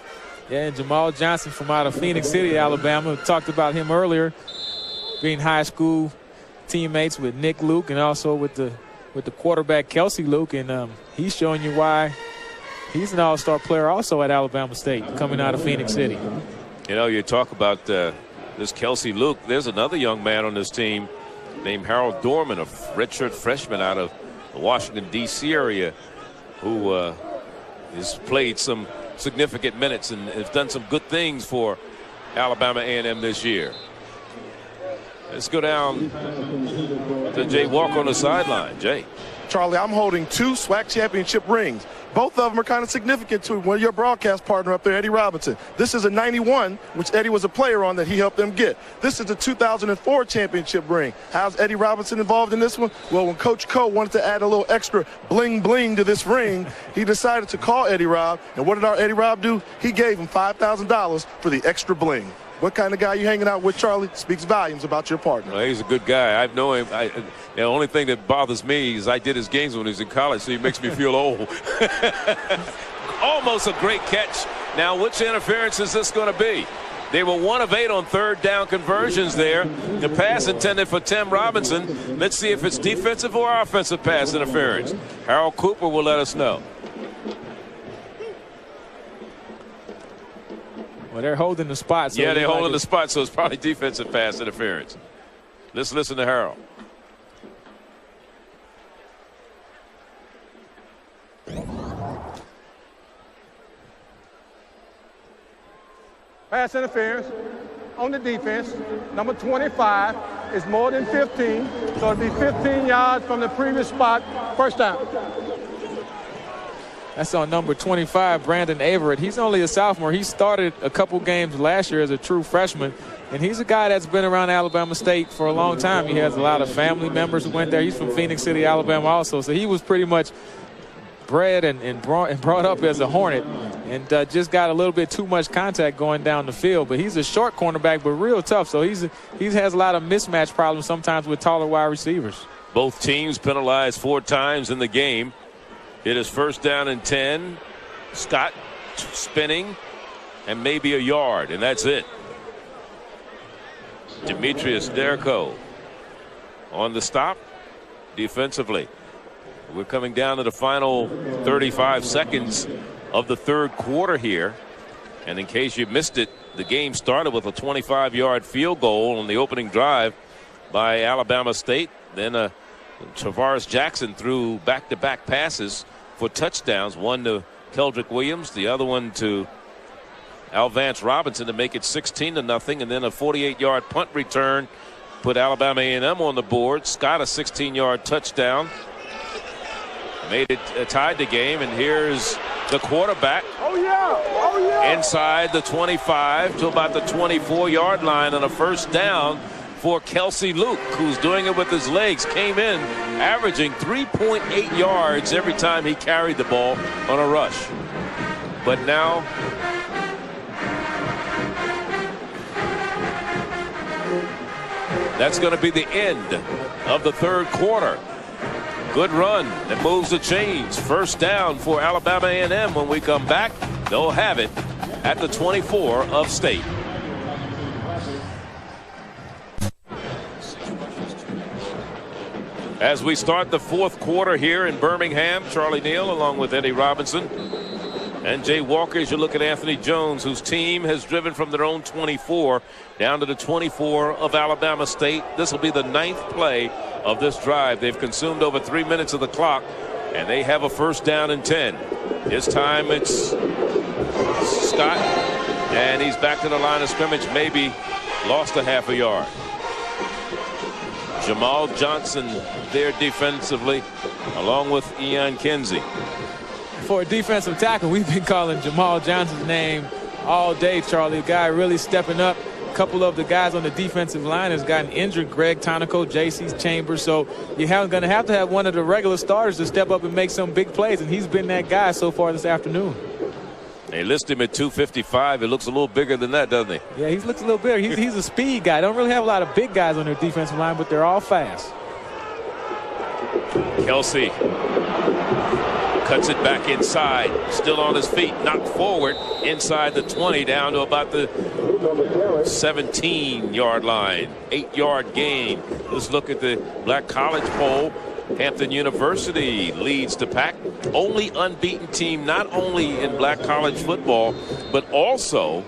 Yeah, and Jamal Johnson from out of Phoenix City, Alabama. We talked about him earlier, being high school teammates with Nick Luke and also with the quarterback Kelsey Luke, and he's showing you why he's an all-star player also at Alabama State, coming out of Phoenix City. You know, you talk about this Kelsey Luke. There's another young man on this team named Harold Dorman, a redshirt freshman out of the Washington, D.C. area, who has played some significant minutes and has done some good things for Alabama A&M this year. Let's go down to Jay Walker on the sideline. Jay. Charlie, I'm holding 2 SWAC championship rings. Both of them are kind of significant to one of your broadcast partner up there, Eddie Robinson. This is a 91, which Eddie was a player on that he helped them get. This is the 2004 championship ring. How's Eddie Robinson involved in this one? Well, when Coach Coe wanted to add a little extra bling-bling to this ring, he decided to call Eddie Rob. And what did our Eddie Rob do? He gave him $5,000 for the extra bling. What kind of guy you hanging out with, Charlie, speaks volumes about your partner. Well, he's a good guy. I know him. The only thing that bothers me is I did his games when he was in college, so he makes me feel old. Almost a great catch. Now, which interference is this going to be? They were 1 of 8 on third down conversions there. The pass intended for Tim Robinson. Let's see if it's defensive or offensive pass interference. Harold Cooper will let us know. Well, they're holding the spot. So yeah, they're holding the spot, so it's probably defensive pass interference. Let's listen to Harold. Pass interference on the defense. Number 25 is more than 15, so it'll be 15 yards from the previous spot. First down. That's on number 25, Brandon Averett. He's only a sophomore. He started a couple games last year as a true freshman, and he's a guy that's been around Alabama State for a long time. He has a lot of family members who went there. He's from Phoenix City, Alabama also, so he was pretty much bred and brought up as a Hornet, and just got a little bit too much contact going down the field. But he's a short cornerback, but real tough, so he has a lot of mismatch problems sometimes with taller wide receivers. Both teams penalized 4 times in the game. It is first down and 10. Scott spinning and maybe a yard, and that's it. Demetrius Derrico on the stop defensively. We're coming down to the final 35 seconds of the third quarter here. And in case you missed it, the game started with a 25-yard field goal on the opening drive by Alabama State. Then Travaris Jackson threw back-to-back passes for touchdowns, one to Keldrick Williams, the other one to Alvance Robinson to make it 16-0, and then a 48-yard punt return put Alabama A&M on the board. Scott a 16-yard touchdown. Made it tied the game, and here's the quarterback. Oh yeah! Inside the 25 to about the 24-yard line on a first down for Kelsey Luke, who's doing it with his legs. Came in averaging 3.8 yards every time he carried the ball on a rush. But now that's going to be the end of the third quarter. Good run that moves the chains. First down for Alabama A&M. When we come back, they'll have it at the 24 of State. As we start the fourth quarter here in Birmingham, Charlie Neal along with Eddie Robinson and Jay Walker. As you look at Anthony Jones, whose team has driven from their own 24 down to the 24 of Alabama State. This will be the 9th play of this drive. They've consumed over 3 minutes of the clock, and they have a first down and 10. This time it's Scott, and he's back to the line of scrimmage, maybe lost a half a yard. Jamal Johnson there defensively, along with Ian Kinsey. For a defensive tackle, we've been calling Jamal Johnson's name all day, Charlie. The guy really stepping up. A couple of the guys on the defensive line has gotten injured. Greg Tonico, J.C. Chambers. So you're going to have one of the regular starters to step up and make some big plays, and he's been that guy so far this afternoon. They list him at 255. He looks a little bigger than that, doesn't he? Yeah, he looks a little bigger. He's a speed guy. Don't really have a lot of big guys on their defensive line, but they're all fast. Kelsey cuts it back inside, still on his feet, knocked forward inside the 20 down to about the 17-yard line. 8-yard gain. Let's look at the Black College poll. Hampton University leads the pack. Only unbeaten team, not only in Black College football, but also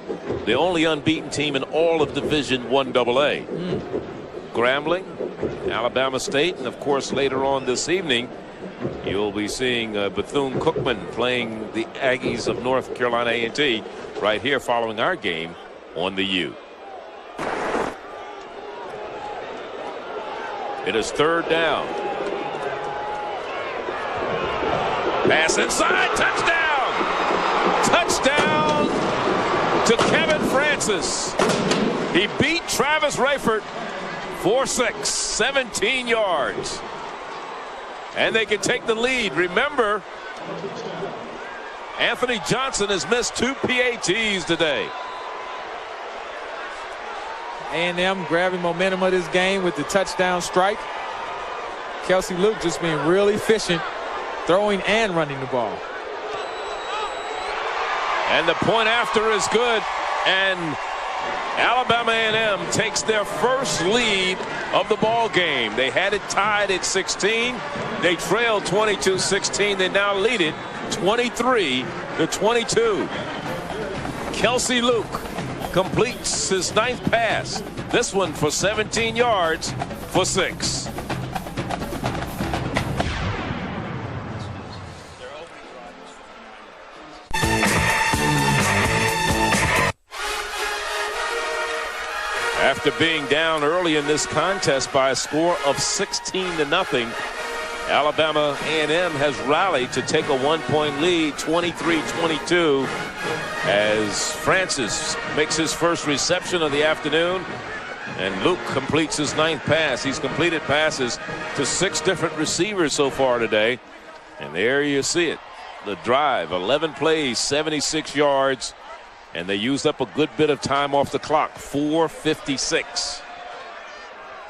the only unbeaten team in all of Division I AA. Grambling, Alabama State, and of course later on this evening you'll be seeing Bethune-Cookman playing the Aggies of North Carolina A&T right here following our game on the U. It is third down. Pass inside, touchdown! Touchdown to Kevin Francis. He beat Travis Rayford 4-6, 17 yards. And they can take the lead. Remember, Anthony Johnson has missed 2 PATs today. A&M grabbing momentum of this game with the touchdown strike. Kelsey Luke just being really efficient, throwing and running the ball. And the point after is good, and Alabama A&M takes their first lead of the ball game. They had it tied at 16. They trailed 22-16. They now lead it 23-22. Kelsey Luke completes his 9th pass. This one for 17 yards for 6. After being down early in this contest by a score of 16-0, Alabama A&M has rallied to take a 1-point lead, 23-22, as Francis makes his first reception of the afternoon, and Luke completes his 9th pass. He's completed passes to 6 different receivers so far today, and there you see it. The drive, 11 plays, 76 yards, and they used up a good bit of time off the clock, 4:56.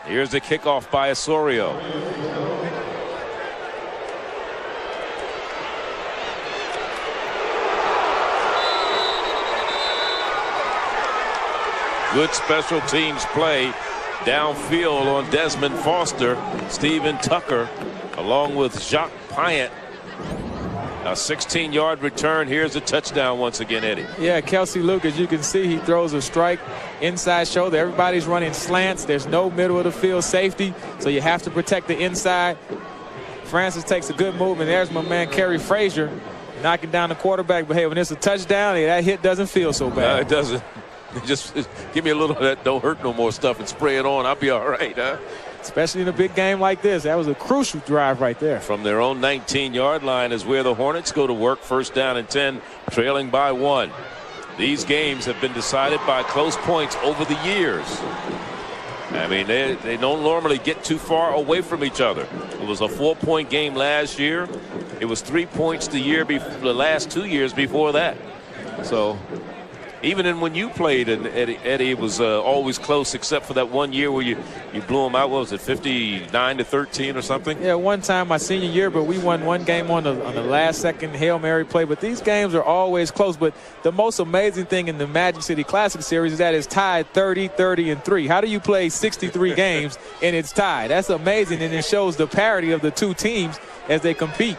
Here's the kickoff by Osorio. Good special teams play downfield on Desmond Foster, Steven Tucker, along with Jacques Payet. A 16-yard return. Here's a touchdown once again, Eddie. Yeah, Kelsey Luke, as you can see, he throws a strike inside shoulder. Everybody's running slants. There's no middle of the field safety, so you have to protect the inside. Francis takes a good move, and there's my man Kerry Frazier knocking down the quarterback. But hey, when it's a touchdown, that hit doesn't feel so bad. No, it doesn't. Just give me a little of that don't hurt no more stuff and spray it on. I'll be all right, huh? Especially in a big game like this. That was a crucial drive right there. From their own 19-yard line is where the Hornets go to work. 1st down and 10, trailing by 1. These games have been decided by close points over the years. I mean, they don't normally get too far away from each other. It was a 4-point game last year. It was 3 points the last 2 years before that. So even when you played, and Eddie, it was always close, except for that one year where you blew them out. What was it, 59-13 or something? Yeah, one time my senior year, but we won one game on the last-second Hail Mary play. But these games are always close. But the most amazing thing in the Magic City Classic Series is that it's tied 30-3. How do you play 63 games and it's tied? That's amazing, and it shows the parity of the two teams as they compete.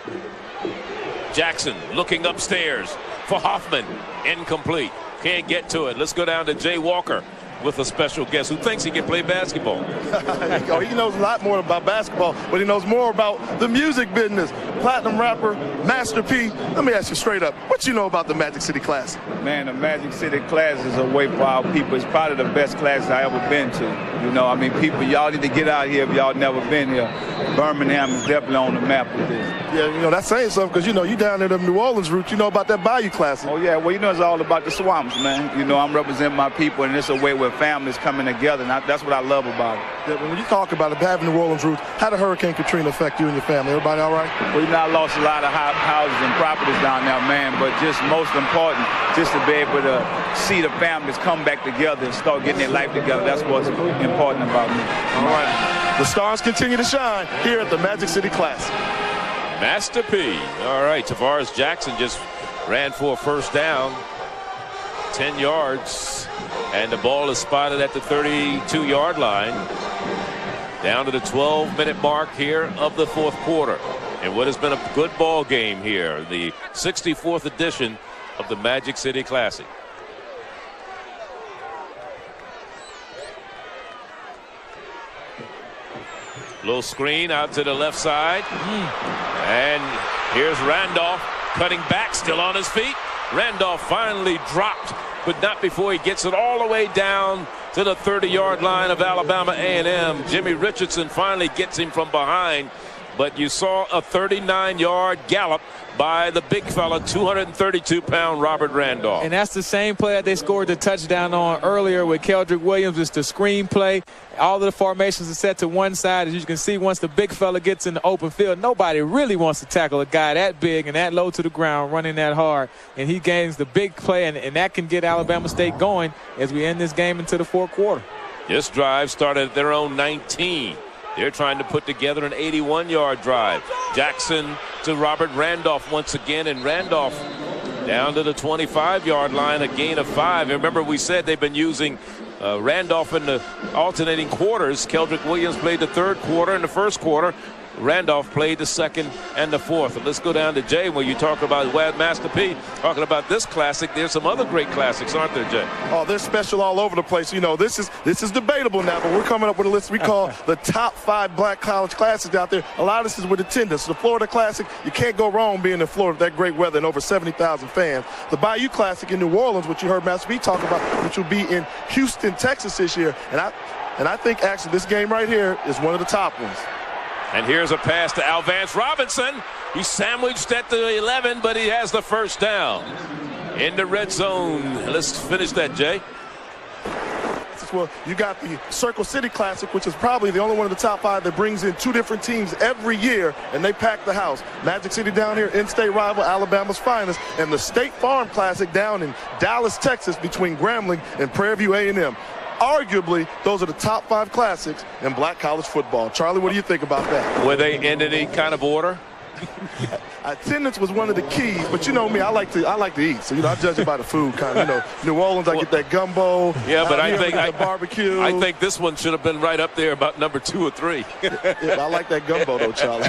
Jackson looking upstairs for Hoffman. Incomplete. Can't get to it. Let's go down to Jay Walker with a special guest who thinks he can play basketball. He knows a lot more about basketball, but he knows more about the music business. Platinum rapper, Master P. Let me ask you straight up, what you know about the Magic City Classic? Man, the Magic City Classic is a way for our people. It's probably the best class I ever been to. You know, I mean, people, y'all need to get out here if y'all never been here. Birmingham is definitely on the map with this. Yeah, you know, that's saying something because, you down there, the New Orleans route, you know about that Bayou Classic. Oh, yeah, well, it's all about the swamps, man. I'm representing my people, and it's a way where families coming together, and that's what I love about it. Yeah, when you talk about it, having New Orleans roots, how did Hurricane Katrina affect you and your family? Everybody all right? Well, I lost a lot of houses and properties down there, man, but just most important, just to be able to see the families come back together and start getting their life together. That's what's important about me. All right. The stars continue to shine here at the Magic City Classic. Master P. All right, Tavares Jackson just ran for a 1st down, 10 yards, and the ball is spotted at the 32-yard line. Down to the 12-minute mark here of the 4th quarter. And what has been a good ball game here, the 64th edition of the Magic City Classic. Little screen out to the left side. And here's Randolph cutting back, still on his feet. Randolph finally dropped, but not before he gets it all the way down to the 30-yard line of Alabama A&M. Jimmy Richardson finally gets him from behind, but you saw a 39-yard gallop by the big fella, 232-pound Robert Randolph. And that's the same play that they scored the touchdown on earlier with Keldrick Williams. It's the screen play. All of the formations are set to one side. As you can see, once the big fella gets in the open field, nobody really wants to tackle a guy that big and that low to the ground, running that hard. And he gains the big play, and that can get Alabama State going as we end this game into the 4th quarter. This drive started at their own 19. They're trying to put together an 81-yard drive. Jackson to Robert Randolph once again, and Randolph down to the 25-yard line, a gain of 5. Remember, we said they've been using Randolph in the alternating quarters. Keldrick Williams played the 3rd quarter and the 1st quarter. Randolph played the second and the fourth. And let's go down to Jay, where you talk about Master P, talking about this classic. There's some other great classics, aren't there, Jay? Oh, they're special all over the place. You know, this is debatable now, but we're coming up with a list we call the top 5 black college classics out there. A lot of this is with attendance. The Florida Classic, you can't go wrong being in Florida, that great weather and over 70,000 fans. The Bayou Classic in New Orleans, which you heard Master P talk about, which will be in Houston, Texas this year. And I think actually this game right here is one of the top ones. And here's a pass to Alvance Robinson. He's sandwiched at the 11, but he has the first down. In the red zone. Let's finish that, Jay. Well, you got the Circle City Classic, which is probably the only one of the top 5 that brings in 2 different teams every year, and they pack the house. Magic City down here, in-state rival, Alabama's finest, and the State Farm Classic down in Dallas, Texas, between Grambling and Prairie View A&M. Arguably, those are the top 5 classics in black college football. Charlie, what do you think about that? Were they in any kind of order? Attendance was one of the keys, but you know me, I like to eat, so I judge it by the food kind of. New Orleans, I get that gumbo. Yeah, but I think barbecue. I think this one should have been right up there, about number 2 or 3. Yeah, I like that gumbo though, Charlie.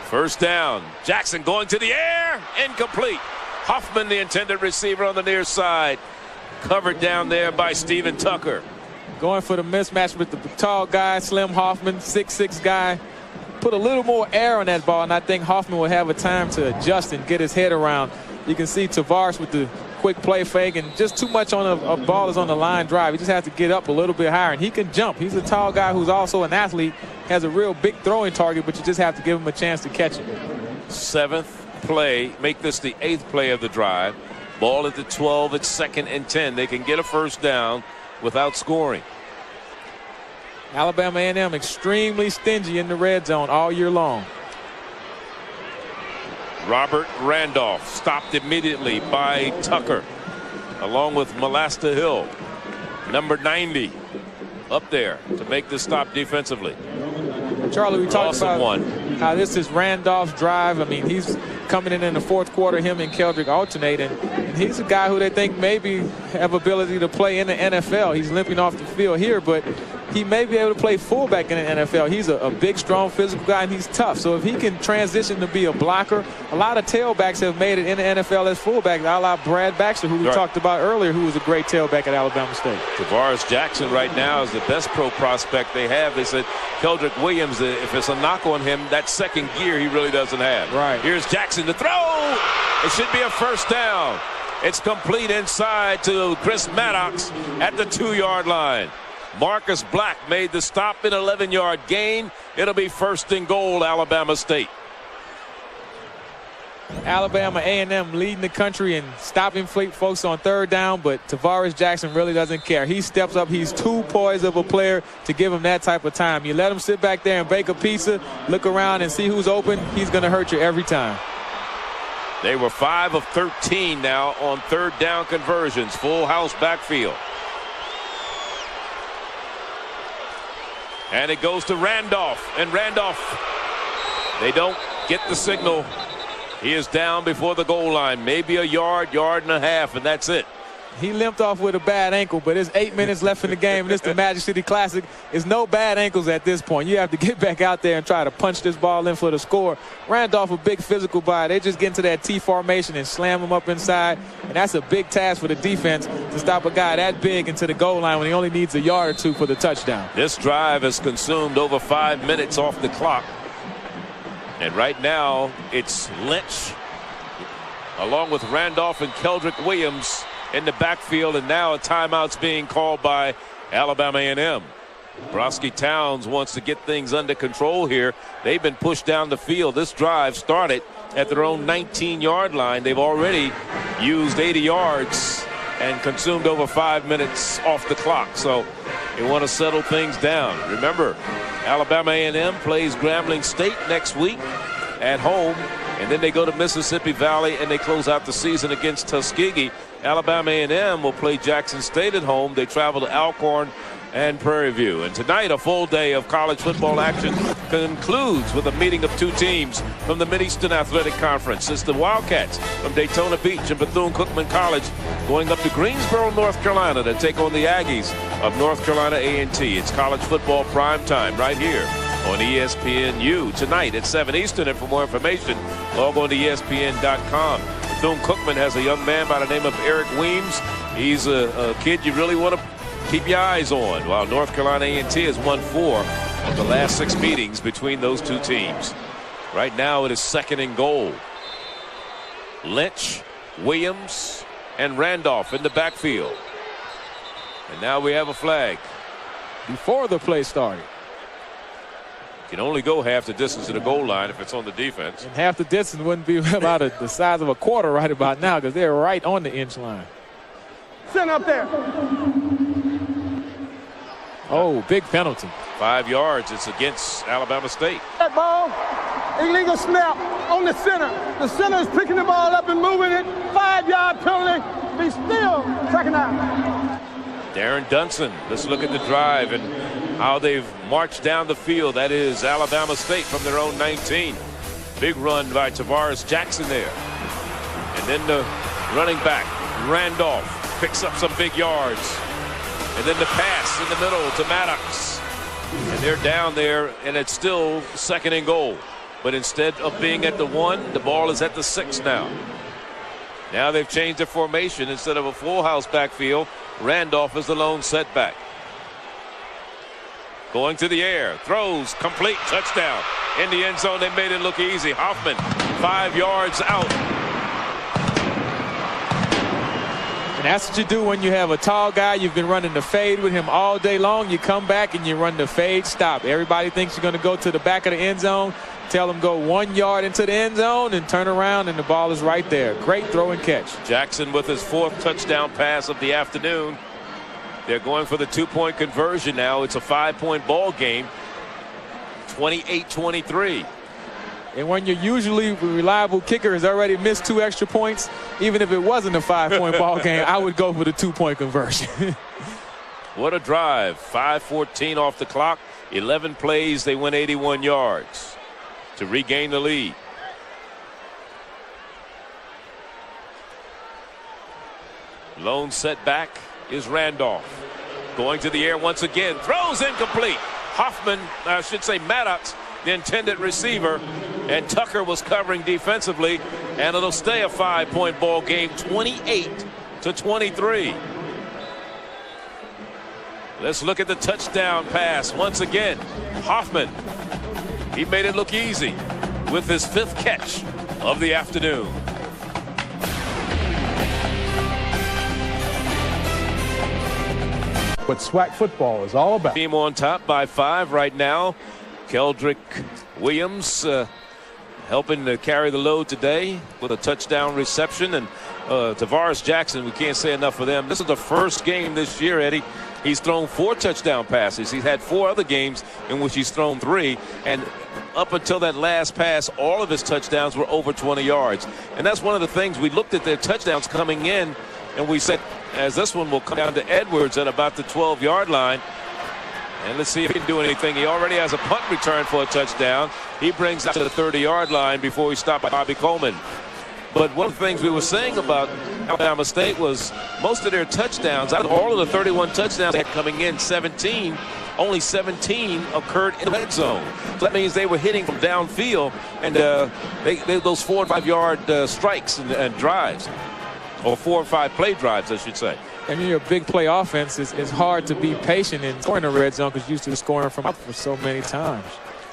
First down. Jackson going to the air, incomplete. Hoffman, the intended receiver, on the near side, covered down there by Steven Tucker. Going for the mismatch with the tall guy, Slim Hoffman, 6'6" guy. Put a little more air on that ball, and I think Hoffman will have a time to adjust and get his head around. You can see Tavares with the quick play fake, and just too much on a ball is on the line drive. He just has to get up a little bit higher, and he can jump. He's a tall guy who's also an athlete, has a real big throwing target, but you just have to give him a chance to catch it. 7th play, make this the 8th play of the drive. Ball at the 12, it's 2nd and 10. They can get a first down without scoring. Alabama A&M extremely stingy in the red zone all year long. Robert Randolph stopped immediately by Tucker, along with Molasta Hill, number 90, up there to make the stop defensively. Charlie, we talked Awesome about one. how this is Randolph's drive. I mean, he's coming in the 4th quarter, him and Keldrick alternate, and he's a guy who they think maybe have ability to play in the NFL. He's limping off the field here, but he may be able to play fullback in the NFL. He's a big, strong, physical guy, and he's tough. So if he can transition to be a blocker, a lot of tailbacks have made it in the NFL as fullbacks, a la Brad Baxter, who we talked about earlier, who was a great tailback at Alabama State. Tavares Jackson right now is the best pro prospect they have. They said Keldrick Williams, if it's a knock on him, that second gear he really doesn't have. Right. Here's Jackson to throw. It should be a first down. It's complete inside to Chris Maddox at the 2-yard line. Marcus Black made the stop, an 11-yard gain. It'll be 1st and goal, Alabama State. Alabama A&M leading the country and stopping folks on 3rd down, but Tavares Jackson really doesn't care. He steps up. He's too poised of a player to give him that type of time. You let him sit back there and bake a pizza, look around and see who's open, he's going to hurt you every time. They were 5 of 13 now on 3rd down conversions. Full house backfield. And it goes to Randolph. And Randolph, they don't get the signal. He is down before the goal line. Maybe a yard and a half, and that's it. He limped off with a bad ankle, but there's 8 minutes left in the game, and it's the Magic City Classic. There's no bad ankles at this point. You have to get back out there and try to punch this ball in for the score. Randolph, a big physical guy. They just get into that T formation and slam him up inside, and that's a big task for the defense to stop a guy that big into the goal line when he only needs a yard or 2 for the touchdown. This drive has consumed over 5 minutes off the clock. And right now, it's Lynch, along with Randolph and Keldrick Williams in the backfield, and now a timeout's being called by Alabama A&M. Broski Towns wants to get things under control here. They've been pushed down the field. This drive started at their own 19-yard line. They've already used 80 yards and consumed over 5 minutes off the clock. So they want to settle things down. Remember, Alabama A&M plays Grambling State next week at home, and then they go to Mississippi Valley and they close out the season against Tuskegee. Alabama A&M will play Jackson State at home. They travel to Alcorn and Prairie View. And tonight, a full day of college football action concludes with a meeting of 2 teams from the Mid-Eastern Athletic Conference. It's the Wildcats from Daytona Beach and Bethune-Cookman College going up to Greensboro, North Carolina to take on the Aggies of North Carolina A&T. It's college football prime time right here on ESPNU tonight at 7 Eastern. And for more information, log on to ESPN.com. Bethune-Cookman has a young man by the name of Eric Weems. He's a kid you really want to keep your eyes on, while North Carolina A&T has won 4 of the last 6 meetings between those two teams. Right now it is 2nd and goal. Lynch, Williams, and Randolph in the backfield. And now we have a flag. Before the play started. You can only go half the distance to the goal line if it's on the defense. And half the distance wouldn't be about the size of a quarter right about now, because they're right on the inch line. Send up there. Oh, big penalty. 5 yards. It's against Alabama State. That ball, illegal snap on the center. The center is picking the ball up and moving it. 5-yard penalty. He's still checking out. Darren Dunson. Let's look at the drive and how they've marched down the field. That is Alabama State from their own 19. Big run by Tavares Jackson there. And then the running back, Randolph, picks up some big yards. And then the pass in the middle to Maddox. And they're down there, and it's still 2nd and goal. But instead of being at the 1, the ball is at the 6 now. Now they've changed the formation. Instead of a full house backfield, Randolph is the lone setback. Going to the air, throws, complete, touchdown. In the end zone, they made it look easy. Hoffman, 5 yards out. And that's what you do when you have a tall guy. You've been running the fade with him all day long. You come back and you run the fade stop. Everybody thinks you're going to go to the back of the end zone. Tell them go 1 yard into the end zone and turn around, and the ball is right there. Great throw and catch. Jackson with his 4th touchdown pass of the afternoon. They're going for the 2-point conversion now. It's a 5-point ball game. 28-23. And when your usually reliable kicker has already missed 2 extra points, even if it wasn't a 5-point ball game, I would go for the 2-point conversion. What a drive. 5:14 off the clock. 11 plays. They went 81 yards to regain the lead. Lone setback is Randolph. Going to the air once again. Throws incomplete. Hoffman, I should say Maddox, the intended receiver, and Tucker was covering defensively, and it'll stay a 5-point ball game, 28-23. Let's look at the touchdown pass once again. Hoffman, he made it look easy with his 5th catch of the afternoon. What SWAC football is all about. Team on top by 5 right now. Keldrick Williams helping to carry the load today with a touchdown reception. And Tavares Jackson, we can't say enough for them. This is the first game this year, Eddie. He's thrown 4 touchdown passes. He's had 4 other games in which he's thrown 3. And up until that last pass, all of his touchdowns were over 20 yards. And that's one of the things. We looked at their touchdowns coming in, and we said, as this one will come down to Edwards at about the 12-yard line. And let's see if he can do anything. He already has a punt return for a touchdown. He brings out to the 30-yard line before he's stopped by Bobby Coleman. But one of the things we were saying about Alabama State was most of their touchdowns, out of all of the 31 touchdowns they had coming in, 17, only 17 occurred in the red zone. So that means they were hitting from downfield, and they those 4 and 5 yard strikes and drives, or 4 or 5 play drives, I should say. And you're a big play offense. It's hard to be patient in scoring the red zone because you're used to scoring from out for so many times.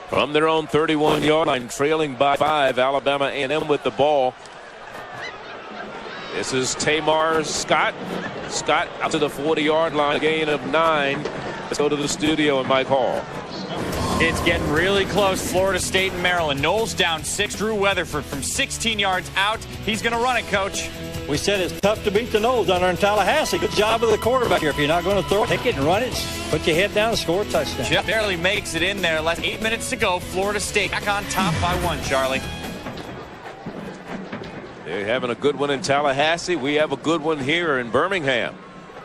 From their own 31-yard line, trailing by 5, Alabama A&M with the ball. This is Tamar Scott. Scott out to the 40-yard line, a gain of 9. Let's go to the studio and Mike Hall. It's getting really close. Florida State and Maryland. Knowles down 6. Drew Weatherford from 16 yards out. He's going to run it, Coach. We said it's tough to beat the Knowles down there in Tallahassee. Good job of the quarterback here. If you're not going to throw it, take it and run it. Put your head down and score a touchdown. Jeff barely makes it in there. Less 8 minutes to go. Florida State back on top by 1, Charlie. They're having a good one in Tallahassee. We have a good one here in Birmingham.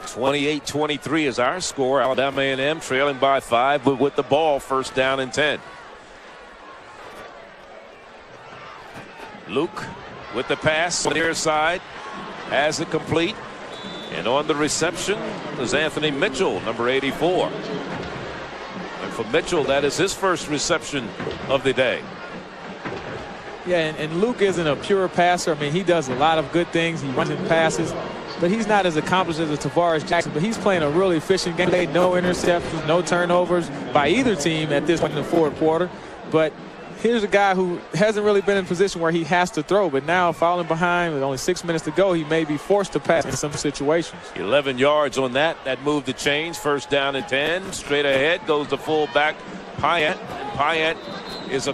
28-23 is our score. Alabama A&M trailing by 5, but with the ball, 1st down and 10. Luke with the pass on the near side, has it complete. And on the reception is Anthony Mitchell, number 84. And for Mitchell, that is his first reception of the day. Yeah, and Luke isn't a pure passer. I mean, he does a lot of good things. He runs and passes, but he's not as accomplished as Tavares Jackson. But he's playing a really efficient game. No interceptions, no turnovers by either team at this point in the fourth quarter. But here's a guy who hasn't really been in a position where he has to throw, but now falling behind with only 6 minutes to go, he may be forced to pass in some situations. 11 yards on that. That moved the chains. First down and 10. Straight ahead goes the fullback, Pyatt. And Pyatt is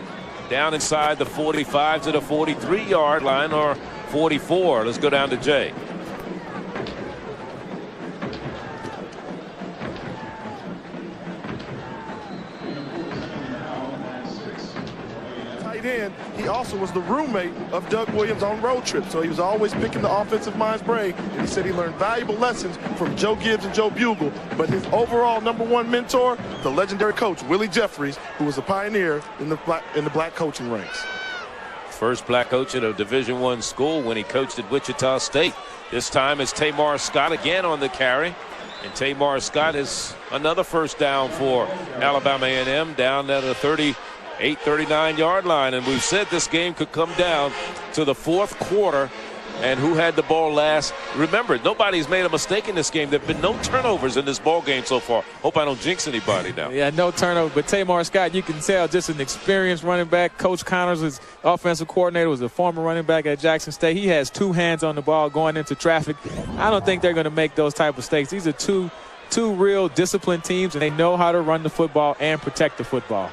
down inside the 45 to the 43-yard line, or 44. Let's go down to Jay. End, he also was the roommate of Doug Williams on road trips, so he was always picking the offensive mind's brain, and he said he learned valuable lessons from Joe Gibbs and Joe Bugle, but his overall #1 mentor, the legendary coach Willie Jeffries, who was a pioneer in the black coaching ranks. First black coach at a Division I school when he coached at Wichita State. This time it's Tamar Scott again on the carry, and Tamar Scott is another first down for Alabama A&M, down at a 39-yard line. And we've said this game could come down to the fourth quarter and who had the ball last. Remember, nobody's made a mistake in this game. There have been no turnovers in this ball game so far. Hope I don't jinx anybody now. Yeah, no turnover. But Tamar Scott, you can tell, just an experienced running back. Coach Connors, his offensive coordinator, was a former running back at Jackson State. He has two hands on the ball going into traffic. I don't think they're going to make those type of mistakes. These are two real disciplined teams, and they know how to run the football and protect the football.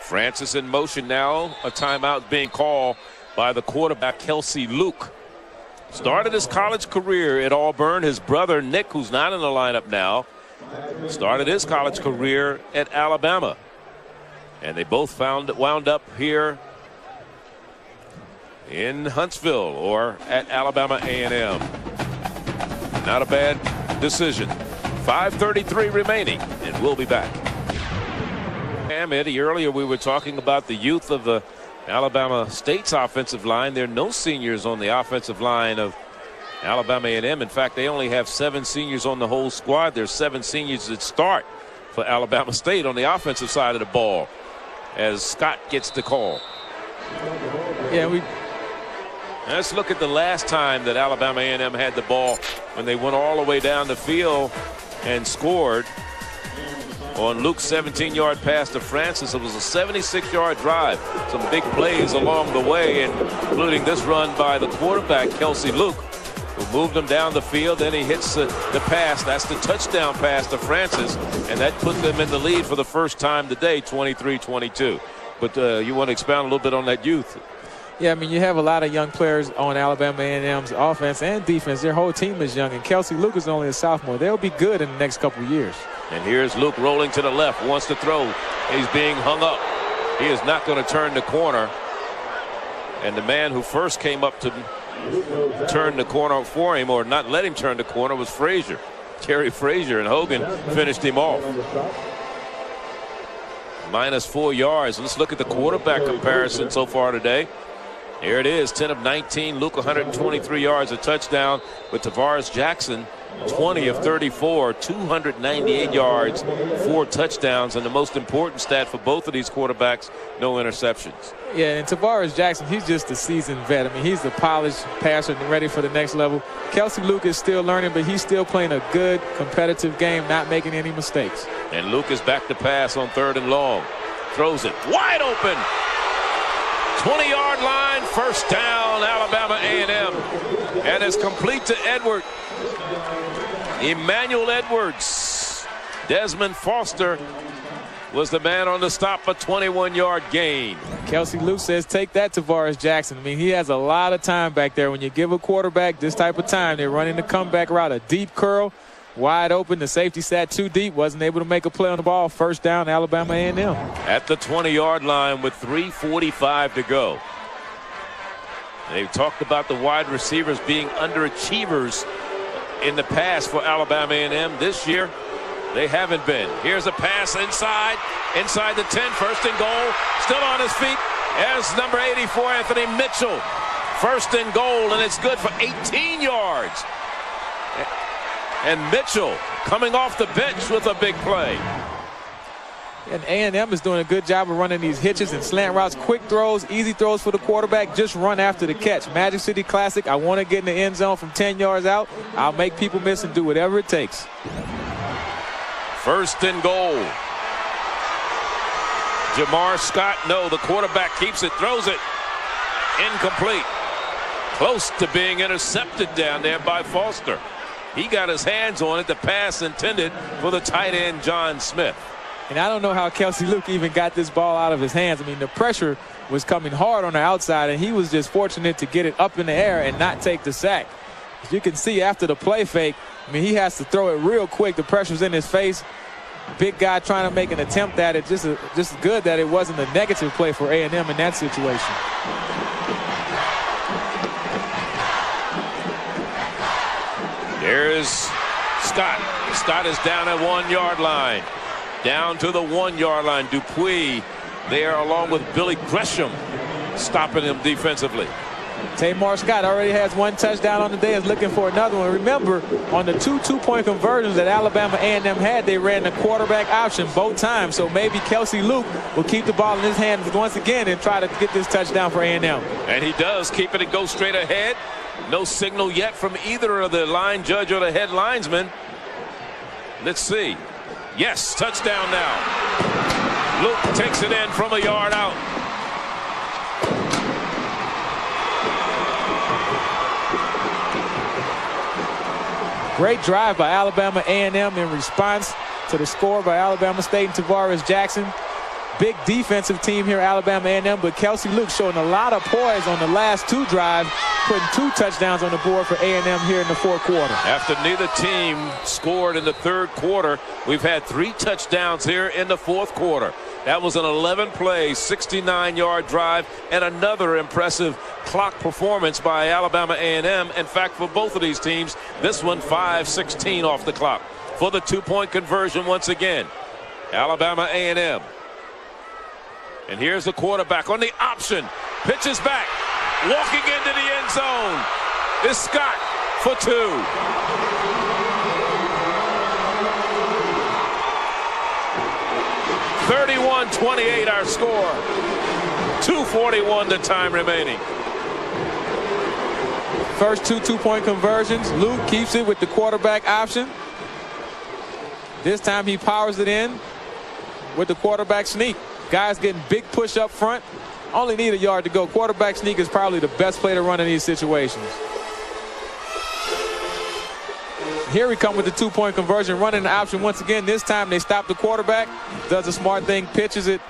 Francis in motion now. A timeout being called by the quarterback, Kelsey Luke. Started his college career at Auburn. His brother, Nick, who's not in the lineup now, started his college career at Alabama. And they both wound up here in Huntsville or at Alabama A&M. Not a bad decision. 5:33 remaining, and we'll be back. Eddie, earlier we were talking about the youth of the Alabama State's offensive line. There are no seniors on the offensive line of Alabama A&M. In fact, they only have 7 seniors on the whole squad. There's 7 seniors that start for Alabama State on the offensive side of the ball as Scott gets the call. Yeah, let's look at the last time that Alabama A&M had the ball when they went all the way down the field and scored. On Luke's 17-yard pass to Francis, it was a 76-yard drive. Some big plays along the way, including this run by the quarterback, Kelsey Luke, who moved him down the field. Then he hits the pass. That's the touchdown pass to Francis, and that put them in the lead for the first time today, 23-22. But you want to expound a little bit on that youth? Yeah, I mean, you have a lot of young players on Alabama A&M's offense and defense. Their whole team is young, and Kelsey Luke is only a sophomore. They'll be good in the next couple of years. And here's Luke rolling to the left, wants to throw. He's being hung up. He is not going to turn the corner. And the man who first came up to turn the corner for him, or not let him turn the corner, was Frazier. Terry Frazier, and Hogan finished him off. -4 yards. Let's look at the quarterback comparison so far today. Here it is, 10 of 19. Luke 123 yards, a touchdown, with Tavares Jackson 20 of 34, 298 yards, 4 touchdowns, and the most important stat for both of these quarterbacks, no interceptions. Yeah, and Tavares Jackson, he's just a seasoned vet. I mean, he's the polished passer and ready for the next level. Kelsey Luke is still learning, but he's still playing a good, competitive game, not making any mistakes. And Luke is back to pass on 3rd and long. Throws it wide open. 20-yard line, first down, Alabama A&M. And it's complete to Edwards. Emmanuel Edwards. Desmond Foster was the man on the stop, a 21-yard gain. Kelsey Luke says, take that, Tavares Jackson. I mean, he has a lot of time back there. When you give a quarterback this type of time, they're running the comeback route, a deep curl, wide open. The safety sat too deep, wasn't able to make a play on the ball. First down, Alabama A&M. At the 20-yard line with 3:45 to go. They've talked about the wide receivers being underachievers in the past for Alabama A&M. This year, they haven't been. Here's a pass inside the 10, first and goal. Still on his feet as number 84, Anthony Mitchell. First and goal, and it's good for 18 yards. And Mitchell coming off the bench with a big play. And A&M is doing a good job of running these hitches and slant routes, quick throws, easy throws for the quarterback. Just run after the catch. Magic City Classic, I want to get in the end zone from 10 yards out. I'll make people miss and do whatever it takes. First and goal. Jamar Scott, no, the quarterback keeps it, throws it. Incomplete. Close to being intercepted down there by Foster. He got his hands on it. The pass intended for the tight end, John Smith. And I don't know how Kelsey Luke even got this ball out of his hands. I mean, the pressure was coming hard on the outside, and he was just fortunate to get it up in the air and not take the sack. As you can see after the play fake, I mean, he has to throw it real quick. The pressure's in his face. Big guy trying to make an attempt at it. Just good that it wasn't a negative play for A&M in that situation. There's Scott. Scott is down at 1 yard line. Down to the 1 yard line. Dupuis there along with Billy Gresham stopping him defensively. Tamar Scott already has 1 touchdown on the day, is looking for another one. Remember, on the 2 two-point conversions that Alabama A&M had, they ran the quarterback option both times. So maybe Kelsey Luke will keep the ball in his hands once again and try to get this touchdown for A&M. And he does keep it and go straight ahead. No signal yet from either of the line judge or the head linesman. Let's see. Yes, touchdown now. Luke takes it in from a yard out. Great drive by Alabama A&M in response to the score by Alabama State and Tavares Jackson. Big defensive team here, Alabama A&M, but Kelsey Luke showing a lot of poise on the last 2 drives, putting 2 touchdowns on the board for A&M here in the 4th quarter. After neither team scored in the 3rd quarter, we've had 3 touchdowns here in the 4th quarter. That was an 11-play, 69-yard drive, and another impressive clock performance by Alabama A&M. In fact, for both of these teams, this one 5:16 off the clock. For the 2-point conversion once again, Alabama A&M. And here's the quarterback on the option. Pitches back. Walking into the end zone is Scott for 2. (31-28) our score. 2:41 the time remaining. First 2 two-point conversions. Luke keeps it with the quarterback option. This time he powers it in with the quarterback sneak. Guys getting big push up front. Only need a yard to go. Quarterback sneak is probably the best play to run in these situations. Here we come with the 2-point conversion, running the option once again. This time they stop the quarterback. Does a smart thing, pitches it.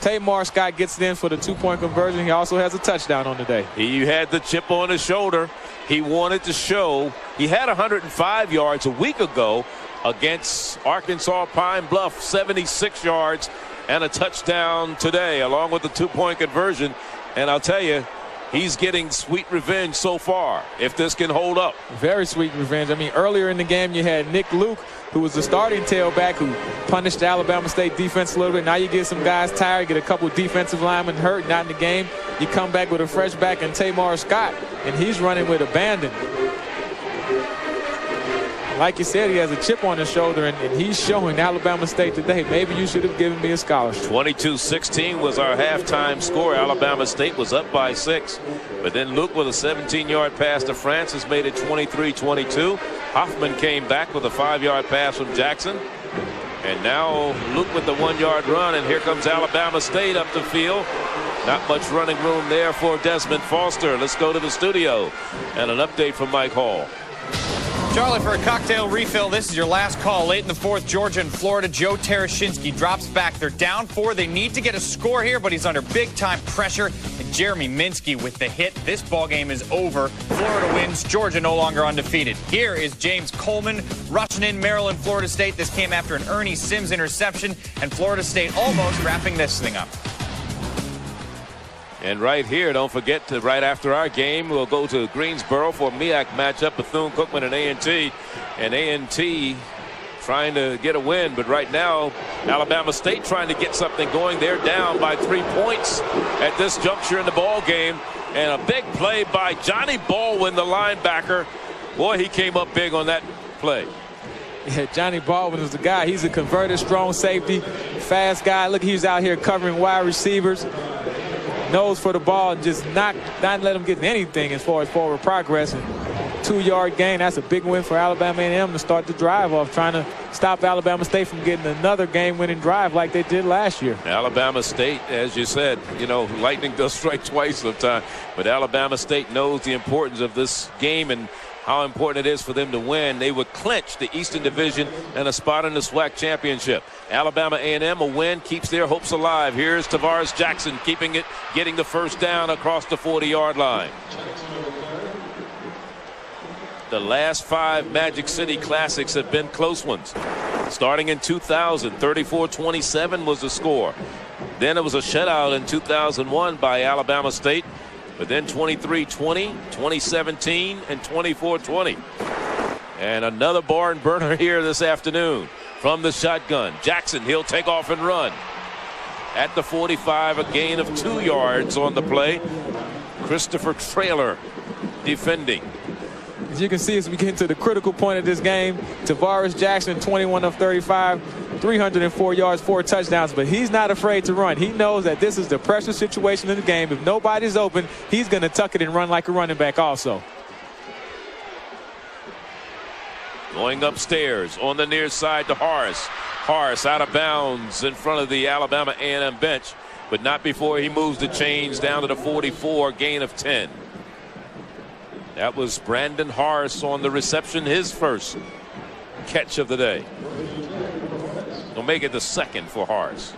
Tamar Scott gets it in for the 2-point conversion. He also has a touchdown on the day. He had the chip on his shoulder. He wanted to show. He had 105 yards a week ago against Arkansas Pine Bluff, 76 yards and a touchdown today, along with the 2-point conversion. And I'll tell you, he's getting sweet revenge so far, if this can hold up. Very sweet revenge. I mean, earlier in the game, you had Nick Luke, who was the starting tailback, who punished the Alabama State defense a little bit. Now you get some guys tired, get a couple of defensive linemen hurt, not in the game. You come back with a fresh back in Tamar Scott, and he's running with abandon. Like you said, he has a chip on his shoulder, and he's showing Alabama State today, maybe you should have given me a scholarship. 22-16 was our halftime score. Alabama State was up by 6. But then Luke with a 17-yard pass to Francis made it 23-22. Hoffman came back with a 5-yard pass from Jackson. And now Luke with the 1-yard run, and here comes Alabama State up the field. Not much running room there for Desmond Foster. Let's go to the studio and an update from Mike Hall. Charlie, for a cocktail refill, this is your last call. Late in the 4th, Georgia and Florida. Joe Tereshinski drops back. They're down 4. They need to get a score here, but he's under big-time pressure. And Jeremy Minsky with the hit. This ballgame is over. Florida wins. Georgia no longer undefeated. Here is James Coleman rushing in Maryland, Florida State. This came after an Ernie Sims interception, and Florida State almost wrapping this thing up. And right here, don't forget to right after our game, we'll go to Greensboro for a MEAC matchup, Bethune-Cookman and A&T. And A&T trying to get a win, but right now, Alabama State trying to get something going. They're down by 3 points at this juncture in the ball game. And a big play by Johnny Baldwin, the linebacker. Boy, he came up big on that play. Yeah, Johnny Baldwin is the guy. He's a converted strong safety. fast guy. Look, he's out here covering wide receivers. Nose for the ball and just not let him get anything as far as forward progress. And 2-yard gain, that's a big win for Alabama A&M to start the drive off, trying to stop Alabama State from getting another game-winning drive like they did last year. Alabama State, as you said, you know, lightning does strike twice sometimes, but Alabama State knows the importance of this game and how important it is for them to win. They would clinch the Eastern Division and a spot in the SWAC championship. Alabama A&M, a win keeps their hopes alive. Here's Tavares Jackson keeping it, getting the first down across the 40-yard line. The last 5 Magic City Classics have been close ones. Starting in 2000, 34-27 was the score. Then it was a shutout in 2001 by Alabama State. But then 23-20, 2017, and 24-20. And another barn burner here this afternoon from the shotgun. Jackson, he'll take off and run. At the 45, a gain of 2 yards on the play. Christopher Traylor defending. As you can see, as we get into the critical point of this game, Tavares Jackson, 21 of 35, 304 yards, 4 touchdowns, but he's not afraid to run. He knows that this is the pressure situation in the game. If nobody's open, he's going to tuck it and run like a running back also. Going upstairs on the near side to Harris. Harris out of bounds in front of the Alabama A&M bench, but not before he moves the chains down to the 44, gain of 10. That was Brandon Harris on the reception, his first catch of the day. He'll make it the second for Harris.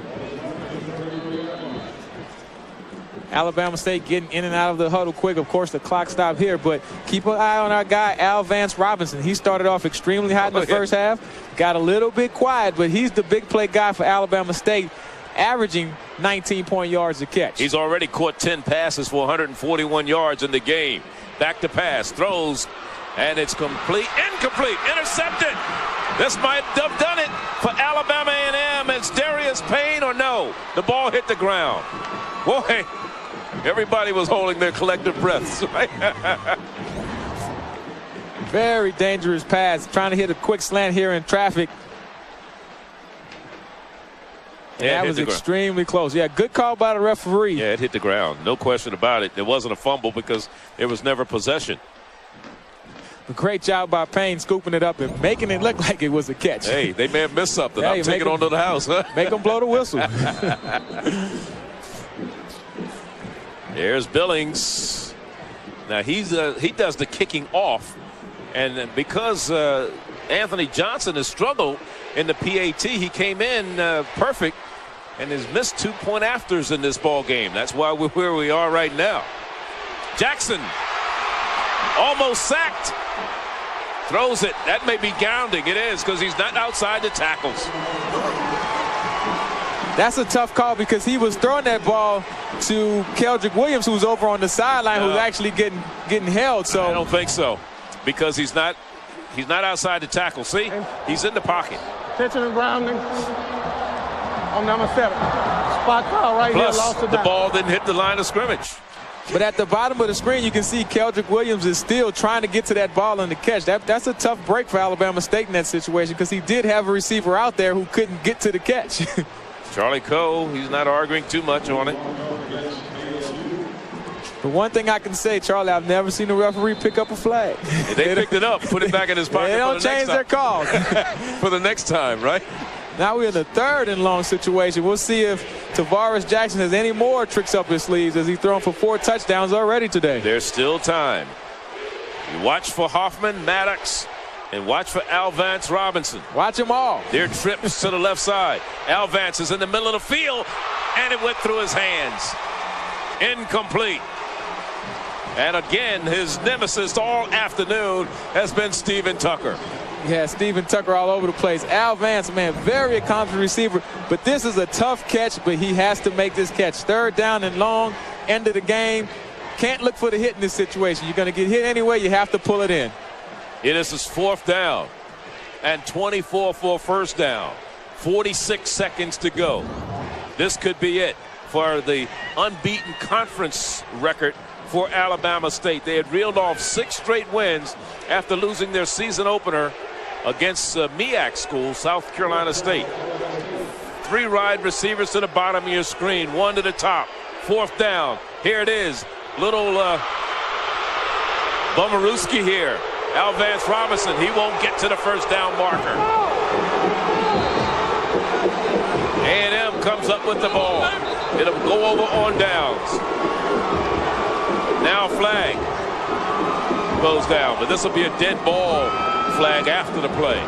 Alabama State getting in and out of the huddle quick. Of course, the clock stopped here, but keep an eye on our guy, Al Vance Robinson. He started off extremely hot in the first half, got a little bit quiet, but he's the big play guy for Alabama State, averaging 19 yards a catch. He's already caught 10 passes for 141 yards in the game. Back to pass, throws, and it's complete, incomplete, intercepted. This might have done it for Alabama A&M. It's Darius Payne or no? The ball hit the ground. Boy, everybody was holding their collective breaths. Very dangerous pass, trying to hit a quick slant here in traffic. Yeah, that was extremely close. Yeah, good call by the referee. Yeah, it hit the ground. No question about it. It wasn't a fumble because it was never possession. A great job by Payne scooping it up and making it look like it was a catch. Hey, they may have missed something. I'm taking it on to the house. Huh? Make them blow the whistle. There's Billings. Now he does the kicking off, and because Anthony Johnson has struggled in the PAT, he came in perfect and has missed 2-point afters in this ball game. That's why we're where we are right now. Jackson almost sacked. Throws it. That may be grounding. It is, because he's not outside the tackles. That's a tough call because he was throwing that ball to Keldrick Williams, who's over on the sideline, who's actually getting held. So I don't think so, because he's not outside the tackle. See, he's in the pocket. Attention and grounding on number 7. Spot foul right Plus, here. Lost it the down. ball didn't hit the line of scrimmage. But at the bottom of the screen, you can see Keldrick Williams is still trying to get to that ball on the catch. That's a tough break for Alabama State in that situation, because he did have a receiver out there who couldn't get to the catch. Charlie Coe, he's not arguing too much on it. But one thing I can say, Charlie, I've never seen a referee pick up a flag. They picked it up, put it back in his pocket. They don't change their calls. For the next time, right? Now we're in the 3rd and long situation. We'll see if Tavares Jackson has any more tricks up his sleeves, as he's thrown for 4 touchdowns already today. There's still time. You watch for Hoffman, Maddox, and watch for Al Vance Robinson. Watch them all. Their trips to the left side. Al Vance is in the middle of the field, and it went through his hands. Incomplete. And again, his nemesis all afternoon has been Steven Tucker. Yeah, Steven Tucker all over the place. Al Vance, man, very accomplished receiver, but this is a tough catch, but he has to make this catch. 3rd down and long, end of the game. Can't look for the hit in this situation. You're going to get hit anyway. You have to pull it in. It is his 4th down and 24 for a first down. 46 seconds to go. This could be it for the unbeaten conference record for Alabama State. They had reeled off 6 straight wins after losing their season opener against MEAC school, South Carolina State. 3 wide receivers to the bottom of your screen, 1 to the top. 4th down. Here it is. Little Bomarewski here. Alvance Robinson, he won't get to the first down marker. A&M comes up with the ball. It'll go over on downs. Now flag goes down, but this will be a dead ball flag after the play.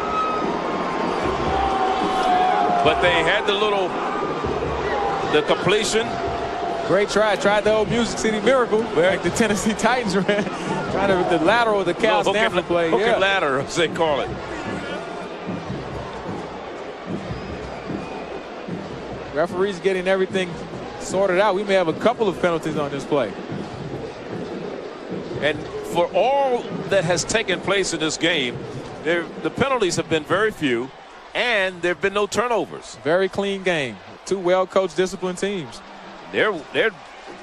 But they had the completion. Great try. Tried the old Music City Miracle, like the Tennessee Titans ran. Trying to the lateral, the Cal Stanford play. Hook and ladder, as they call it. Referees getting everything sorted out. We may have a couple of penalties on this play. And for all that has taken place in this game, the penalties have been very few, and there have been no turnovers. Very clean game. 2 well-coached, disciplined teams.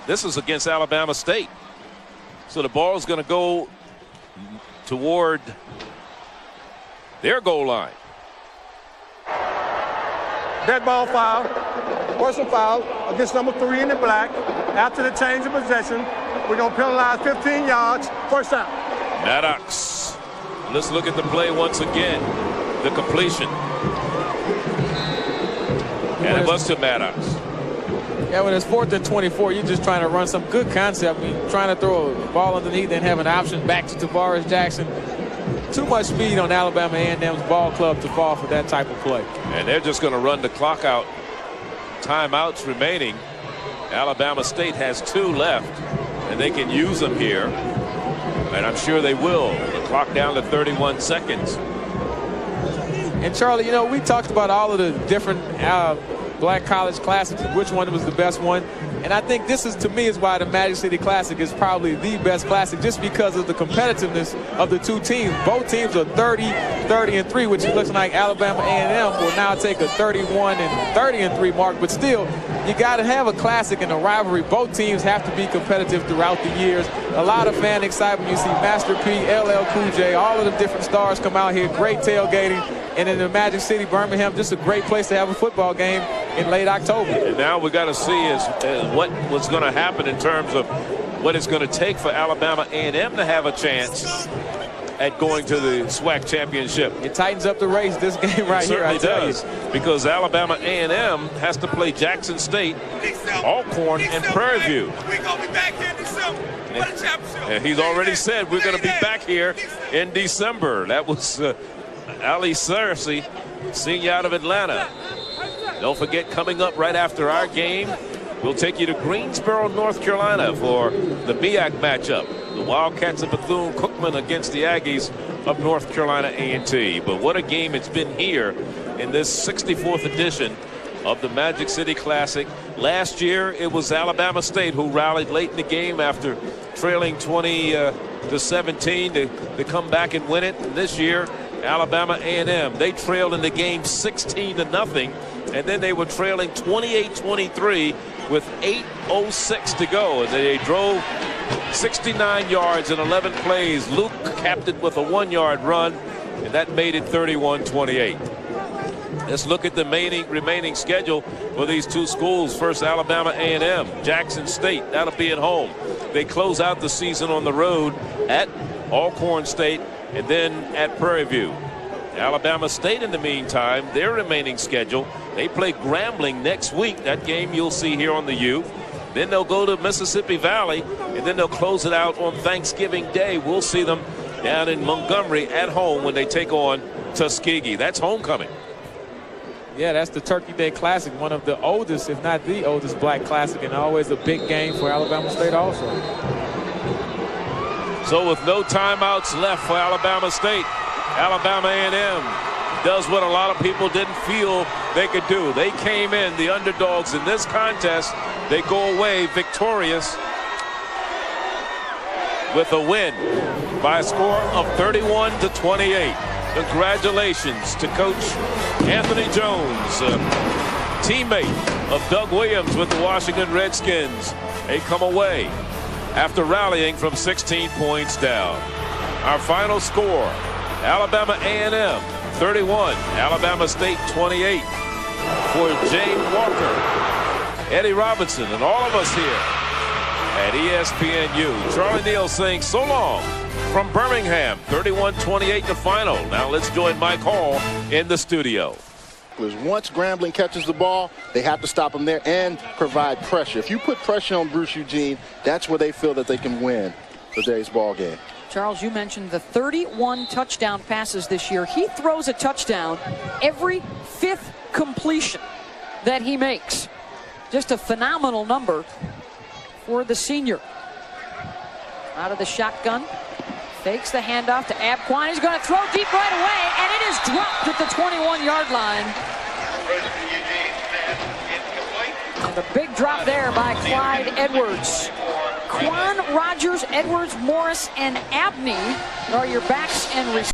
This is against Alabama State. So the ball is going to go toward their goal line. Dead ball foul. Personal foul against number 3 in the black. After the change of possession, we're going to penalize 15 yards. First down. Maddox. Let's look at the play once again. The completion. And it was to Maddox. Yeah, when it's 4th and 24, you're just trying to run some good concept. I mean, trying to throw a ball underneath and have an option back to Tavares Jackson. Too much speed on Alabama A&M's ball club to fall for that type of play. And they're just going to run the clock out. Timeouts remaining. Alabama State has 2 left, and they can use them here. And I'm sure they will. The clock down to 31 seconds. And Charlie, you know, we talked about all of the different Black College Classics, which one was the best one. And I think this is, to me, is why the Magic City Classic is probably the best classic, just because of the competitiveness of the 2 teams. Both teams are 30-30-3, which looks like Alabama A&M will now take a 31-30-3 mark. But still, you got to have a classic in a rivalry. Both teams have to be competitive throughout the years. A lot of fan excitement. You see Master P, LL Cool J, all of the different stars come out here. Great tailgating. And in the Magic City, Birmingham, just a great place to have a football game in late October. And now we got to see is what was going to happen in terms of what it's going to take for Alabama A&M to have a chance at going to the SWAC championship. It tightens up the race, this game right here, I tell you. Because Alabama A&M has to play Jackson State, Alcorn, and Prairie View. We're going to be back here in December for the championship. And he's already said we're going to be back here in December. That was Ali Searcy, senior out of Atlanta. Don't forget, coming up right after our game, we'll take you to Greensboro, North Carolina for the BIAC matchup. The Wildcats of Bethune-Cookman against the Aggies of North Carolina A&T. But what a game it's been here in this 64th edition of the Magic City Classic. Last year, it was Alabama State who rallied late in the game after trailing 20-17 to come back and win it. And this year, Alabama A&M, they trailed in the game 16-0, and then they were trailing 28-23 with 8:06 to go. And they drove 69 yards in 11 plays. Luke capped it with a 1-yard run, and that made it 31-28. Let's look at the remaining schedule for these 2 schools. First, Alabama A&M, Jackson State. That'll be at home. They close out the season on the road at Alcorn State and then at Prairie View. Alabama State, in the meantime, their remaining schedule, they play Grambling next week. That game you'll see here on the U. Then they'll go to Mississippi Valley, and then they'll close it out on Thanksgiving Day. We'll see them down in Montgomery at home when they take on Tuskegee. That's homecoming. Yeah, that's the Turkey Day Classic, one of the oldest, if not the oldest, black classic, and always a big game for Alabama State also. So with no timeouts left for Alabama State, Alabama A&M does what a lot of people didn't feel they could do. They came in, the underdogs in this contest. They go away victorious with a win by a score of 31-28. Congratulations to Coach Anthony Jones, teammate of Doug Williams with the Washington Redskins. They come away after rallying from 16 points down. Our final score, Alabama A&M 31, Alabama State 28. for Jay Walker, Eddie Robinson, and all of us here at ESPNU. Charlie Neal saying so long from Birmingham. 31-28 the final. Now let's join Mike Hall in the studio. Once Grambling catches the ball, they have to stop him there and provide pressure. If you put pressure on Bruce Eugene, that's where they feel that they can win today's ball game. Charles, you mentioned the 31 touchdown passes this year. He throws a touchdown every 5th completion that he makes. Just a phenomenal number for the senior. Out of the shotgun, fakes the handoff to Abquine. He's going to throw deep right away, and it is dropped at the 21-yard line. And a big drop there by Clyde Edwards. Quan, Rogers, Edwards, Morris, and Abney are your backs and receivers.